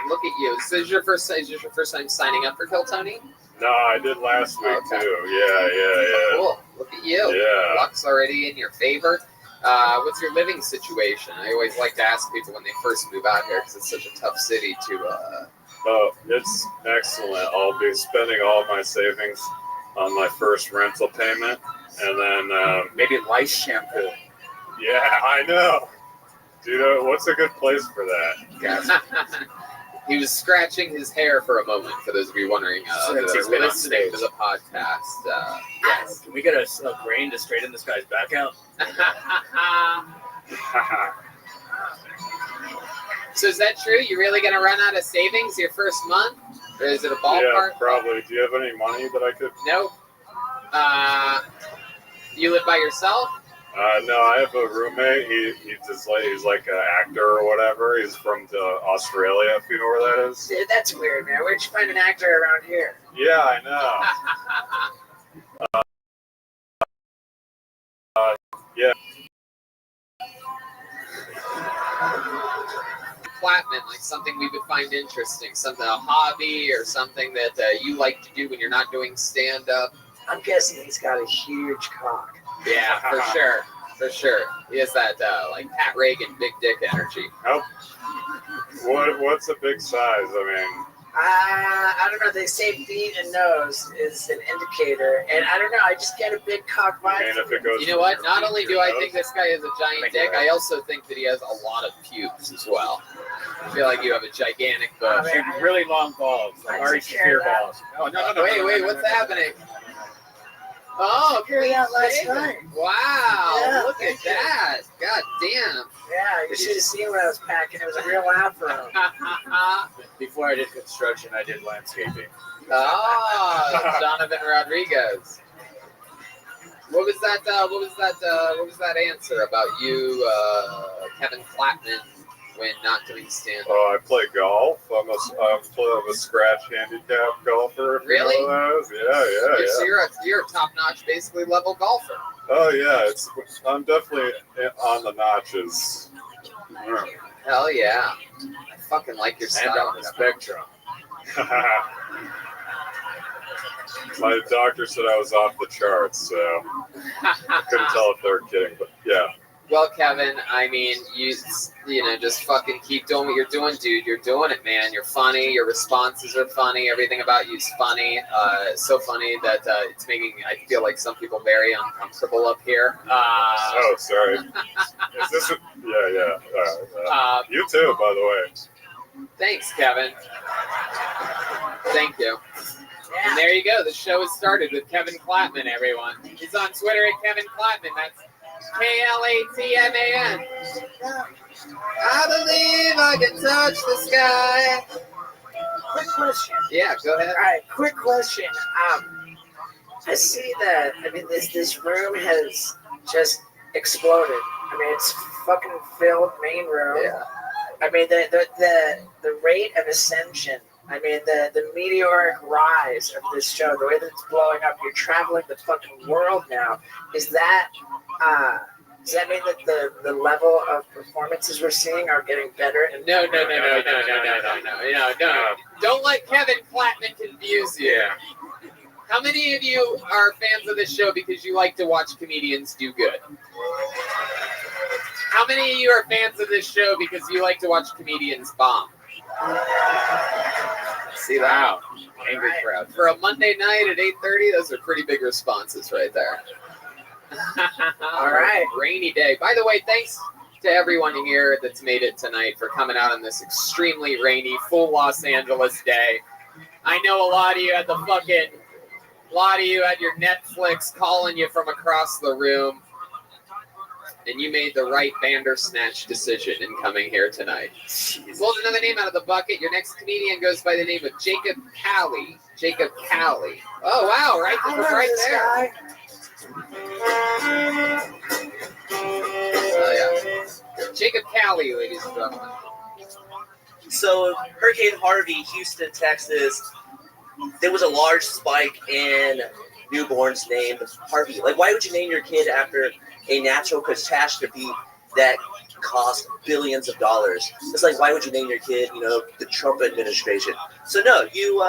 Look at you. So is this your first time signing up for Kill Tony? No, I did last week Okay. too. Yeah. Cool. Look at you. Yeah. Luck's already in your favor. What's your living situation? I always like to ask people when they first move out here because it's such a tough city to. Oh, it's excellent. I'll be spending all my savings on my first rental payment, and then Maybe lice shampoo. yeah, I know. Dude, what's a good place for that? He was scratching his hair for a moment, for those of you wondering Since that he's are been on listening stage. to the podcast. Yes. Can we get a grain to straighten this guy's back out? So is that true? You're really going to run out of savings your first month? Or is it a ballpark? Yeah, probably. Do you have any money that I could? Nope. You live by yourself? No, I have a roommate. He's like an actor or whatever. He's from Australia, if you know where that is. Dude, that's weird, man. Where'd you find an actor around here? Yeah, I know. Yeah. Plattman, like something we would find interesting, something, a hobby or something that you like to do when you're not doing stand-up. I'm guessing he's got a huge cock. Yeah, for sure. for sure. He has that like Pat Reagan big dick energy. How? What's a big size? I mean, I don't know. They say feet and nose is an indicator, and I don't know. I just get a big cock vibe. and if it goes, You know what? Not only do I think this guy has a giant dick, I also think that he has a lot of pubes as well. I feel like you have a gigantic bush. man, Really long balls, like I Ari took care Shaffir of that. balls. Oh, no. Wait, what's happening? Oh, Figured it out last David. night. Wow, Yeah, look at thank you. that. God damn. Yeah, you should have seen what I was packing. It was a real afro. Before I did construction, I did landscaping. Oh, Jonathan Rodriguez. What was that answer about you, Kevin Clapman, when not doing stand-up? I play golf. I'm a scratch handicap golfer. If Really? You know those. Yeah. So you're a top-notch, basically level golfer. Oh yeah, I'm definitely on the notches. Hell yeah. I fucking like your And style. on the spectrum. My doctor said I was off the charts, so I couldn't tell if they were kidding. But yeah, Well, Kevin, I mean, you know, just fucking keep doing what you're doing, dude. You're doing it, man. You're funny. Your responses are funny. Everything about you is funny. So funny that it's making I feel like some people very uncomfortable up here. oh sorry. Is this? Yeah. You too, by the way. Thanks, Kevin. Thank you. Yeah. And there you go. The show has started with Kevin Clapman, everyone. He's on Twitter at Kevin Clapman. That's Klatman. I believe I can touch the sky. Quick question. Yeah, go ahead. All right, quick question. I see that. I mean, this room has just exploded. I mean, it's fucking filled main room. Yeah. I mean, the rate of ascension. I mean, the meteoric rise of this show, the way that it's blowing up. You're traveling the fucking world now. Does that mean that the level of performances we're seeing are getting better? And No. Don't let Kevin Clapman confuse you. Yeah. How many of you are fans of this show because you like to watch comedians do good? How many of you are fans of this show because you like to watch comedians bomb? See that? Wow. Angry crowd. For a Monday night at 8:30, those are pretty big responses right there. All right. Rainy day. By the way, thanks to everyone here that's made it tonight for coming out on this extremely rainy, full Los Angeles day. I know a lot of you had your Netflix calling you from across the room. And you made the right Bandersnatch decision in coming here tonight. Pulled another name out of the bucket. Your next comedian goes by the name of Jacob Calley. Jacob Calley. Oh, wow. Right, I know right this there. guy. Oh, yeah. Jacob Calley, ladies and gentlemen. So, Hurricane Harvey, Houston, Texas, there was a large spike in newborns named Harvey. Like, why would you name your kid after a natural catastrophe that cost billions of dollars? It's like, why would you name your kid, the Trump administration? So, no, you're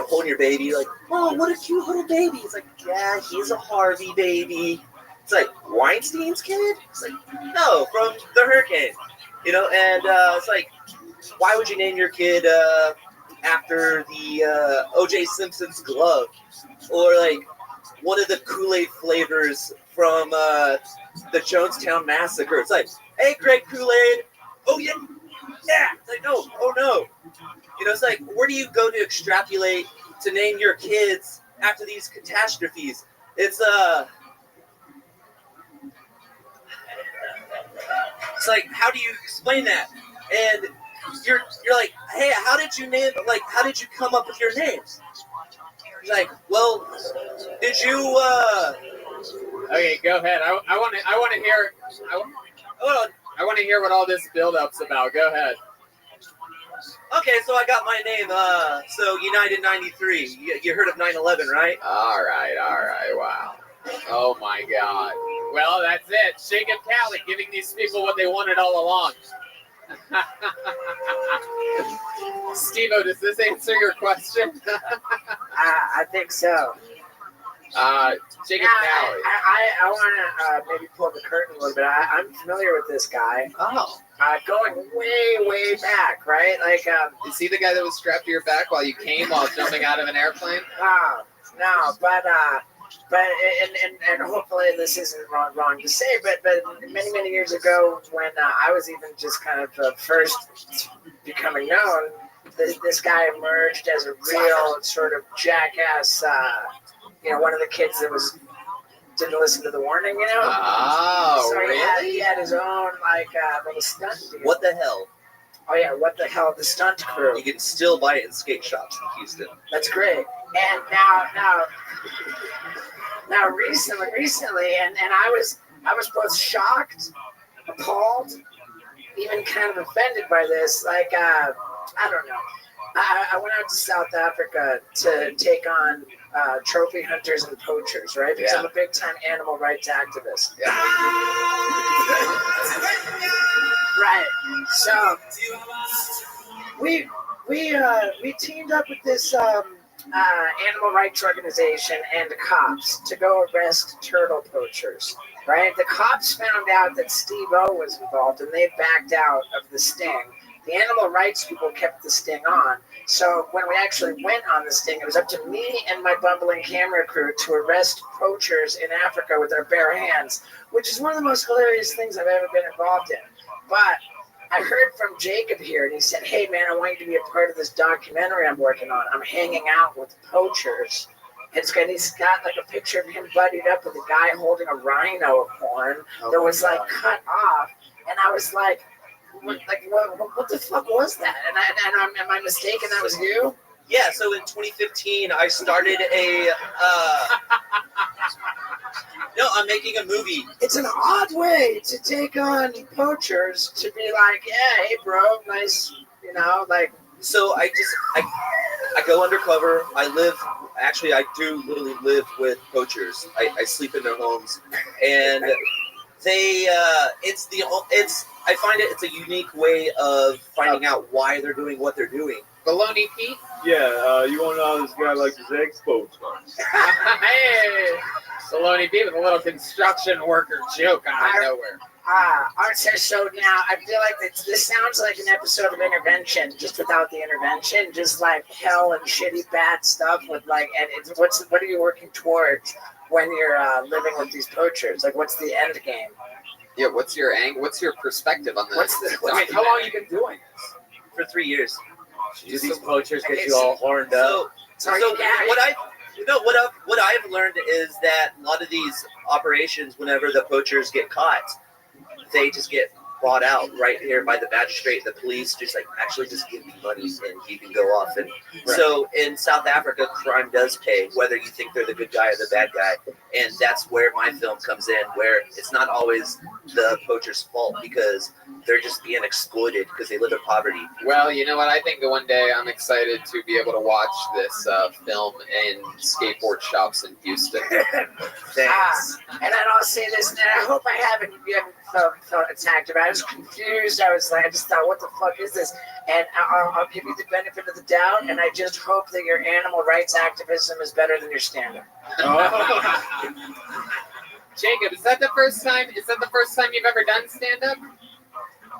holding your baby, like, oh, what a cute little baby. It's like, yeah, he's a Harvey baby. It's like, Weinstein's kid? It's like, no, from the hurricane. And it's like, why would you name your kid after the O.J. Simpson's glove? Or, like, one of the Kool-Aid flavors from the Jonestown Massacre. It's like, hey, Greg Kool-Aid. Oh, yeah. Yeah. It's like, no. Oh, no. It's like, where do you go to extrapolate to name your kids after these catastrophes? It's like, how do you explain that? And you're like, hey, how did you come up with your names? You're like, well, did you Okay, go ahead. I want to hear. I want to hear what all this build-up's about. Go ahead. Okay, so I got my name. So United 93. You heard of 9/11, right? All right. Wow. Oh my God. Well, that's it. Jacob Calley giving these people what they wanted all along. Steve-O, does this answer your question? I think so. Jacob Now, Talley. I want to maybe pull the curtain a little bit. I'm familiar with this guy. Oh. Going way back, right? Like, Is he the guy that was strapped to your back while you came while jumping out of an airplane? no, but and hopefully this isn't wrong to say, but many years ago when I was even just kind of first becoming known, this guy emerged as a real sort of jackass. One of the kids that didn't listen to the warning, Oh, So really? he had his own little stunt deal. What the hell? Oh yeah, what the hell? The stunt crew. You can still buy it in skate shops in Houston. That's great. And now recently, and I was both shocked, appalled, even kind of offended by this. Like, I don't know. I went out to South Africa to take on trophy hunters and poachers, right? Because I'm a big time animal rights activist. Yeah. Right. So we teamed up with this animal rights organization and the cops to go arrest turtle poachers. Right. The cops found out that Steve-O was involved, and they backed out of the sting. The animal rights people kept the sting on. So when we actually went on the sting, it was up to me and my bumbling camera crew to arrest poachers in Africa with our bare hands, which is one of the most hilarious things I've ever been involved in. But I heard from Jacob here, and he said, "Hey, man, I want you to be a part of this documentary I'm working on. I'm hanging out with poachers." He's got like a picture of him buddied up with a guy holding a rhino horn that was like cut off. And I was like, what the fuck was that? And am I mistaken? That was you? Yeah. So in 2015, I started I'm making a movie. It's an odd way to take on poachers, to be like, yeah, hey, bro, nice, So I go undercover. I do literally live with poachers. I sleep in their homes, and I find it's a unique way of finding out why they're doing what they're doing. Baloney Pete? Yeah, you want to know how this guy likes his eggs poached? Hey! Baloney Pete with a little construction worker joke out of nowhere. So now I feel like this sounds like an episode of Intervention, just without the intervention, just like hell and shitty bad stuff with what are you working towards when you're living with these poachers? Like, what's the end game? Yeah, what's your perspective on this? How long have you been doing this? For 3 years. Do these poachers get you all horned up? What I've learned is that a lot of these operations, whenever the poachers get caught, they just get brought out right here by the magistrate. The police just give me money and you can go off. And so in South Africa, crime does pay, whether you think they're the good guy or the bad guy. And that's where my film comes in, where it's not always the poacher's fault because they're just being exploited because they live in poverty. Well, you know what? I think that one day I'm excited to be able to watch this film in skateboard shops in Houston. Thanks. And I'll say this, and I hope you haven't felt attacked about it. I was confused. I just thought, what the fuck is this? And I'll give you the benefit of the doubt, and I just hope that your animal rights activism is better than your stand-up. Jacob, is that the first time you've ever done stand-up?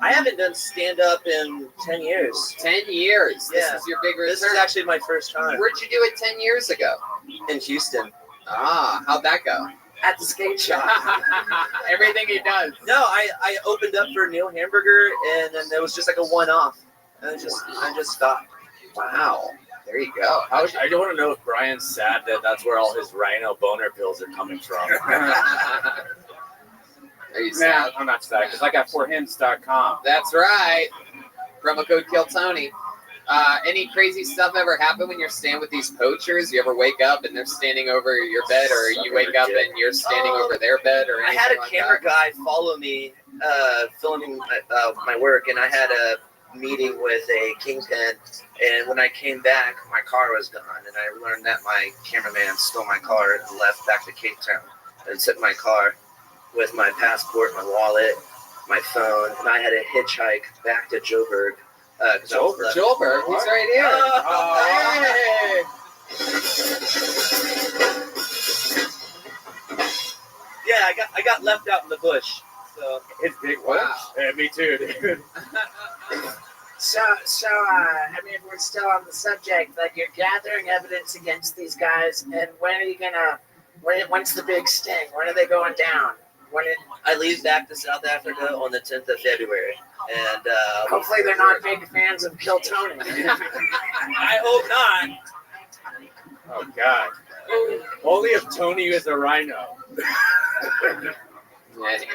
I haven't done stand-up in 10 years. 10 years? Yeah. This is your big return? This is actually my first time. Where'd you do it 10 years ago? In Houston. How'd that go? At the skate shop. Everything he does. No, I opened up for Neil Hamburger, and then it was just like a one-off. And I just stopped. Wow. There you go. I don't want to know if Brian's sad that that's where all his rhino boner pills are coming from. Are you sad? I'm not sad because I got forhims.com. That's right. Promo code Kill Tony. Any crazy stuff ever happen when you're staying with these poachers? You ever wake up and they're standing over your bed, or you wake up and you're standing over their bed, or anything? I had a camera guy follow me, filming my work, and I had a meeting with a kingpin. And when I came back, my car was gone, and I learned that my cameraman stole my car and left back to Cape Town and took my car with my passport, my wallet, my phone, and I had to hitchhike back to Joburg. Joburg, he's right here. Hey. I got left out in the bush. So It's big. Wow. Yeah, me too, dude. So, I mean, if we're still on the subject, like you're gathering evidence against these guys, and when are you gonna? When's the big sting? When are they going down? I leave back to South Africa on the 10th of February, and Hopefully, they're not big fans of Kill Tony. I hope not. Oh God. Only if Tony is a rhino. Anyway.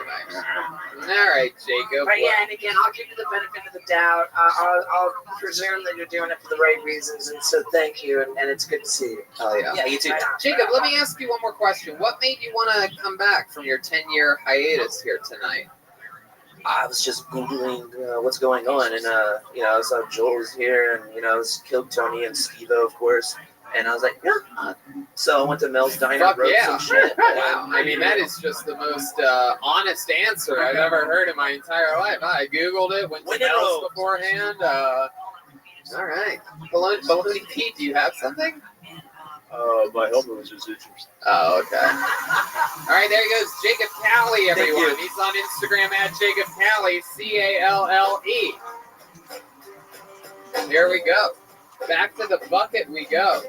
All right, Jacob. But yeah, and again, I'll give you the benefit of the doubt. I'll presume that you're doing it for the right reasons, and so thank you, and it's good to see you. Oh yeah. Yeah, you too. Right on. Jacob, let me ask you one more question. What made you want to come back from your 10-year hiatus here tonight? I was just Googling what's going on, and I saw Joel was here, and I was killed Tony and Steve-O, of course, and I was like, yeah. So I went to Mel's Diner, Fuck wrote yeah. some shit. Wow. I mean, that is just the most honest answer I've ever heard in my entire life. I Googled it, went to When in Mel's Rome. beforehand. All right. Baloney Pete, do you have something? My helmet was just itching. Oh, okay. All right, there he goes. Jacob Calley, everyone. you. He's on Instagram at Jacob Calley, Calle. Here we go. Back to the bucket we go.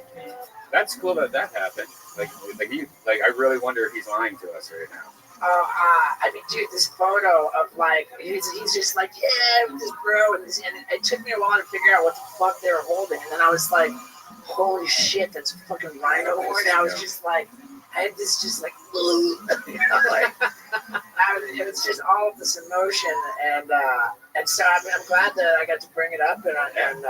That's cool that happened. I really wonder if he's lying to us right now. I mean, dude, this photo of like he's just like, yeah, with this bro, and it took me a while to figure out what the fuck they were holding, and then I was like, holy shit, that's a fucking rhino horn. And I was just like, I had this just like, like it was just all of this emotion, and so I'm glad that I got to bring it up, and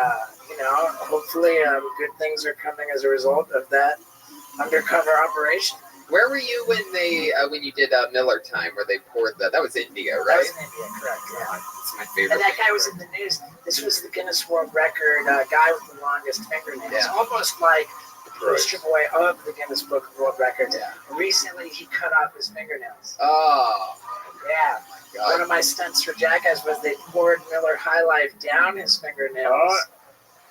hopefully good things are coming as a result of that undercover operation. Where were you when you did Miller Time, where they poured that? That was India, That right? was in India, correct? Yeah. It's my favorite. And that guy was in the news. This was the Guinness World Record guy with the longest fingernails. Yeah. Almost like the poster boy of the Guinness Book of World Records. Yeah. Recently, he cut off his fingernails. Oh, Yeah. God. One of my stunts for Jackass was they poured Miller High Life down his fingernails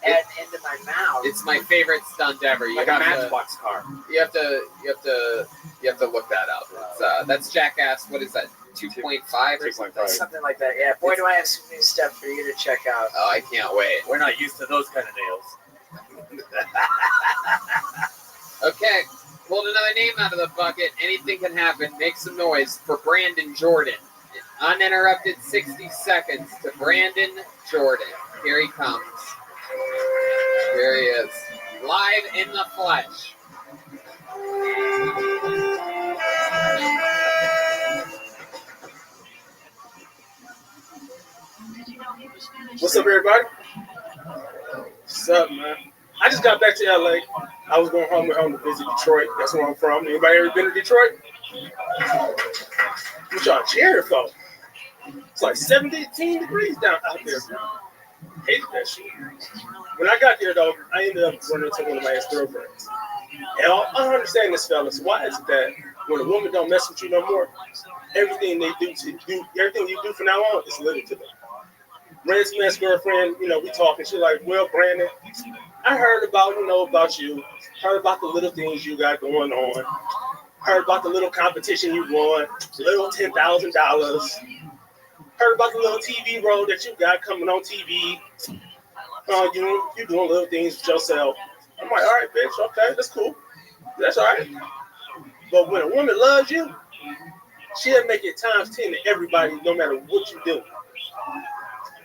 and into my mouth. It's my favorite stunt ever. You Like a have to, Matchbox car. you have to look that up. It's, that's Jackass. What is that? 2.5 or something? 2.5. Something like that. Yeah. Boy, do I have some new stuff for you to check out. Oh, I can't wait. We're not used to those kind of nails. Okay, pulled another name out of the bucket. Anything can happen. Make some noise for Brandon Jordan. Uninterrupted 60 seconds to Brandon Jordan. Here he comes. Here he is. Live in the flesh. What's up, everybody? What's up, man? I just got back to LA. I was going home to visit Detroit. That's where I'm from. Anybody ever been to Detroit? What y'all cheering for? It's like 17 degrees down out there. Hate that shit. When I got there, though, I ended up running into one of my ex-girlfriends. And I understand this, fellas. Why is it that when a woman don't mess with you no more, everything everything you do from now on is little to them? Ran into my ex-girlfriend, we talking. She's like, well, Brandon, I heard about you. Heard about the little things you got going on. Heard about the little competition you won, little $10,000. Heard about the little TV role that you got coming on TV. You doing little things with yourself. I'm like, all right, bitch, okay, that's cool. That's all right. But when a woman loves you, she'll make it times 10 to everybody, no matter what you do.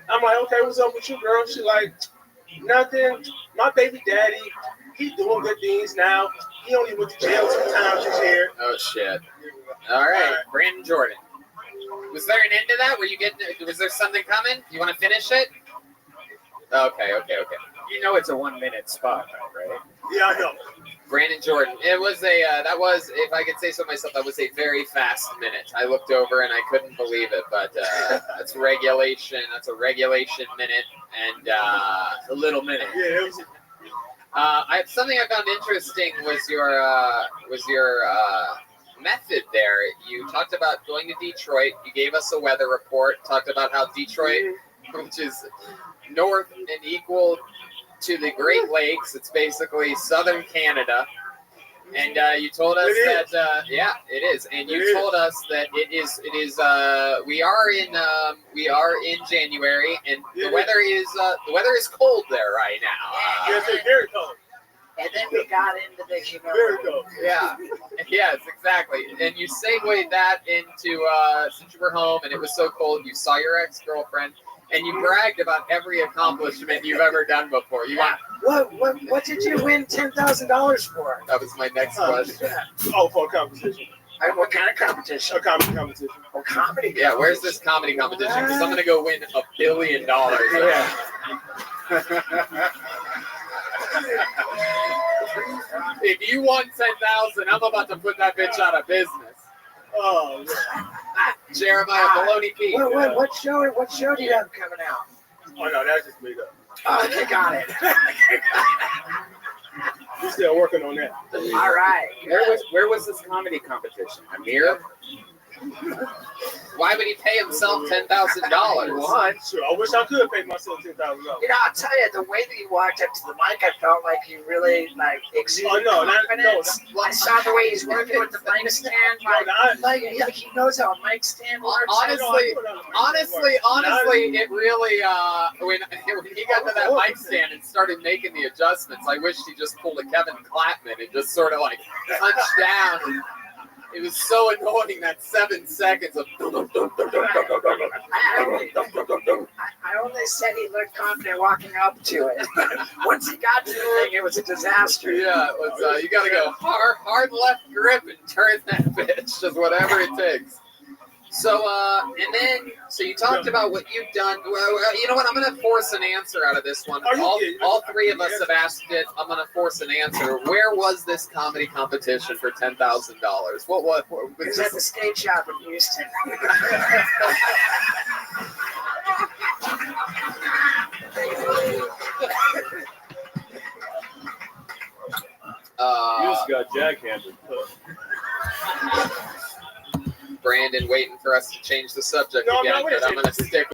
I'm like, okay, what's up with you, girl? She like, nothing. My baby daddy, he doing good things now. He only went to jail 2 times this year. Oh, shit. All right, Brandon Jordan. Was there an end to that? Was there something coming? You want to finish it? Okay. You know it's a 1 minute spot, right? Yeah, I know. Brandon Jordan. It was that was, if I could say so myself, that was a very fast minute. I looked over and I couldn't believe it, but that's regulation. That's a regulation minute and a little minute. Yeah, it was. Something I found interesting was your method there. You talked about going to Detroit. You gave us a weather report. Talked about how Detroit, which is north and equal to the Great Lakes, it's basically southern Canada. And you told us It that yeah, it is. And you It told us that it is. We are in January, and the weather is cold there right now. Yes, it's very cold. And then we got into the Very humidity. cold. Yeah. Yes, exactly. And you segued that into since you were home and it was so cold, you saw your ex-girlfriend and you bragged about every accomplishment you've ever done before. You went, What did you win $10,000 for? that was my next question. Oh, for a competition. What kind of competition? A comedy competition. Oh, comedy. Yeah, where's this comedy competition? Because I'm gonna go win $1 billion. Yeah. If you won 10,000, I'm about to put that bitch out of business. Oh, yeah. Jeremiah Baloney Pete. What show do you have coming out? Oh, no, that's just made up. Oh, you got it. We're still working on that. All right. Where was this comedy competition? Amir? Why would he pay himself $10,000? Sure, I wish I could pay myself $10,000. I'll tell you, the way that you walked up to the mic, I felt like you really exuded confidence. I saw the way he's working with the mic stand. Like he knows how a mic stand works. Honestly, it really when he got to that mic stand and started making the adjustments, I wish he just pulled a Kevin Clapman and just sort of like punched down. It was so annoying, that 7 seconds of. I only said he looked confident walking up to it. Once he got to the thing, it was a disaster. Yeah, it was. You got to go hard left grip and turn that bitch, just whatever it takes. So, and then, so you talked about what you've done. Well, you know what? I'm going to force an answer out of this one. All three of us have asked it. I'm going to force an answer. Where was this comedy competition for $10,000? What was It was at the skate shop in Houston. You just got jackhanded. Brandon waiting for us to change the subject No, again, no, but I'm going to stick